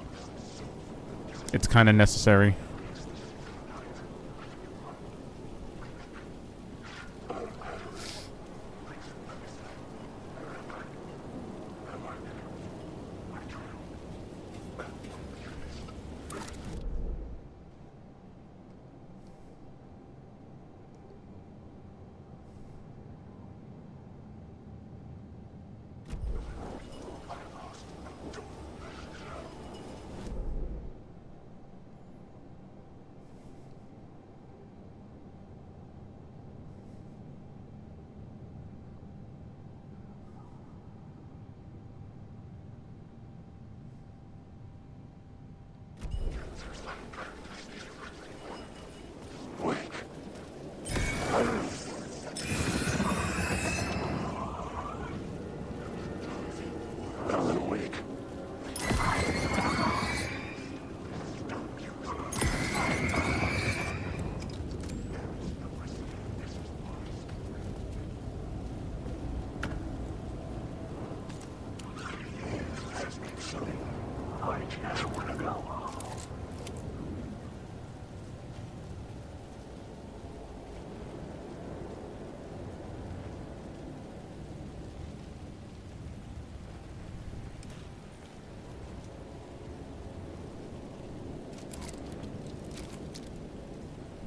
it's kind of necessary.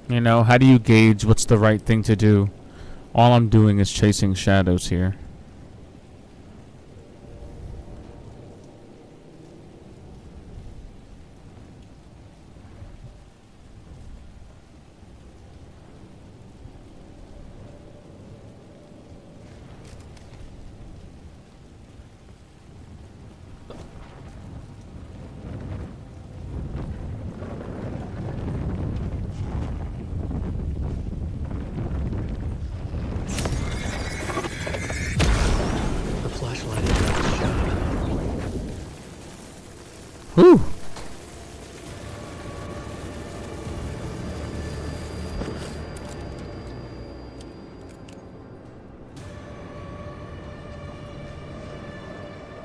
You know, how do you gauge what's the right thing to do? All I'm doing is chasing shadows here. Whew.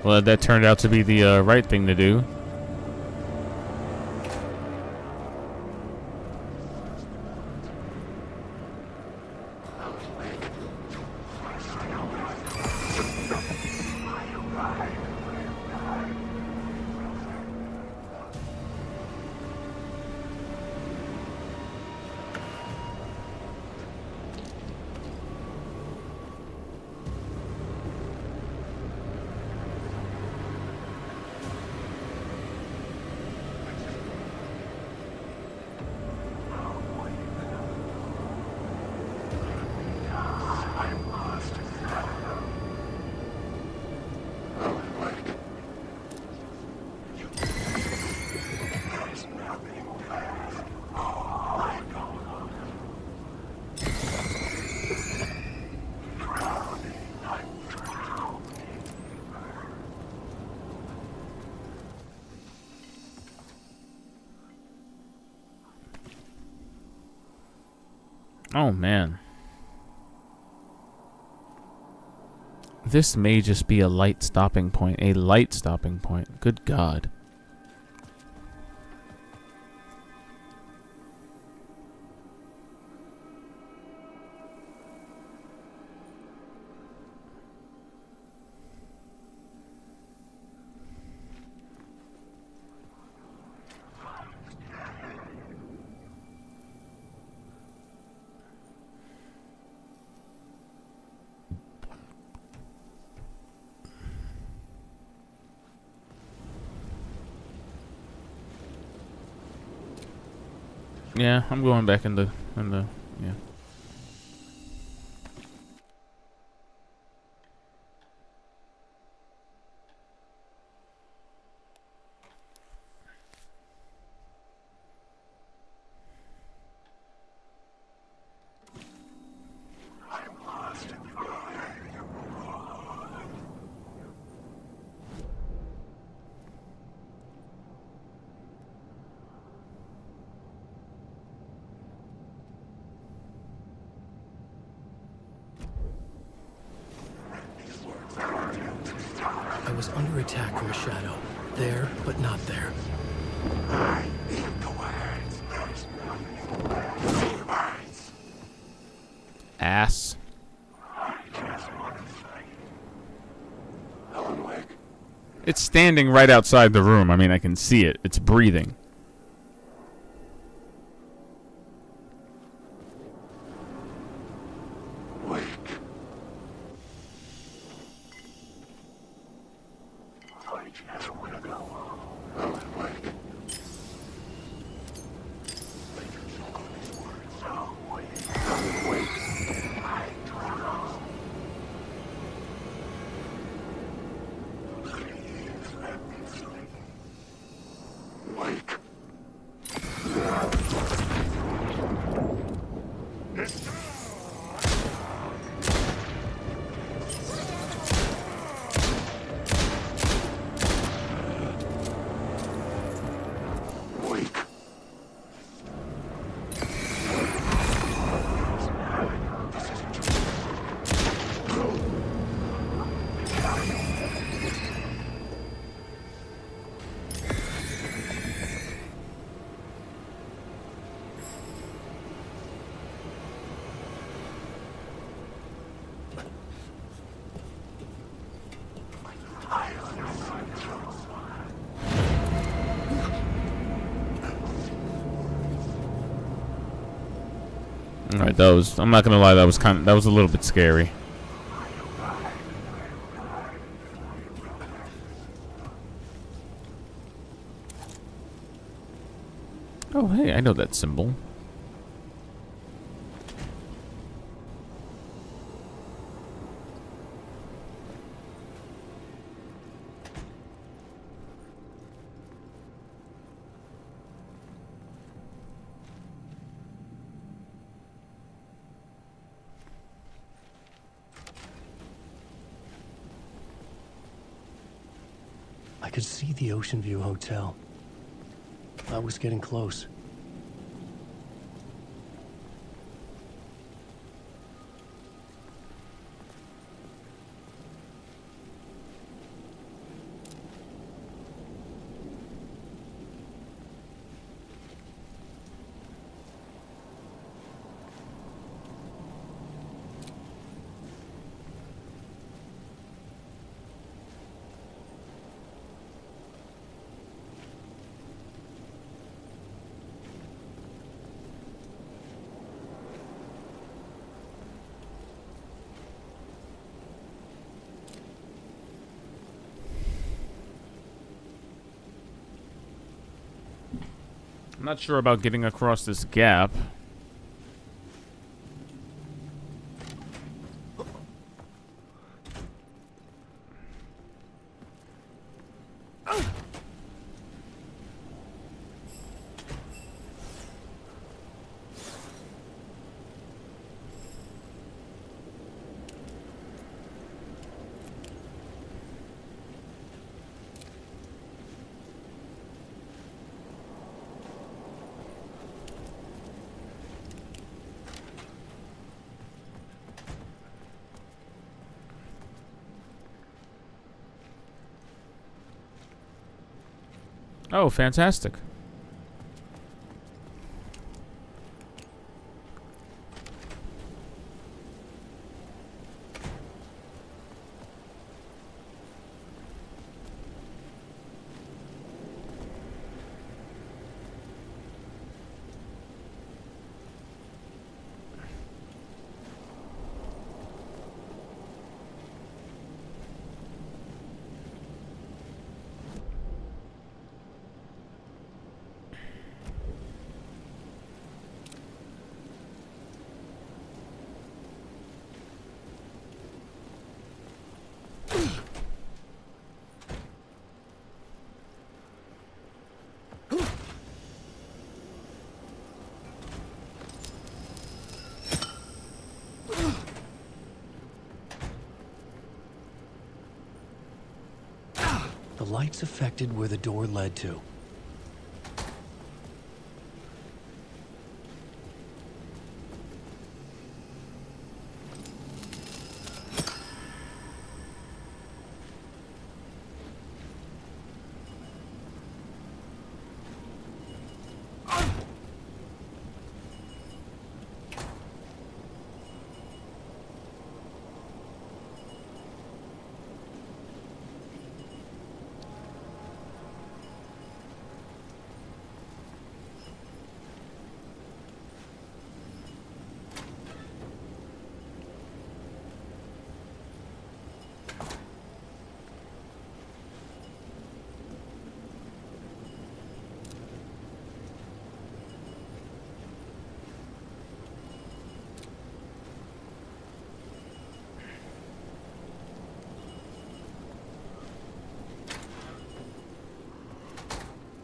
Well, that turned out to be the right thing to do. Oh man. This may just be a light stopping point. A light stopping point. Good God. Yeah, I'm going back in the yeah. was under attack from a shadow. There, but not there. Ass. It's standing right outside the room. I mean, I can see it. It's breathing. Alright, that was, I'm not gonna lie, that was a little bit scary. Oh, hey, I know that symbol. I could see the Ocean View Hotel. I was getting close. I'm not sure about getting across this gap. Oh, fantastic. The lights affected where the door led to.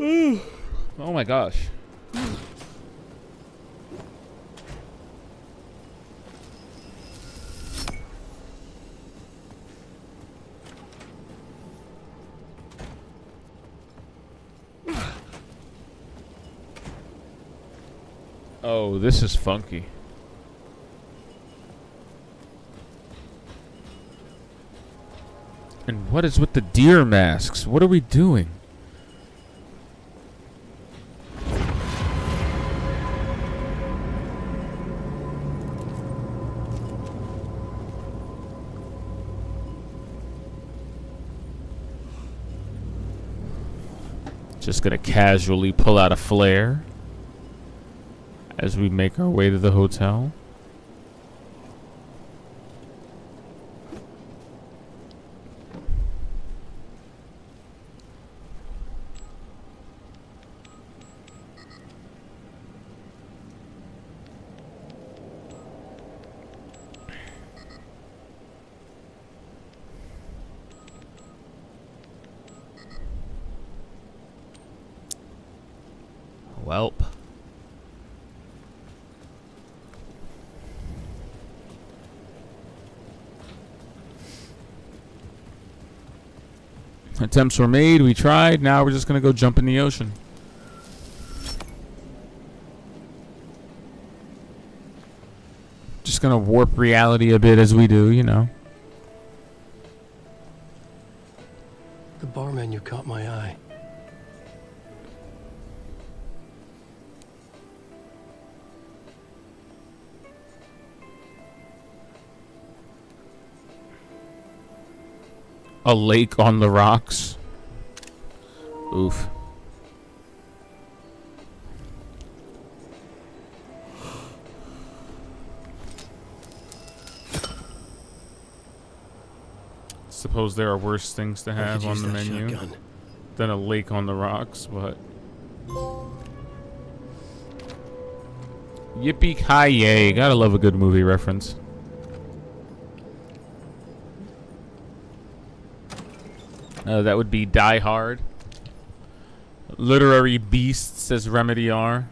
Oh my gosh. Oh, this is funky. And what is with the deer masks? What are we doing? Just gonna casually pull out a flare as we make our way to the hotel. Welp. Attempts were made, we tried, now we're just gonna go jump in the ocean. Just gonna warp reality a bit as we do, you know. The bar menu caught my eye. A lake on the rocks. Oof. Suppose there are worse things to have on the menu than a lake on the rocks, but yippee-ki-yay. Gotta love a good movie reference. That would be Die Hard. Literary beasts, as Remedy are.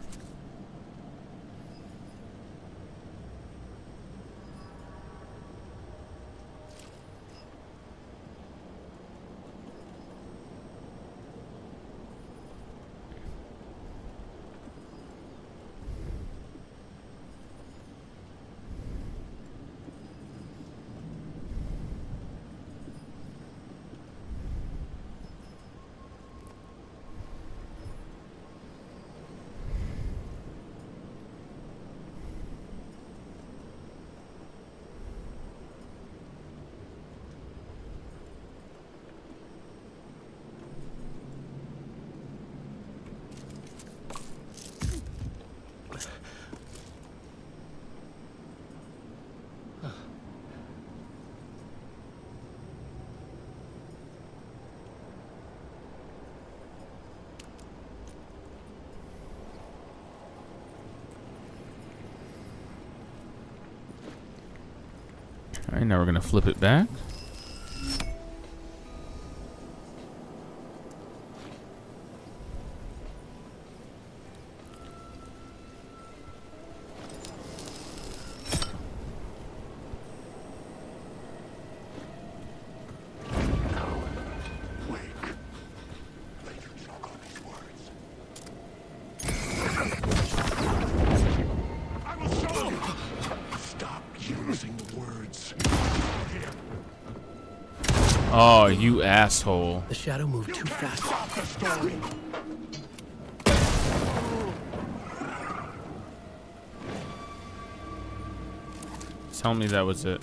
Alright, now we're gonna flip it back. Oh, you asshole. The shadow moved too fast. Tell me that was it.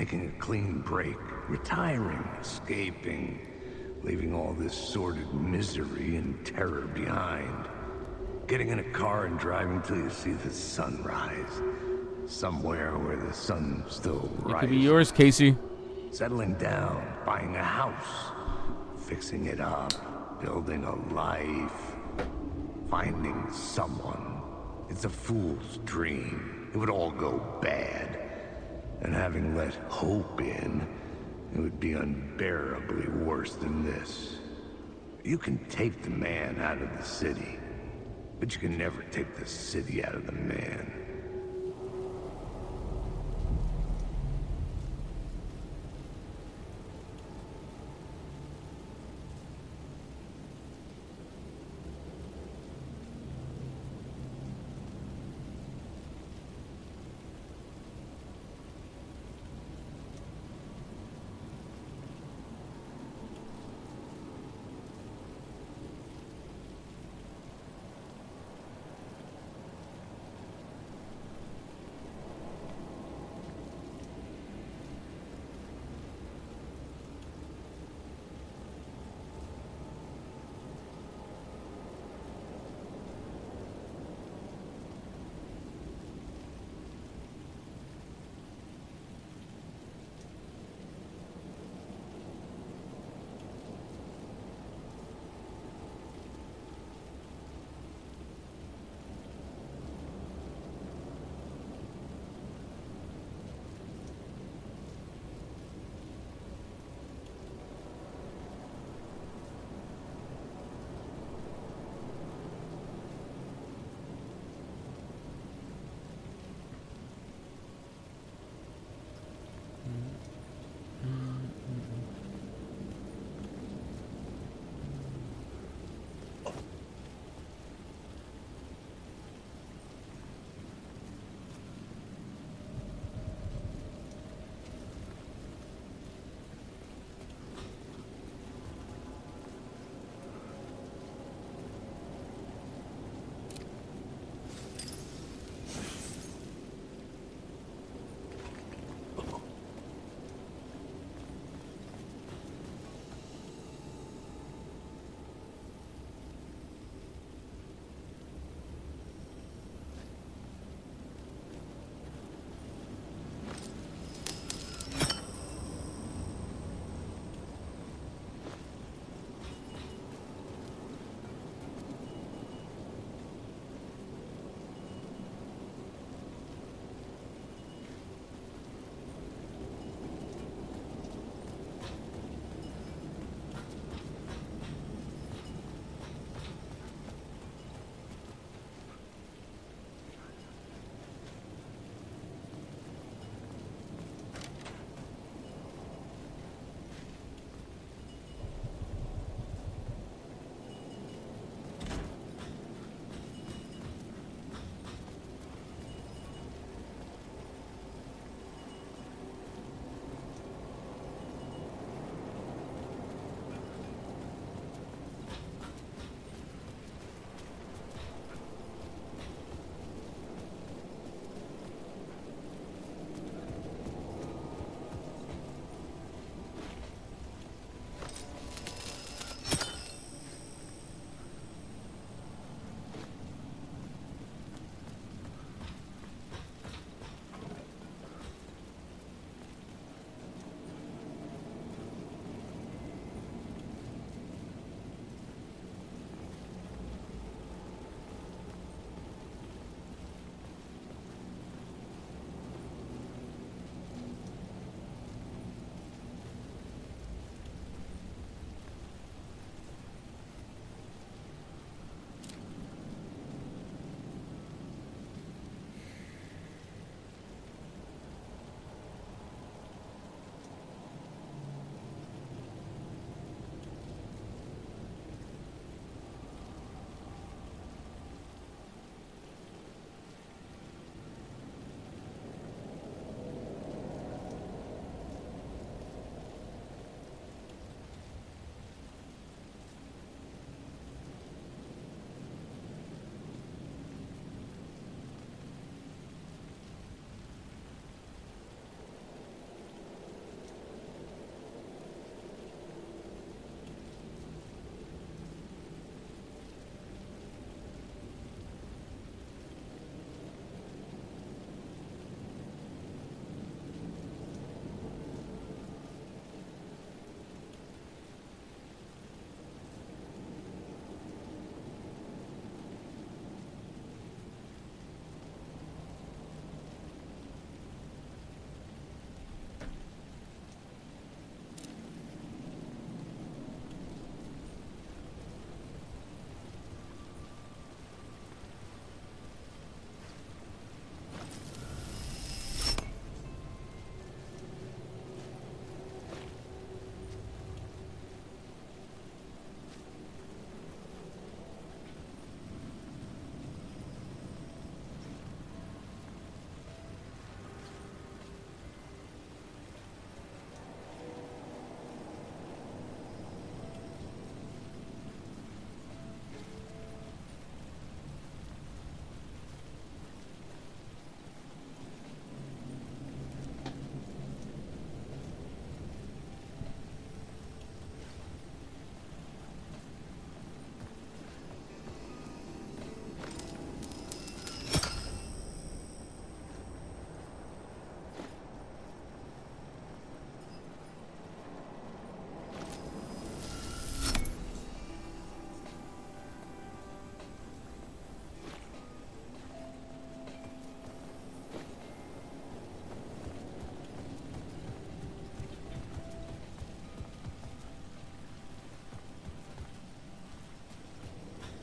taking a clean break, retiring, escaping, leaving all this sordid misery and terror behind. Getting in a car and driving till you see the sun rise. Somewhere where the sun still rises. It could be yours, Casey. Settling down, buying a house, fixing it up, building a life, finding someone. It's a fool's dream. It would all go bad. And having let hope in, it would be unbearably worse than this. You can take the man out of the city, but you can never take the city out of the man.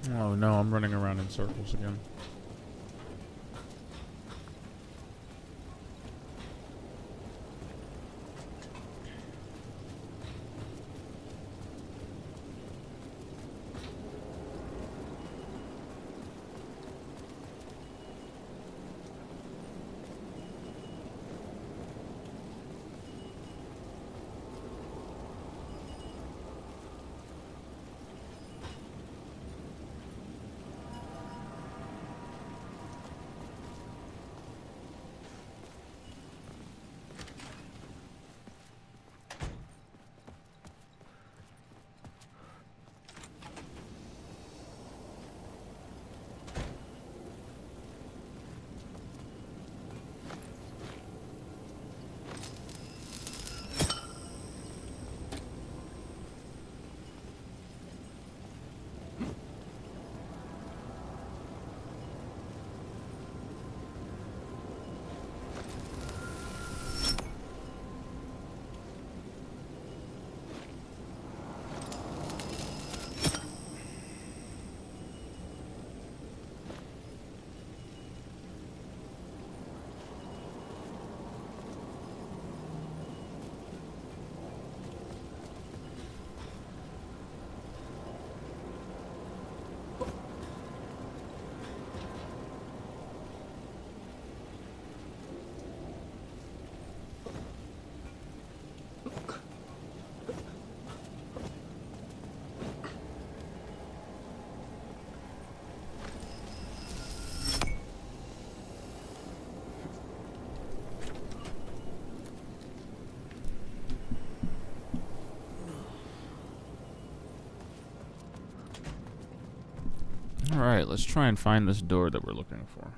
Oh no, I'm running around in circles again. Alright, let's try and find this door that we're looking for.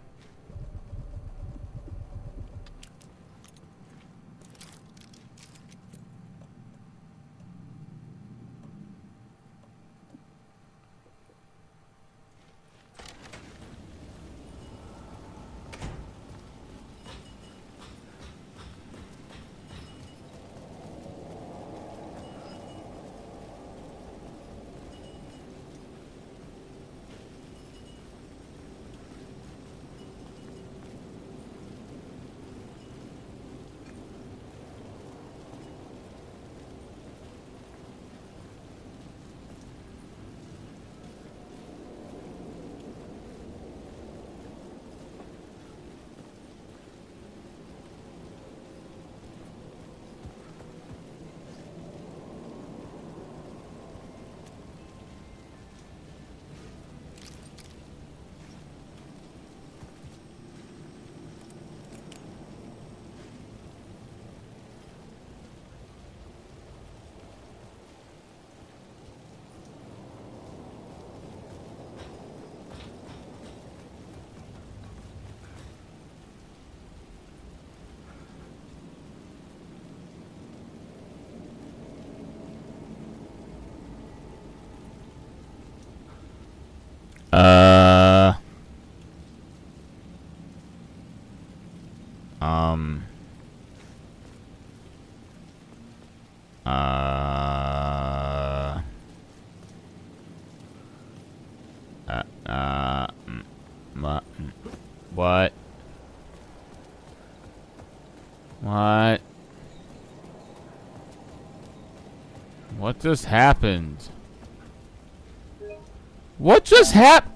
What? What? What just happened? What just happened?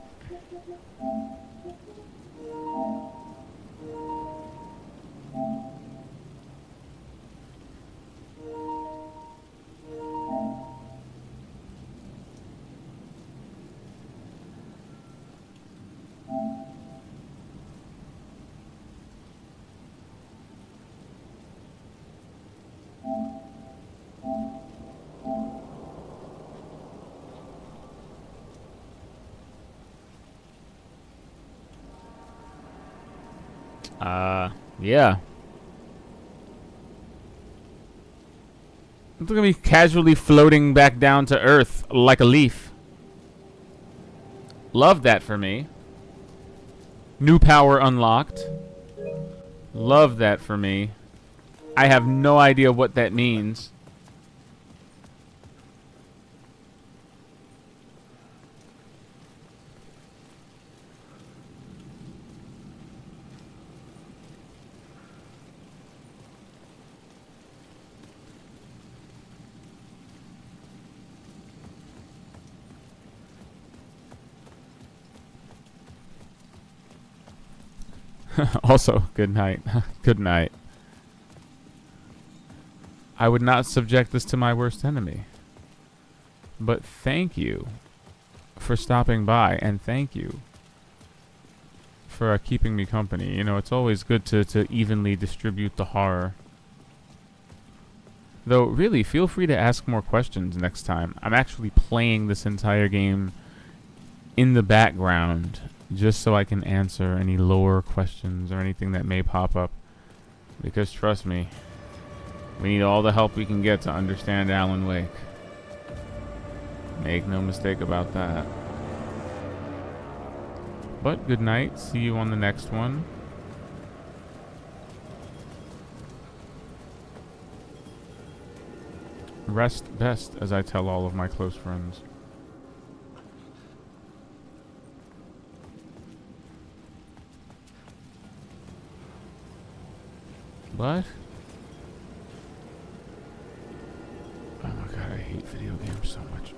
Yeah. Look at me casually floating back down to Earth like a leaf. Love that for me. New power unlocked. Love that for me. I have no idea what that means. Also, good night. Good night. I would not subject this to my worst enemy. But thank you for stopping by, and thank you for keeping me company. You know, it's always good to evenly distribute the horror. Though, really, feel free to ask more questions next time. I'm actually playing this entire game in the background just so I can answer any lore questions or anything that may pop up. Because trust me, we need all the help we can get to understand Alan Wake. Make no mistake about that. But good night. See you on the next one. Rest best, as I tell all of my close friends. What? Oh my god, I hate video games so much.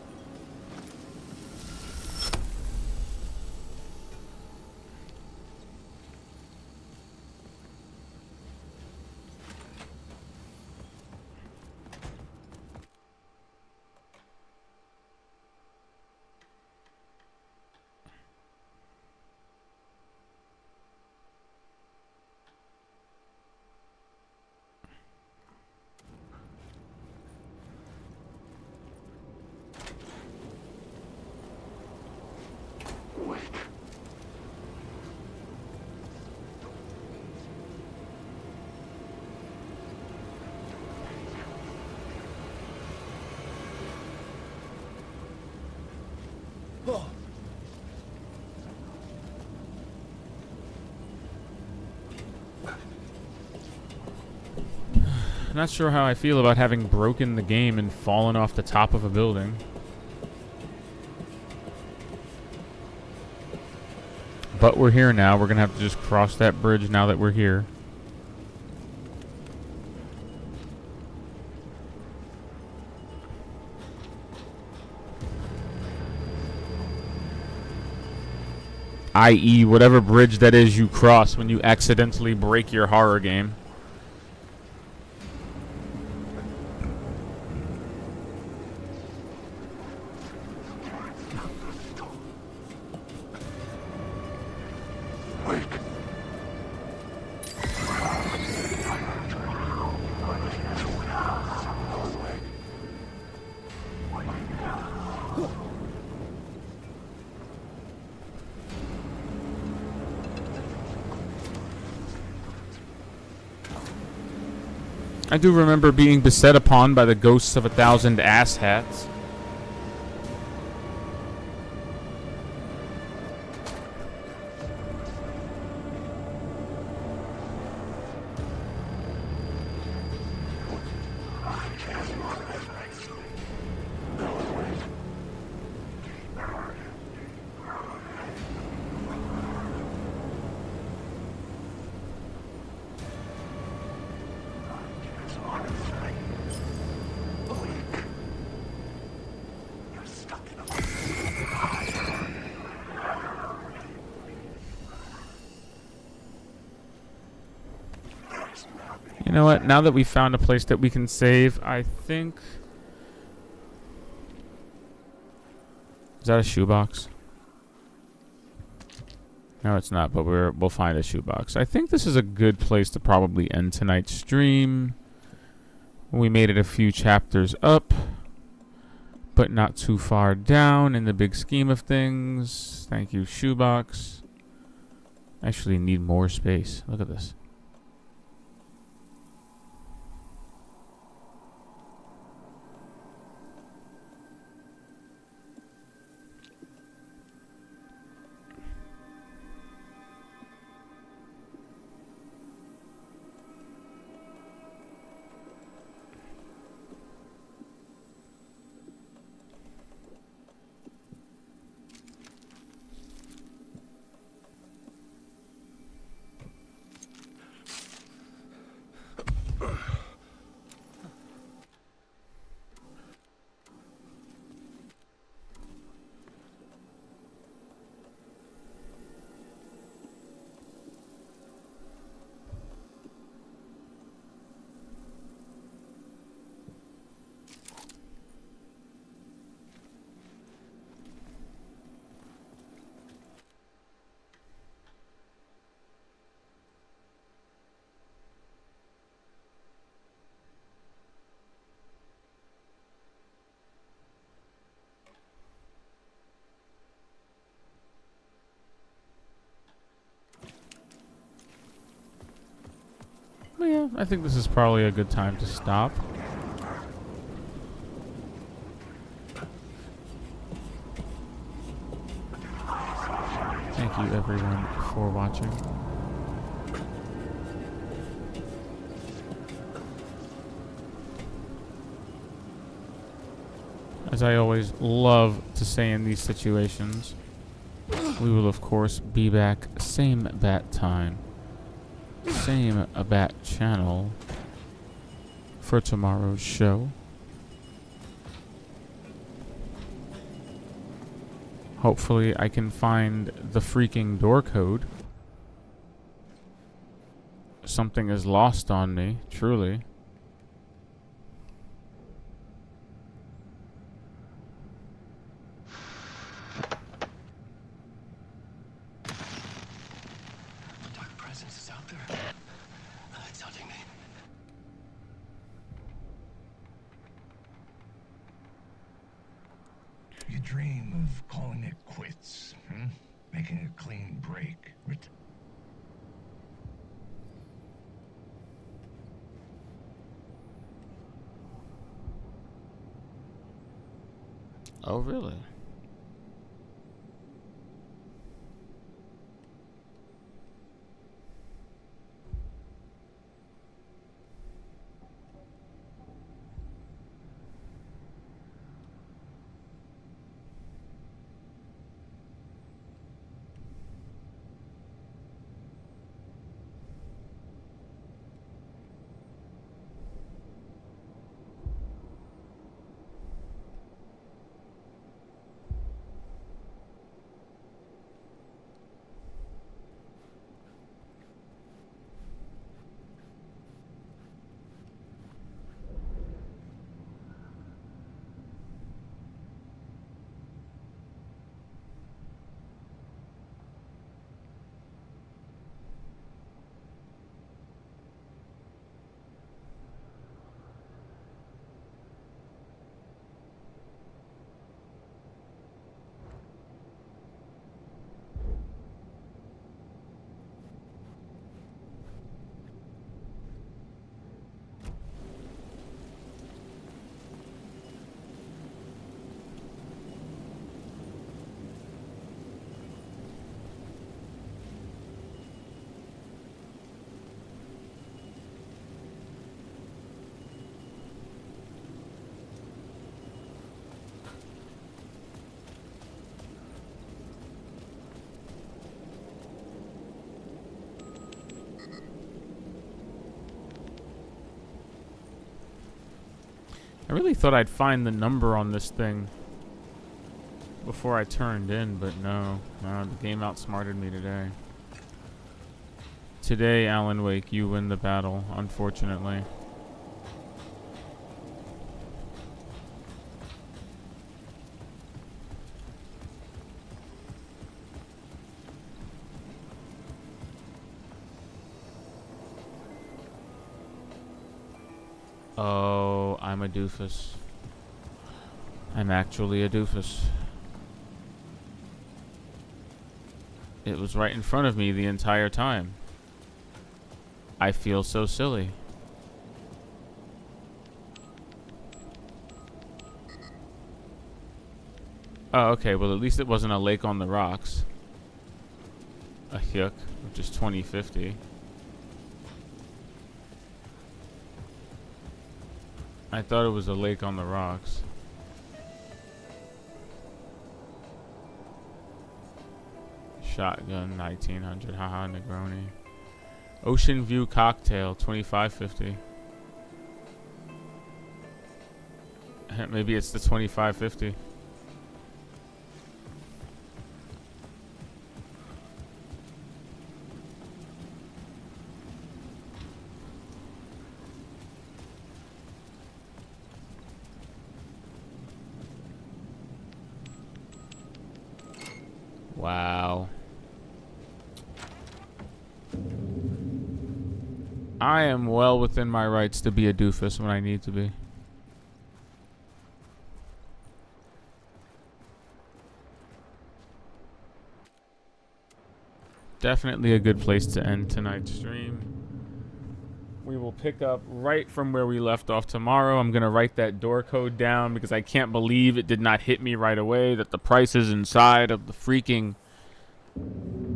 Not sure how I feel about having broken the game and fallen off the top of a building. But we're here now. We're gonna have to just cross that bridge now that we're here. I.e., whatever bridge that is you cross when you accidentally break your horror game. I do remember being beset upon by the ghosts of 1,000 asshats. You know what? Now that we found a place that we can save, I think... Is that a shoebox? No, it's not, but we'll find a shoebox. I think this is a good place to probably end tonight's stream. We made it a few chapters up, but not too far down in the big scheme of things. Thank you, shoebox. Actually need more space. Look at this. Oh yeah, I think this is probably a good time to stop. Thank you everyone for watching. As I always love to say in these situations, we will of course be back same bat time, same bat channel for tomorrow's show. Hopefully I can find the freaking door code. Something is lost on me, truly. Dark presence is out there. It's hunting me. You dream of calling it quits, making a clean break. Oh, really? I really thought I'd find the number on this thing before I turned in, but no, the game outsmarted me today. Today, Alan Wake, you win the battle, unfortunately. Oh, I'm a doofus. I'm actually a doofus. It was right in front of me the entire time. I feel so silly. Oh, okay, well at least it wasn't a lake on the rocks. A hyuk, which is 2050. I thought it was a lake on the rocks. Shotgun 1900, haha, Negroni. Ocean View Cocktail 2550. Maybe it's the 2550. Wow. I am well within my rights to be a doofus when I need to be. Definitely a good place to end tonight's stream. We will pick up right from where we left off tomorrow. I'm going to write that door code down because I can't believe it did not hit me right away that the prices inside of the freaking...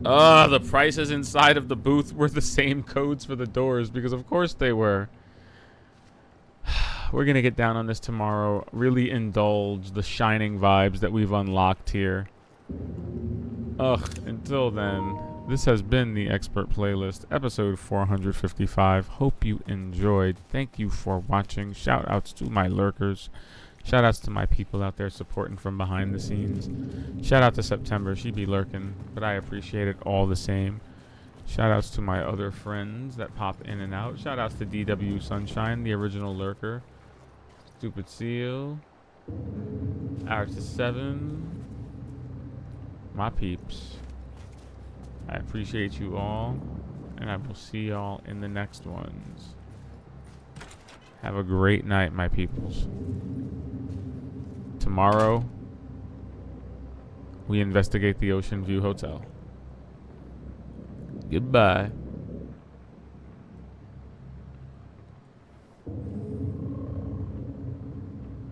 the prices inside of the booth were the same codes for the doors, because of course they were. We're going to get down on this tomorrow. Really indulge the shining vibes that we've unlocked here. Until then... This has been the Expert Playlist, episode 455. Hope you enjoyed. Thank you for watching. Shout outs to my lurkers. Shout outs to my people out there supporting from behind the scenes. Shout out to September. She be lurking, but I appreciate it all the same. Shout outs to my other friends that pop in and out. Shout outs to DW Sunshine, the original lurker. Stupid Seal. Alex7. My peeps. I appreciate you all, and I will see y'all in the next ones. Have a great night, my peoples. Tomorrow, we investigate the Ocean View Hotel. Goodbye.